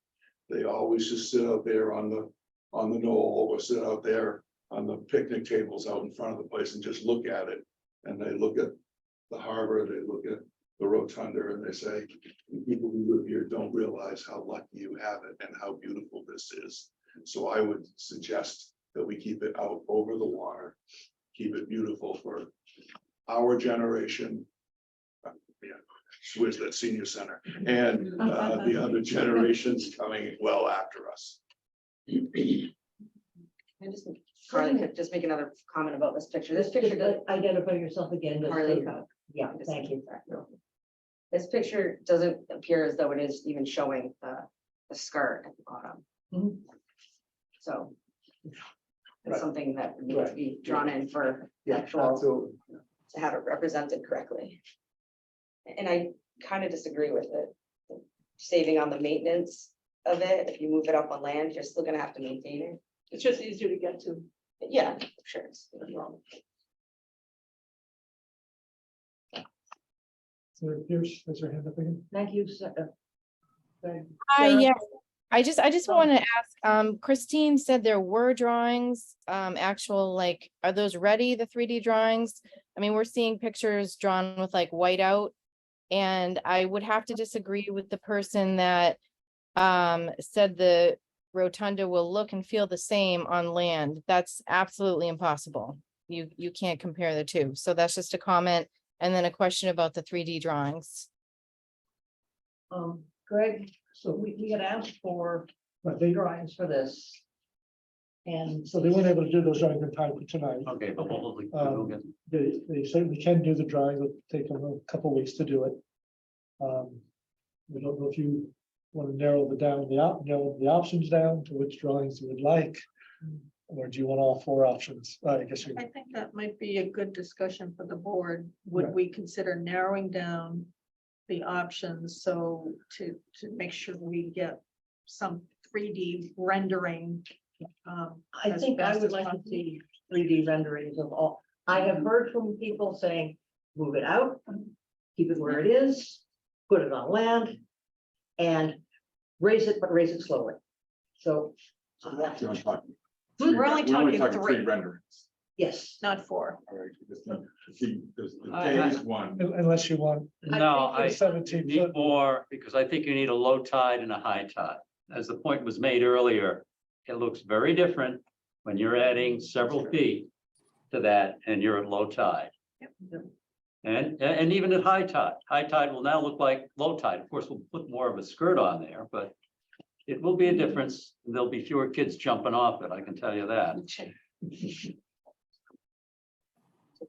Speaker 7: they always just sit out there on the knoll or sit out there on the picnic tables out in front of the place and just look at it. And they look at the harbor, they look at the rotunda, and they say, people who live here don't realize how lucky you have it and how beautiful this is. So I would suggest that we keep it out over the water, keep it beautiful for our generation. Switch that senior center and the other generations coming well after us.
Speaker 13: Carly could just make another comment about this picture. This picture does.
Speaker 3: Identify yourself again.
Speaker 13: Carly.
Speaker 3: Yeah, thank you.
Speaker 13: This picture doesn't appear as though it is even showing the skirt at the bottom. So it's something that needs to be drawn in for actual to have it represented correctly. And I kind of disagree with it. Saving on the maintenance of it. If you move it up on land, you're still gonna have to maintain it.
Speaker 20: It's just easier to get to.
Speaker 13: Yeah, sure. It's wrong.
Speaker 2: So Pierce, raise your hand up again.
Speaker 3: Thank you.
Speaker 18: Hi, yes. I just want to ask, Christine said there were drawings, actual, like, are those ready, the 3D drawings? I mean, we're seeing pictures drawn with like whiteout. And I would have to disagree with the person that said the rotunda will look and feel the same on land. That's absolutely impossible. You can't compare the two. So that's just a comment. And then a question about the 3D drawings.
Speaker 3: Greg, so we had asked for the drawings for this. And
Speaker 2: So they weren't able to do those drawings in time for tonight.
Speaker 4: Okay.
Speaker 2: They certainly can do the drawing, it'll take them a couple weeks to do it. We don't know if you want to narrow the options down to which drawings you would like.
Speaker 12: Or do you want all four options? I guess you.
Speaker 17: I think that might be a good discussion for the board. Would
Speaker 12: Right.
Speaker 17: we consider narrowing down the options so to make sure we get some 3D rendering?
Speaker 3: I
Speaker 17: as
Speaker 3: think I
Speaker 17: best
Speaker 3: would
Speaker 17: as
Speaker 3: like to
Speaker 17: possible?
Speaker 3: see 3D renderings of all. I have heard from people saying, move it out, keep it where it is, put it on land, and raise it, but raise it slowly. So,
Speaker 9: We're only talking
Speaker 17: We're only talking
Speaker 9: three
Speaker 17: three.
Speaker 9: renderings.
Speaker 17: yes, not 4.
Speaker 9: All right, we just need to see, there's the
Speaker 4: I-
Speaker 9: phase one.
Speaker 12: Unless you want
Speaker 4: No, I
Speaker 12: 17
Speaker 4: need
Speaker 12: foot.
Speaker 4: more, because I think you need a low tide and a high tide. As the point was made earlier, it looks very different when you're adding several feet to that and you're at low tide. And even at high tide will now look like low tide. Of course, we'll put more of a skirt on there, but it will be a difference. There'll be fewer kids jumping off it, I can tell you that.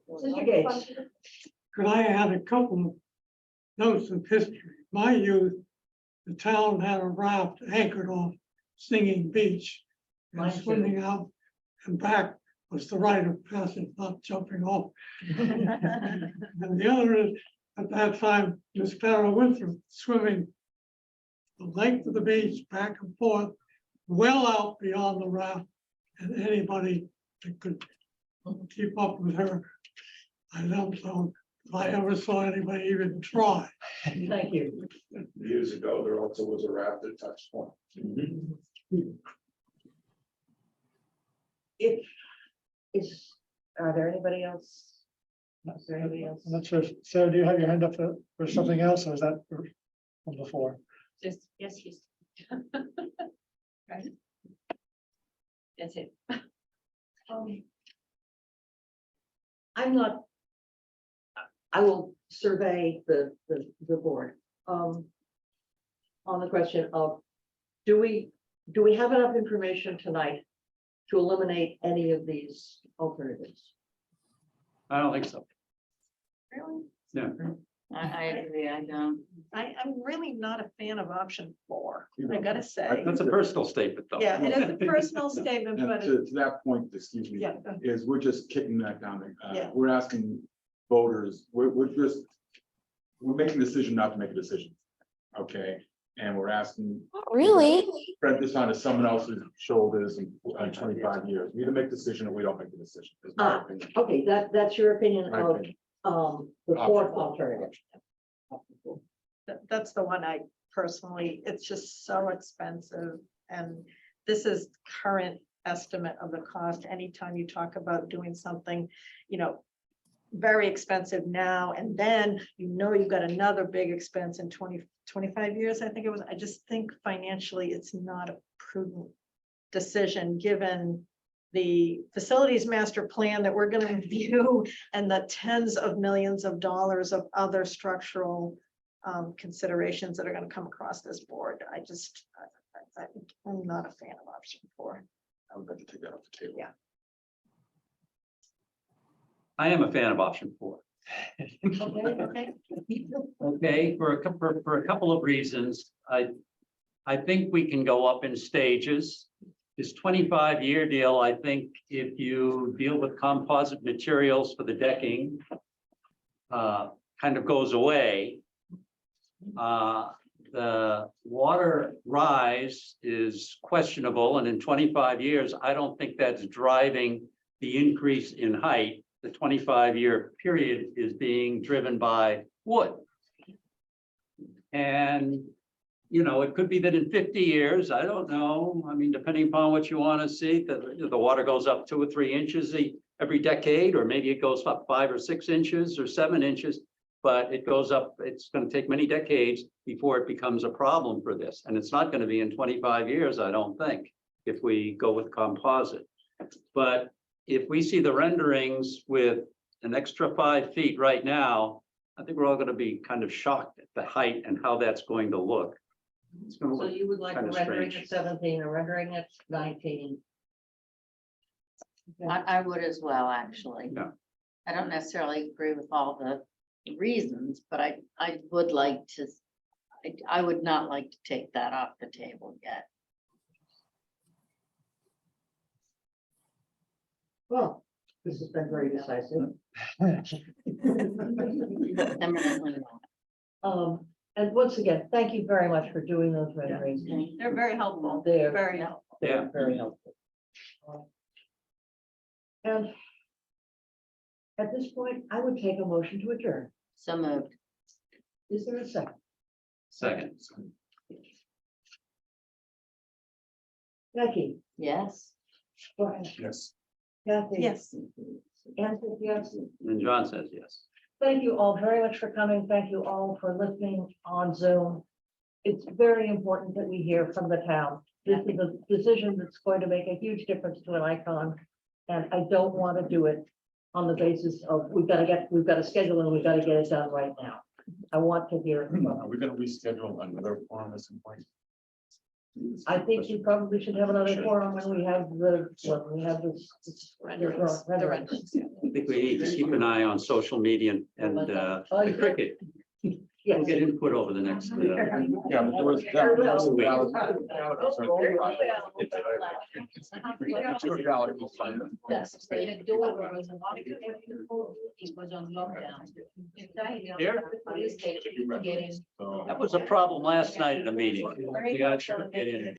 Speaker 3: Mr. Gates,
Speaker 2: Could I add a couple of notes of history? My youth, the town had a raft anchored off Singing Beach. And
Speaker 3: Mine too.
Speaker 2: swimming out and back was the rite of passage, not jumping off. And the other is, at that time, Miss Clara Winthrop swimming the length of the beach, back and forth, well out beyond the raft, and anybody that could keep up with her. I don't know if I ever saw anybody even try.
Speaker 3: thank you.
Speaker 7: Years ago, there also was a raft at Touch Point.
Speaker 3: If, are there anybody else? Is there anybody else?
Speaker 12: I'm not sure. Sarah, do you have your hand up for something else, or is that from before?
Speaker 13: Just, yes, yes. Right. That's it.
Speaker 3: I'm not. I will survey the board. On the question of, do we have enough information tonight to eliminate any of these alternatives?
Speaker 4: I don't think so.
Speaker 17: Really?
Speaker 4: No.
Speaker 5: I agree, I don't.
Speaker 17: I'm really not a fan of option 4, I gotta say.
Speaker 4: That's a personal statement, though.
Speaker 17: Yeah, it is a personal statement,
Speaker 9: And
Speaker 17: but
Speaker 9: to that point, excuse me,
Speaker 17: yeah,
Speaker 9: is we're just kicking that down.
Speaker 17: Yeah.
Speaker 9: We're asking voters, we're making a decision not to make a decision. Okay, and we're asking.
Speaker 14: Really?
Speaker 9: Spread this onto someone else's shoulders in 25 years. We either make a decision or we don't make a decision. is my opinion.
Speaker 3: okay, that's your opinion
Speaker 9: My
Speaker 3: of
Speaker 9: opinion.
Speaker 3: the fourth
Speaker 9: Option 4.
Speaker 3: alternative.
Speaker 17: that's the one I personally, it's just so expensive. And this is current estimate of the cost. Anytime you talk about doing something, very expensive now, and then you've got another big expense in 25 years, I think it was. I just think financially it's not a prudent decision, given the facilities master plan that we're going to review and the tens of millions of dollars of other structural considerations that are going to come across this board. I'm not a fan of option 4.
Speaker 9: I would like to take that off the table.
Speaker 17: Yeah.
Speaker 4: I am a fan of option 4.
Speaker 17: Okay.
Speaker 4: Okay, for a couple of reasons. I think we can go up in stages. This 25-year deal, I think if you deal with composite materials for the decking, kind of goes away. The water rise is questionable, and in 25 years, I don't think that's driving the increase in height. The 25-year period is being driven by wood. And, it could be that in 50 years, I don't know. I mean, depending upon what you want to see, the water goes up 2 or 3 inches every decade, or maybe it goes up 5 or 6 inches or 7 inches, but it goes up. It's going to take many decades before it becomes a problem for this. And it's not going to be in 25 years, I don't think, if we go with composite. But if we see the renderings with an extra 5 feet right now, I think we're all going to be kind of shocked at the height and how that's going to look. It's going to
Speaker 3: So
Speaker 4: look
Speaker 3: you would like a
Speaker 4: kind of
Speaker 3: rendering
Speaker 4: strange.
Speaker 3: at 17, a rendering at 19?
Speaker 5: I would as well, actually.
Speaker 4: Yeah.
Speaker 5: I don't necessarily agree with all the reasons, but I would like to, I would not like to take that off the table yet.
Speaker 3: Well, this has been very decisive.
Speaker 5: Eminently not.
Speaker 3: And once again, thank you very much for doing those renderings.
Speaker 17: They're very helpful.
Speaker 3: They're
Speaker 17: Very helpful.
Speaker 4: Yeah.
Speaker 3: very helpful. And at this point, I would take a motion to adjourn.
Speaker 5: So moved.
Speaker 3: Is there a second?
Speaker 4: Second.
Speaker 3: Becky?
Speaker 5: Yes.
Speaker 3: Brian?
Speaker 9: Yes.
Speaker 3: Kathy?
Speaker 17: Yes.
Speaker 3: Anthony, yes.
Speaker 4: And John says yes.
Speaker 3: Thank you all very much for coming. Thank you all for listening on Zoom. It's very important that we hear from the town. This is a decision that's going to make a huge difference to an icon. And I don't want to do it on the basis of, we've got to schedule and we've got to get it done right now. I want to hear it from
Speaker 9: Are we gonna reschedule another forum at some point?
Speaker 3: I think you probably should have another forum when we have this.
Speaker 17: Renderings, the renderings, yeah.
Speaker 4: I think we need to keep an eye on social media and the cricket. We'll get input over the next.
Speaker 9: Yeah, but there was.
Speaker 4: That was a problem last night at a meeting. We got to get in.